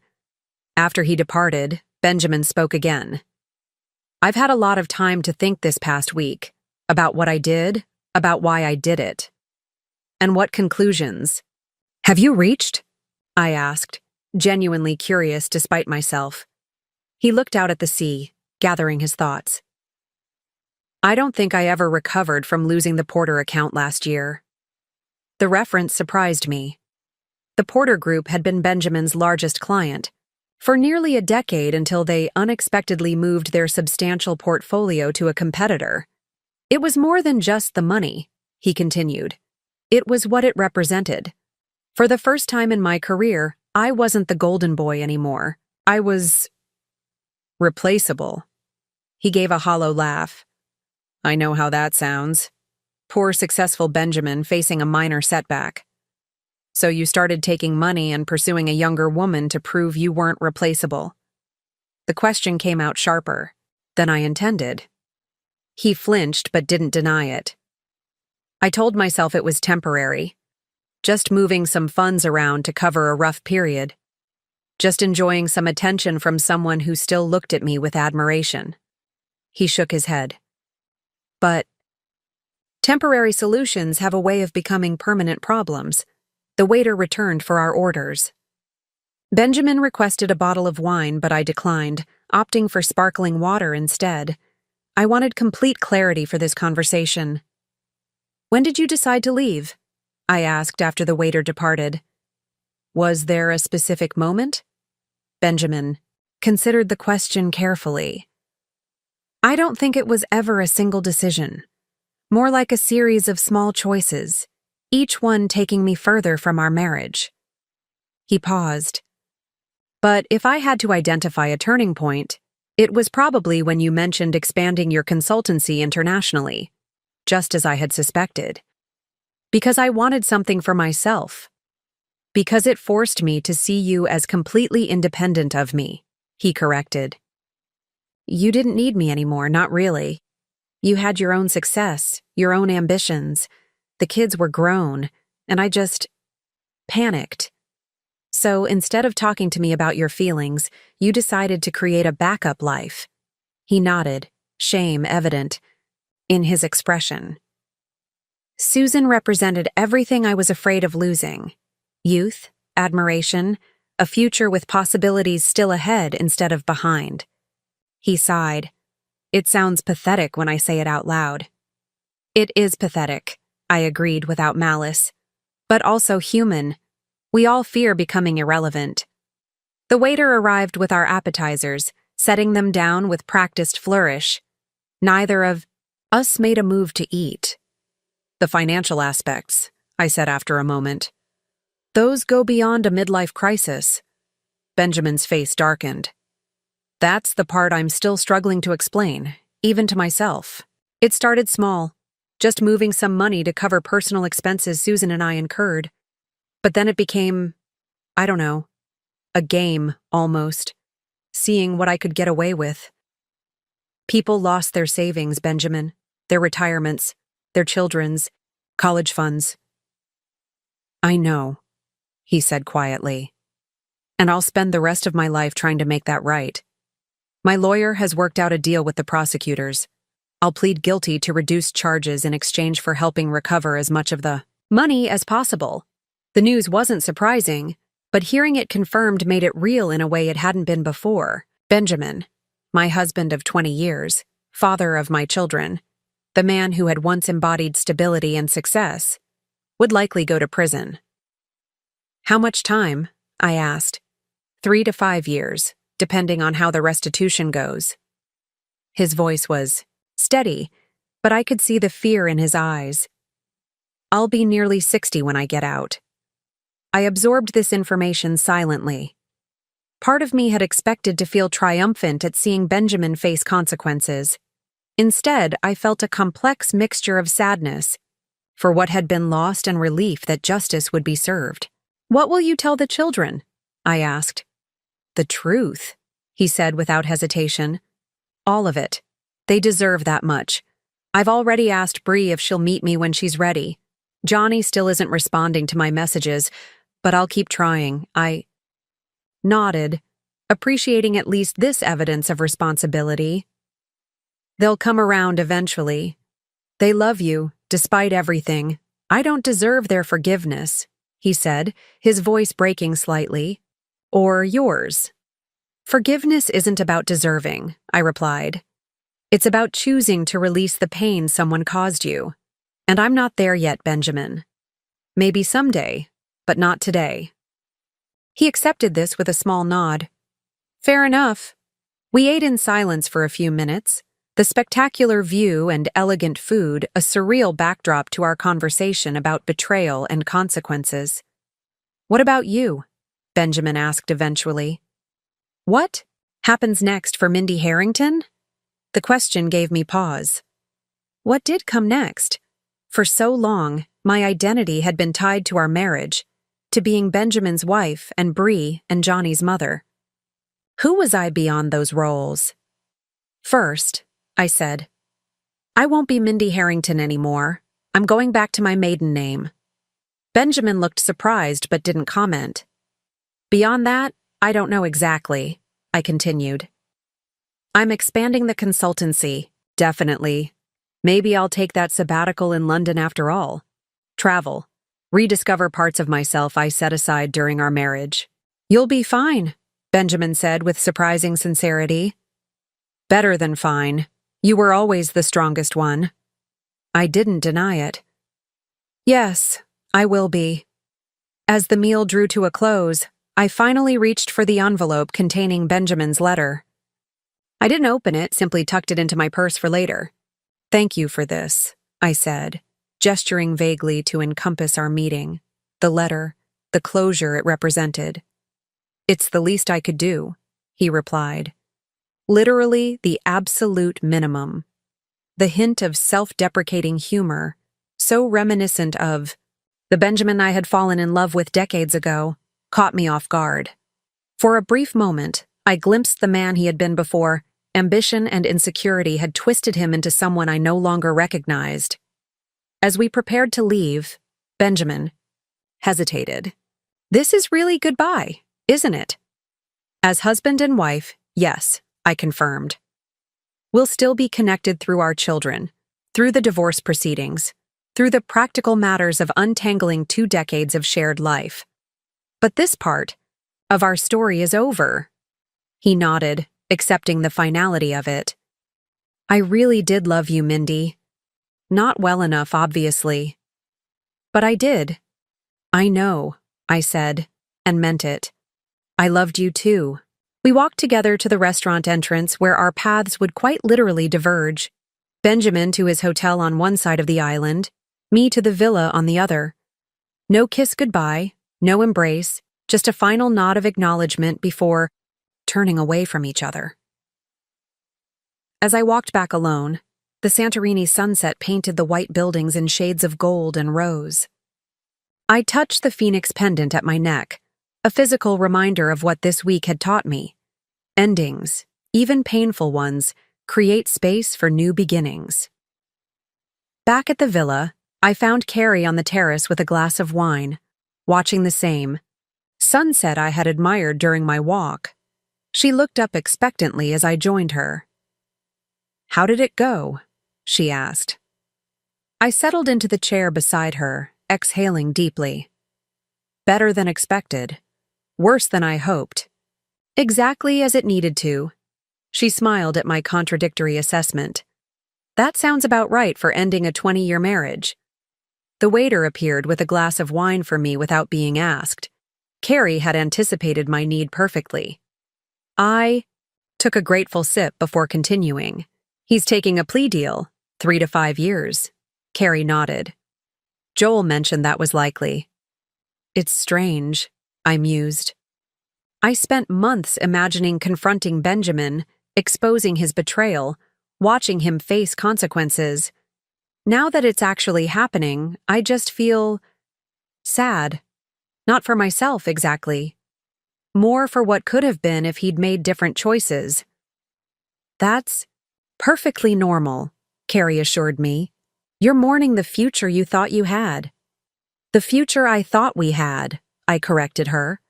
After he departed, Benjamin spoke again. "I've had a lot of time to think this past week, about what I did, about why I did it. And what conclusions have you reached?" I asked, genuinely curious despite myself. He looked out at the sea, gathering his thoughts. I don't think I ever recovered from losing the Porter account last year. The reference surprised me. The Porter Group had been Benjamin's largest client for nearly a decade until they unexpectedly moved their substantial portfolio to a competitor. It was more than just the money, he continued. It was what it represented. For the first time in my career, I wasn't the golden boy anymore. I was replaceable. He gave a hollow laugh. I know how that sounds. Poor successful Benjamin facing a minor setback. So you started taking money and pursuing a younger woman to prove you weren't replaceable. The question came out sharper than I intended. He flinched but didn't deny it. I told myself it was temporary, just moving some funds around to cover a rough period, just enjoying some attention from someone who still looked at me with admiration. He shook his head. But temporary solutions have a way of becoming permanent problems. The waiter returned for our orders. Benjamin requested a bottle of wine, but I declined, opting for sparkling water instead. I wanted complete clarity for this conversation. When did you decide to leave? I asked after the waiter departed. Was there a specific moment? Benjamin considered the question carefully. I don't think it was ever a single decision. More like a series of small choices, each one taking me further from our marriage. He paused. But if I had to identify a turning point, it was probably when you mentioned expanding your consultancy internationally, just as I had suspected. Because I wanted something for myself. Because it forced me to see you as completely independent of me, he corrected. You didn't need me anymore, not really. You had your own success, your own ambitions. The kids were grown, and I just panicked. So instead of talking to me about your feelings, you decided to create a backup life. He nodded, shame evident in his expression. Susan represented everything I was afraid of losing. Youth, admiration, a future with possibilities still ahead instead of behind. He sighed. It sounds pathetic when I say it out loud. It is pathetic, I agreed without malice. But also human. We all fear becoming irrelevant. The waiter arrived with our appetizers, setting them down with practiced flourish. Neither of us made a move to eat. The financial aspects, I said after a moment. Those go beyond a midlife crisis. Benjamin's face darkened. That's the part I'm still struggling to explain, even to myself. It started small, just moving some money to cover personal expenses Susan and I incurred. But then it became, I don't know, a game, almost, seeing what I could get away with. People lost their savings, Benjamin, their retirements, their children's, college funds. I know, he said quietly. And I'll spend the rest of my life trying to make that right. My lawyer has worked out a deal with the prosecutors. I'll plead guilty to reduced charges in exchange for helping recover as much of the money as possible. The news wasn't surprising, but hearing it confirmed made it real in a way it hadn't been before. Benjamin, my husband of 20 years, father of my children, the man who had once embodied stability and success, would likely go to prison. How much time? I asked. 3 to 5 years, depending on how the restitution goes. His voice was steady, but I could see the fear in his eyes. I'll be nearly 60 when I get out. I absorbed this information silently. Part of me had expected to feel triumphant at seeing Benjamin face consequences. Instead, I felt a complex mixture of sadness for what had been lost and relief that justice would be served. What will you tell the children? I asked. The truth, he said without hesitation. All of it. They deserve that much. I've already asked Bree if she'll meet me when she's ready. Johnny still isn't responding to my messages, but I'll keep trying. I nodded, appreciating at least this evidence of responsibility. They'll come around eventually. They love you, despite everything. I don't deserve their forgiveness, he said, his voice breaking slightly. Or yours. Forgiveness isn't about deserving, I replied. It's about choosing to release the pain someone caused you. And I'm not there yet, Benjamin. Maybe someday, but not today. He accepted this with a small nod. Fair enough. We ate in silence for a few minutes, the spectacular view and elegant food a surreal backdrop to our conversation about betrayal and consequences. What about you? Benjamin asked eventually. What happens next for Mindy Harrington? The question gave me pause. What did come next? For so long, my identity had been tied to our marriage, to being Benjamin's wife and Bree and Johnny's mother. Who was I beyond those roles? First, I said, I won't be Mindy Harrington anymore. I'm going back to my maiden name. Benjamin looked surprised but didn't comment. Beyond that, I don't know exactly, I continued. I'm expanding the consultancy, definitely. Maybe I'll take that sabbatical in London after all. Travel. Rediscover parts of myself I set aside during our marriage. You'll be fine, Benjamin said with surprising sincerity. Better than fine. You were always the strongest one. I didn't deny it. Yes, I will be. As the meal drew to a close, I finally reached for the envelope containing Benjamin's letter. I didn't open it, simply tucked it into my purse for later. Thank you for this, I said, gesturing vaguely to encompass our meeting, the letter, the closure it represented. It's the least I could do, he replied. Literally the absolute minimum. The hint of self-deprecating humor, so reminiscent of the Benjamin I had fallen in love with decades ago, caught me off guard. For a brief moment, I glimpsed the man he had been before. Ambition and insecurity had twisted him into someone I no longer recognized. As we prepared to leave, Benjamin hesitated. This is really goodbye, isn't it? As husband and wife, yes, I confirmed. We'll still be connected through our children, through the divorce proceedings, through the practical matters of untangling 2 decades of shared life. But this part of our story is over. He nodded, accepting the finality of it. I really did love you, Mindy. Not well enough, obviously. But I did. I know, I said, and meant it. I loved you too. We walked together to the restaurant entrance where our paths would quite literally diverge. Benjamin to his hotel on one side of the island, me to the villa on the other. No kiss goodbye, no embrace, just a final nod of acknowledgement before turning away from each other. As I walked back alone, the Santorini sunset painted the white buildings in shades of gold and rose. I touched the phoenix pendant at my neck, a physical reminder of what this week had taught me. Endings, even painful ones, create space for new beginnings. Back at the villa, I found Carrie on the terrace with a glass of wine, watching the same sunset I had admired during my walk. She looked up expectantly as I joined her. How did it go? She asked. I settled into the chair beside her, exhaling deeply. Better than expected. Worse than I hoped. Exactly as it needed to. She smiled at my contradictory assessment. That sounds about right for ending a 20-year marriage. The waiter appeared with a glass of wine for me without being asked. Carrie had anticipated my need perfectly. I took a grateful sip before continuing. He's taking a plea deal, 3 to 5 years. Carrie nodded. Joel mentioned that was likely. It's strange, I mused. I spent months imagining confronting Benjamin, exposing his betrayal, watching him face consequences. Now that it's actually happening, I just feel sad. Not for myself, exactly. More for what could have been if he'd made different choices. That's perfectly normal, Carrie assured me. You're mourning the future you thought you had. The future I thought we had, I corrected her.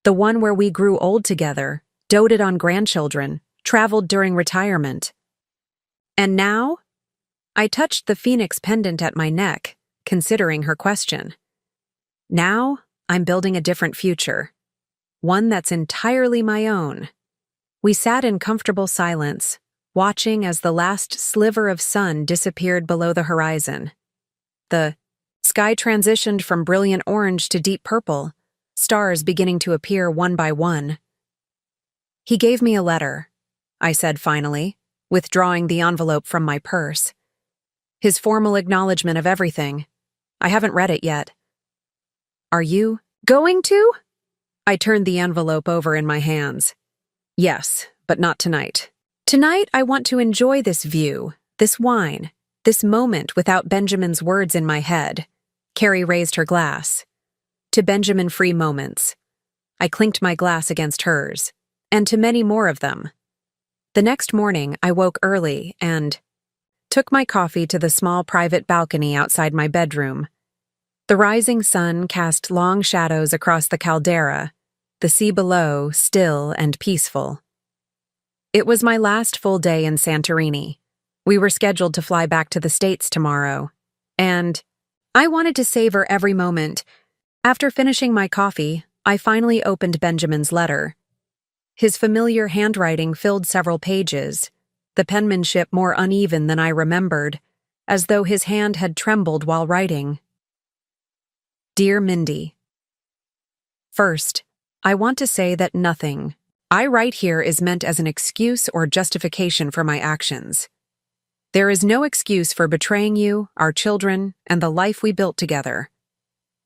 The one where we grew old together, doted on grandchildren, traveled during retirement. And now? I touched the phoenix pendant at my neck, considering her question. Now, I'm building a different future. One that's entirely my own. We sat in comfortable silence, watching as the last sliver of sun disappeared below the horizon. The sky transitioned from brilliant orange to deep purple, stars beginning to appear one by one. "He gave me a letter," I said finally, withdrawing the envelope from my purse. "His formal acknowledgement of everything. I haven't read it yet." "Are you going to?" I turned the envelope over in my hands. "Yes, but not tonight. Tonight I want to enjoy this view, this wine, this moment without Benjamin's words in my head." Carrie raised her glass. "To Benjamin-free moments." I clinked my glass against hers. "And to many more of them." The next morning, I woke early and took my coffee to the small private balcony outside my bedroom. The rising sun cast long shadows across the caldera, the sea below still and peaceful. It was my last full day in Santorini. We were scheduled to fly back to the States tomorrow, and I wanted to savor every moment. After finishing my coffee, I finally opened Benjamin's letter. His familiar handwriting filled several pages, the penmanship more uneven than I remembered, as though his hand had trembled while writing. "Dear Mindy, first, I want to say that nothing I write here is meant as an excuse or justification for my actions. There is no excuse for betraying you, our children, and the life we built together.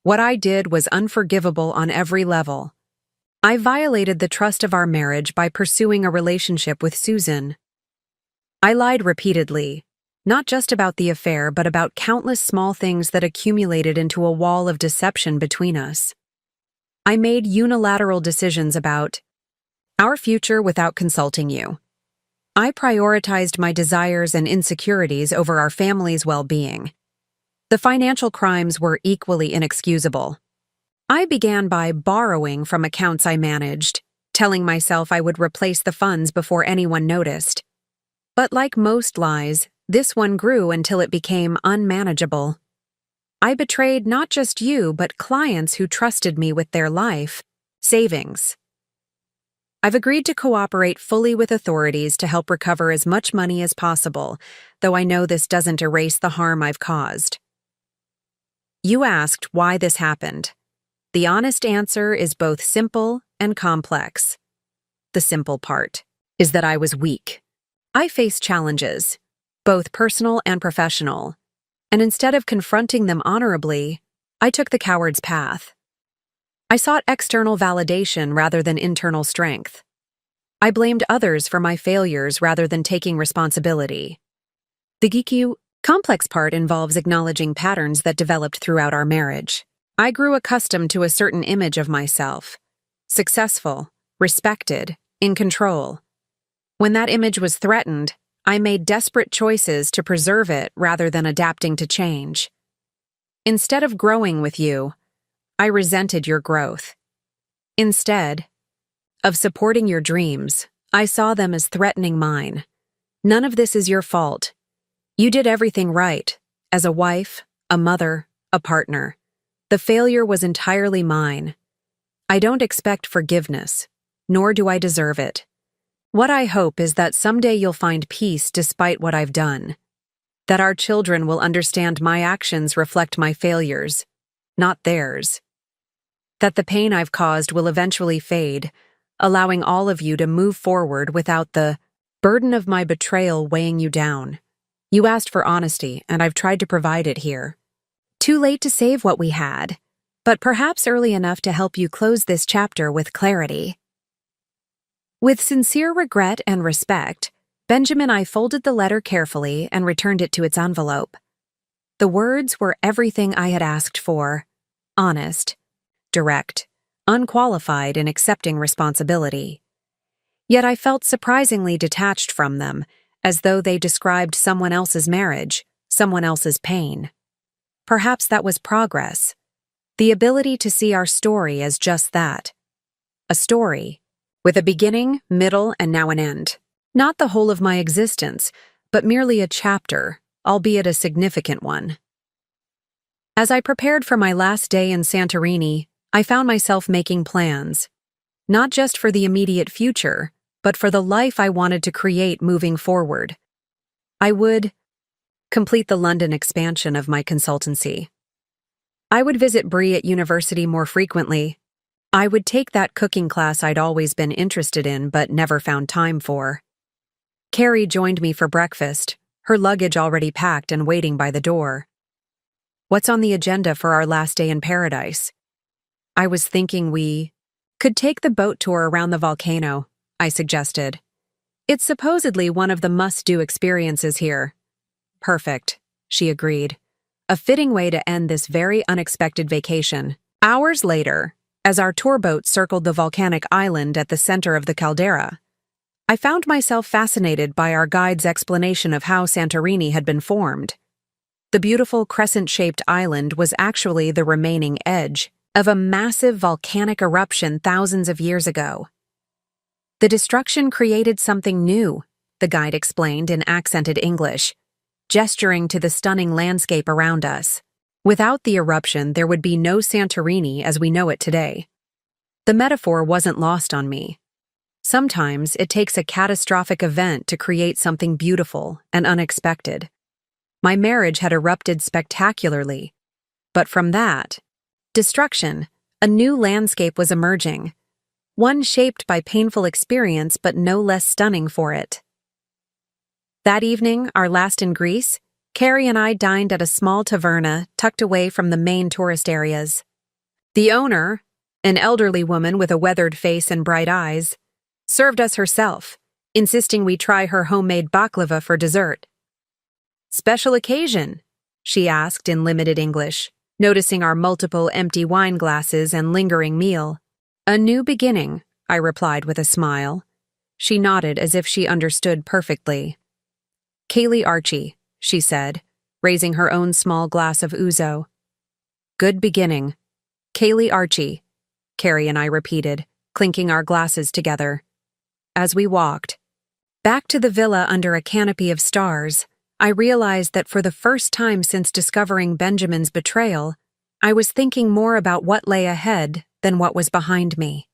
What I did was unforgivable on every level. I violated the trust of our marriage by pursuing a relationship with Susan. I lied repeatedly, not just about the affair, but about countless small things that accumulated into a wall of deception between us. I made unilateral decisions about our future without consulting you. I prioritized my desires and insecurities over our family's well-being. The financial crimes were equally inexcusable. I began by borrowing from accounts I managed, telling myself I would replace the funds before anyone noticed. But like most lies, this one grew until it became unmanageable. I betrayed not just you, but clients who trusted me with their life savings. I've agreed to cooperate fully with authorities to help recover as much money as possible, though I know this doesn't erase the harm I've caused. You asked why this happened. The honest answer is both simple and complex. The simple part is that I was weak. I faced challenges, both personal and professional, and instead of confronting them honorably, I took the coward's path. I sought external validation rather than internal strength. I blamed others for my failures rather than taking responsibility. The geeky, complex part involves acknowledging patterns that developed throughout our marriage. I grew accustomed to a certain image of myself: successful, respected, in control. When that image was threatened, I made desperate choices to preserve it rather than adapting to change. Instead of growing with you, I resented your growth. Instead of supporting your dreams, I saw them as threatening mine. None of this is your fault. You did everything right, as a wife, a mother, a partner. The failure was entirely mine. I don't expect forgiveness, nor do I deserve it. What I hope is that someday you'll find peace despite what I've done. That our children will understand my actions reflect my failures, not theirs. That the pain I've caused will eventually fade, allowing all of you to move forward without the burden of my betrayal weighing you down. You asked for honesty, and I've tried to provide it here. Too late to save what we had, but perhaps early enough to help you close this chapter with clarity. With sincere regret and respect, Benjamin and I folded the letter carefully and returned it to its envelope. The words were everything I had asked for: honest, direct, unqualified in accepting responsibility. Yet I felt surprisingly detached from them, as though they described someone else's marriage, someone else's pain. Perhaps that was progress. The ability to see our story as just that. A story, with a beginning, middle, and now an end. Not the whole of my existence, but merely a chapter, albeit a significant one. As I prepared for my last day in Santorini, I found myself making plans. Not just for the immediate future, but for the life I wanted to create moving forward. I would complete the London expansion of my consultancy. I would visit Brie at university more frequently. I would take that cooking class I'd always been interested in but never found time for. Carrie joined me for breakfast, her luggage already packed and waiting by the door. What's on the agenda for our last day in paradise? I was thinking we could take the boat tour around the volcano, I suggested. It's supposedly one of the must-do experiences here. Perfect, she agreed. A fitting way to end this very unexpected vacation. Hours later, as our tour boat circled the volcanic island at the center of the caldera, I found myself fascinated by our guide's explanation of how Santorini had been formed. The beautiful crescent-shaped island was actually the remaining edge of a massive volcanic eruption thousands of years ago. The destruction created something new, the guide explained in accented English, gesturing to the stunning landscape around us. Without the eruption, there would be no Santorini as we know it today. The metaphor wasn't lost on me. Sometimes it takes a catastrophic event to create something beautiful and unexpected. My marriage had erupted spectacularly, but from that destruction, a new landscape was emerging, one shaped by painful experience but no less stunning for it. That evening, our last in Greece, Carrie and I dined at a small taverna tucked away from the main tourist areas. The owner, an elderly woman with a weathered face and bright eyes, served us herself, insisting we try her homemade baklava for dessert. "Special occasion?" she asked in limited English, noticing our multiple empty wine glasses and lingering meal. "A new beginning," I replied with a smile. She nodded as if she understood perfectly. "Kaylee Archie," she said, raising her own small glass of ouzo. "Good beginning. Kaylee Archie," Carrie and I repeated, clinking our glasses together. As we walked back to the villa under a canopy of stars, I realized that for the first time since discovering Benjamin's betrayal, I was thinking more about what lay ahead than what was behind me.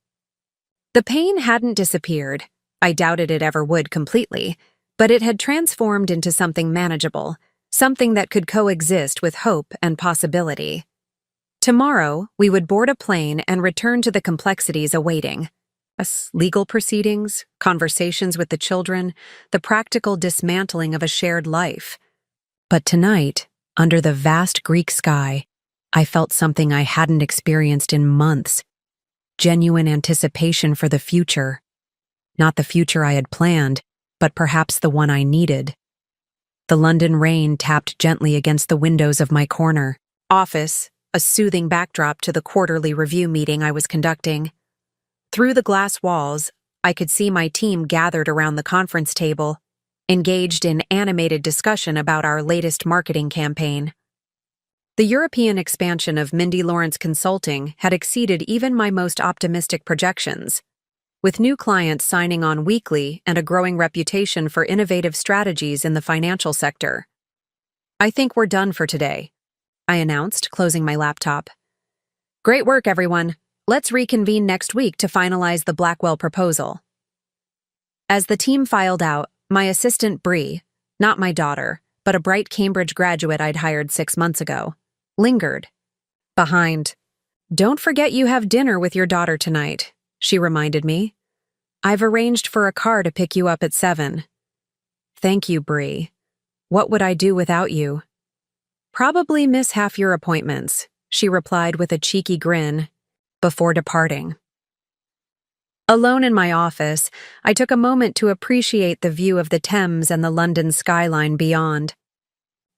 The pain hadn't disappeared. I doubted it ever would completely, but it had transformed into something manageable, something that could coexist with hope and possibility. Tomorrow, we would board a plane and return to the complexities awaiting us: legal proceedings, conversations with the children, the practical dismantling of a shared life. But tonight, under the vast Greek sky, I felt something I hadn't experienced in months: genuine anticipation for the future. Not the future I had planned, but perhaps the one I needed. The London rain tapped gently against the windows of my corner office, a soothing backdrop to the quarterly review meeting I was conducting. Through the glass walls, I could see my team gathered around the conference table, engaged in animated discussion about our latest marketing campaign. The European expansion of Mindy Lawrence Consulting had exceeded even my most optimistic projections, with new clients signing on weekly and a growing reputation for innovative strategies in the financial sector. "I think we're done for today," I announced, closing my laptop. "Great work, everyone. Let's reconvene next week to finalize the Blackwell proposal." As the team filed out, my assistant Brie, not my daughter, but a bright Cambridge graduate I'd hired 6 months ago, lingered behind. "Don't forget you have dinner with your daughter tonight," she reminded me. "I've arranged for a car to pick you up at 7. "Thank you, Brie. What would I do without you?" "Probably miss half your appointments," she replied with a cheeky grin, before departing. Alone in my office, I took a moment to appreciate the view of the Thames and the London skyline beyond.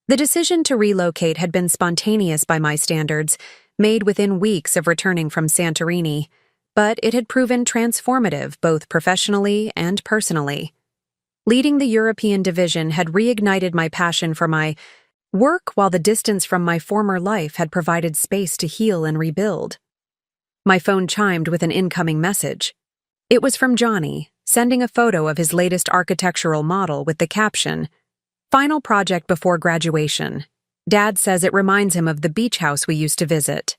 The decision to relocate had been spontaneous by my standards, made within weeks of returning from Santorini, but it had proven transformative both professionally and personally. Leading the European division had reignited my passion for my work, while the distance from my former life had provided space to heal and rebuild. My phone chimed with an incoming message. It was from Johnny, sending a photo of his latest architectural model with the caption, "Final project before graduation. Dad says it reminds him of the beach house we used to visit."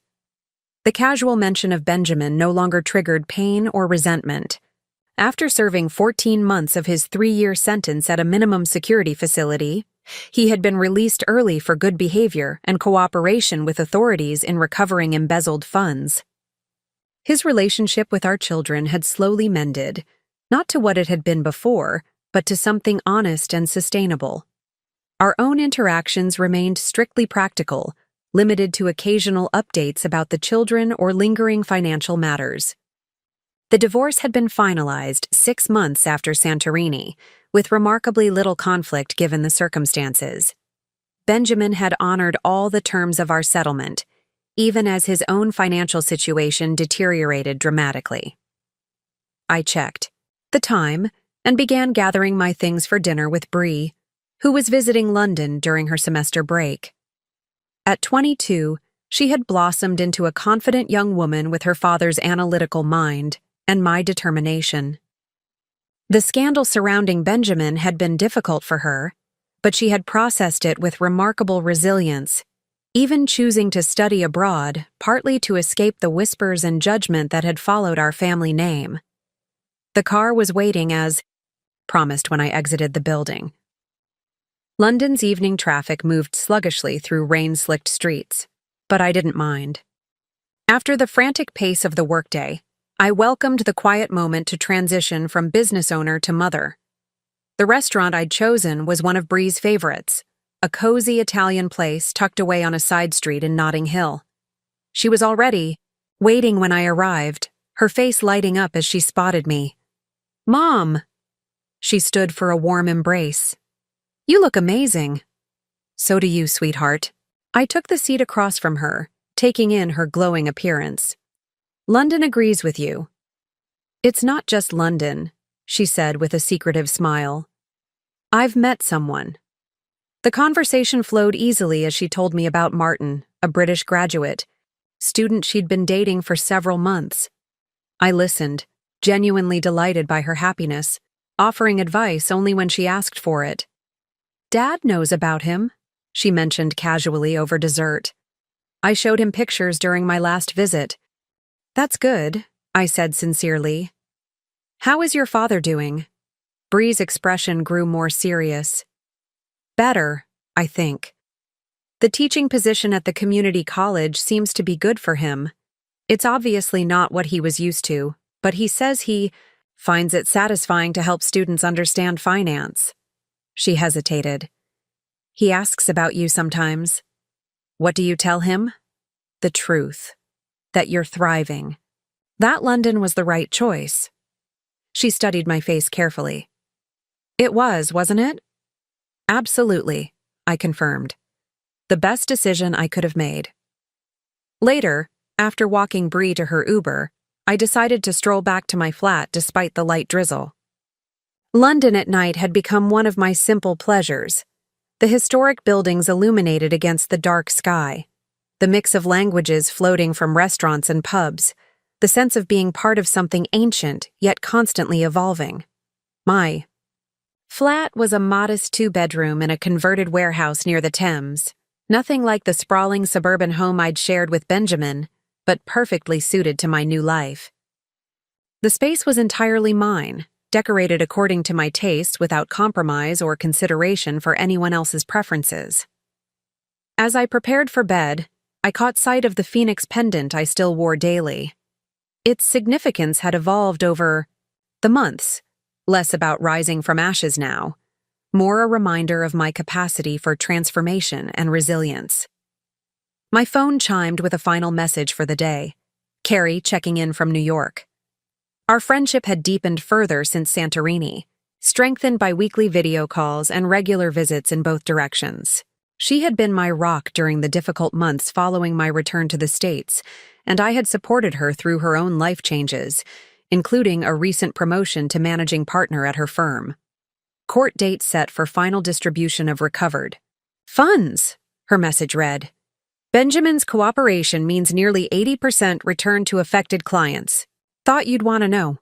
The casual mention of Benjamin no longer triggered pain or resentment. After serving 14 months of his 3-year sentence at a minimum security facility, he had been released early for good behavior and cooperation with authorities in recovering embezzled funds. His relationship with our children had slowly mended, not to what it had been before, but to something honest and sustainable. Our own interactions remained strictly practical, limited to occasional updates about the children or lingering financial matters. The divorce had been finalized 6 months after Santorini, with remarkably little conflict given the circumstances. Benjamin had honored all the terms of our settlement, even as his own financial situation deteriorated dramatically. I checked the time and began gathering my things for dinner with Bree, who was visiting London during her semester break. At 22, she had blossomed into a confident young woman with her father's analytical mind and my determination. The scandal surrounding Benjamin had been difficult for her, but she had processed it with remarkable resilience, even choosing to study abroad, partly to escape the whispers and judgment that had followed our family name. The car was waiting as promised when I exited the building. London's evening traffic moved sluggishly through rain-slicked streets, but I didn't mind. After the frantic pace of the workday, I welcomed the quiet moment to transition from business owner to mother. The restaurant I'd chosen was one of Bree's favorites, a cozy Italian place tucked away on a side street in Notting Hill. She was already waiting when I arrived, her face lighting up as she spotted me. "Mom!" She stood for a warm embrace. "You look amazing." "So do you, sweetheart." I took the seat across from her, taking in her glowing appearance. "London agrees with you." "It's not just London," she said with a secretive smile. "I've met someone." The conversation flowed easily as she told me about Martin, a British graduate, student she'd been dating for several months. I listened, genuinely delighted by her happiness, offering advice only when she asked for it. "Dad knows about him," she mentioned casually over dessert. "I showed him pictures during my last visit." "That's good," I said sincerely. "How is your father doing?" Bree's expression grew more serious. "Better, I think. The teaching position at the community college seems to be good for him. It's obviously not what he was used to, but he says he finds it satisfying to help students understand finance." She hesitated. "He asks about you sometimes." "What do you tell him?" "The truth. That you're thriving." That London was the right choice. She studied my face carefully. "It was, wasn't it?" "Absolutely," I confirmed. "The best decision I could have made." Later, after walking Bree to her Uber, I decided to stroll back to my flat despite the light drizzle. London at night had become one of my simple pleasures. The historic buildings illuminated against the dark sky, the mix of languages floating from restaurants and pubs, the sense of being part of something ancient yet constantly evolving. My flat was a modest 2-bedroom in a converted warehouse near the Thames, nothing like the sprawling suburban home I'd shared with Benjamin, but perfectly suited to my new life. The space was entirely mine, decorated according to my taste without compromise or consideration for anyone else's preferences. As I prepared for bed, I caught sight of the phoenix pendant I still wore daily. Its significance had evolved over the months, less about rising from ashes now, more a reminder of my capacity for transformation and resilience. My phone chimed with a final message for the day, Carrie checking in from New York. Our friendship had deepened further since Santorini, strengthened by weekly video calls and regular visits in both directions. She had been my rock during the difficult months following my return to the States, and I had supported her through her own life changes, including a recent promotion to managing partner at her firm. Court date set for final distribution of recovered funds, her message read. Benjamin's cooperation means nearly 80% return to affected clients. Thought you'd want to know.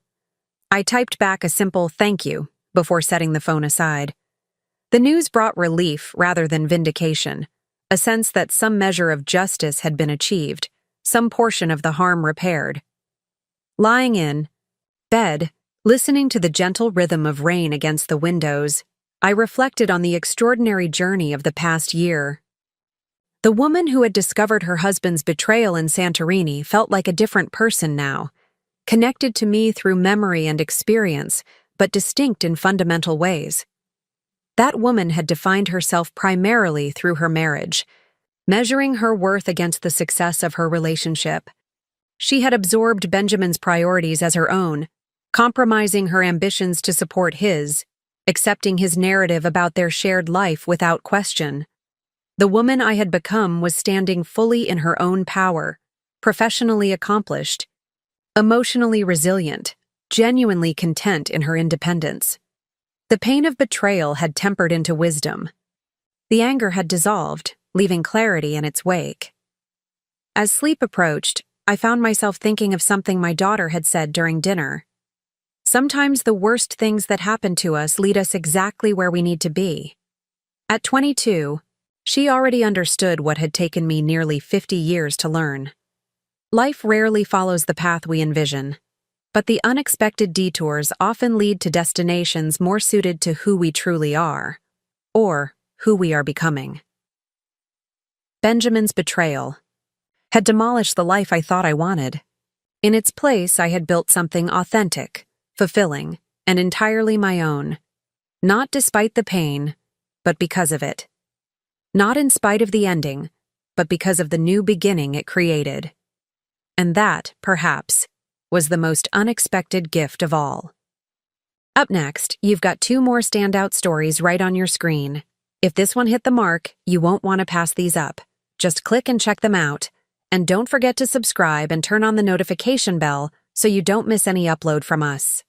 I typed back a simple thank you before setting the phone aside. The news brought relief rather than vindication, a sense that some measure of justice had been achieved, some portion of the harm repaired. Lying in bed, Listening to the gentle rhythm of rain against the windows, I reflected on the extraordinary journey of the past year. The woman who had discovered her husband's betrayal in Santorini felt like a different person now, connected to me through memory and experience, but distinct in fundamental ways. That woman had defined herself primarily through her marriage, measuring her worth against the success of her relationship. She had absorbed Benjamin's priorities as her own, compromising her ambitions to support his, accepting his narrative about their shared life without question. The woman I had become was standing fully in her own power, professionally accomplished, emotionally resilient, genuinely content in her independence. The pain of betrayal had tempered into wisdom. The anger had dissolved, leaving clarity in its wake. As sleep approached, I found myself thinking of something my daughter had said during dinner. Sometimes the worst things that happen to us lead us exactly where we need to be. At 22, she already understood what had taken me nearly 50 years to learn. Life rarely follows the path we envision, but the unexpected detours often lead to destinations more suited to who we truly are, or who we are becoming. Benjamin's betrayal had demolished the life I thought I wanted. In its place, I had built something authentic, fulfilling, and entirely my own. Not despite the pain, but because of it. Not in spite of the ending, but because of the new beginning it created. And that, perhaps, was the most unexpected gift of all. Up next, you've got 2 more standout stories right on your screen. If this one hit the mark, you won't want to pass these up. Just click and check them out. And don't forget to subscribe and turn on the notification bell so you don't miss any upload from us.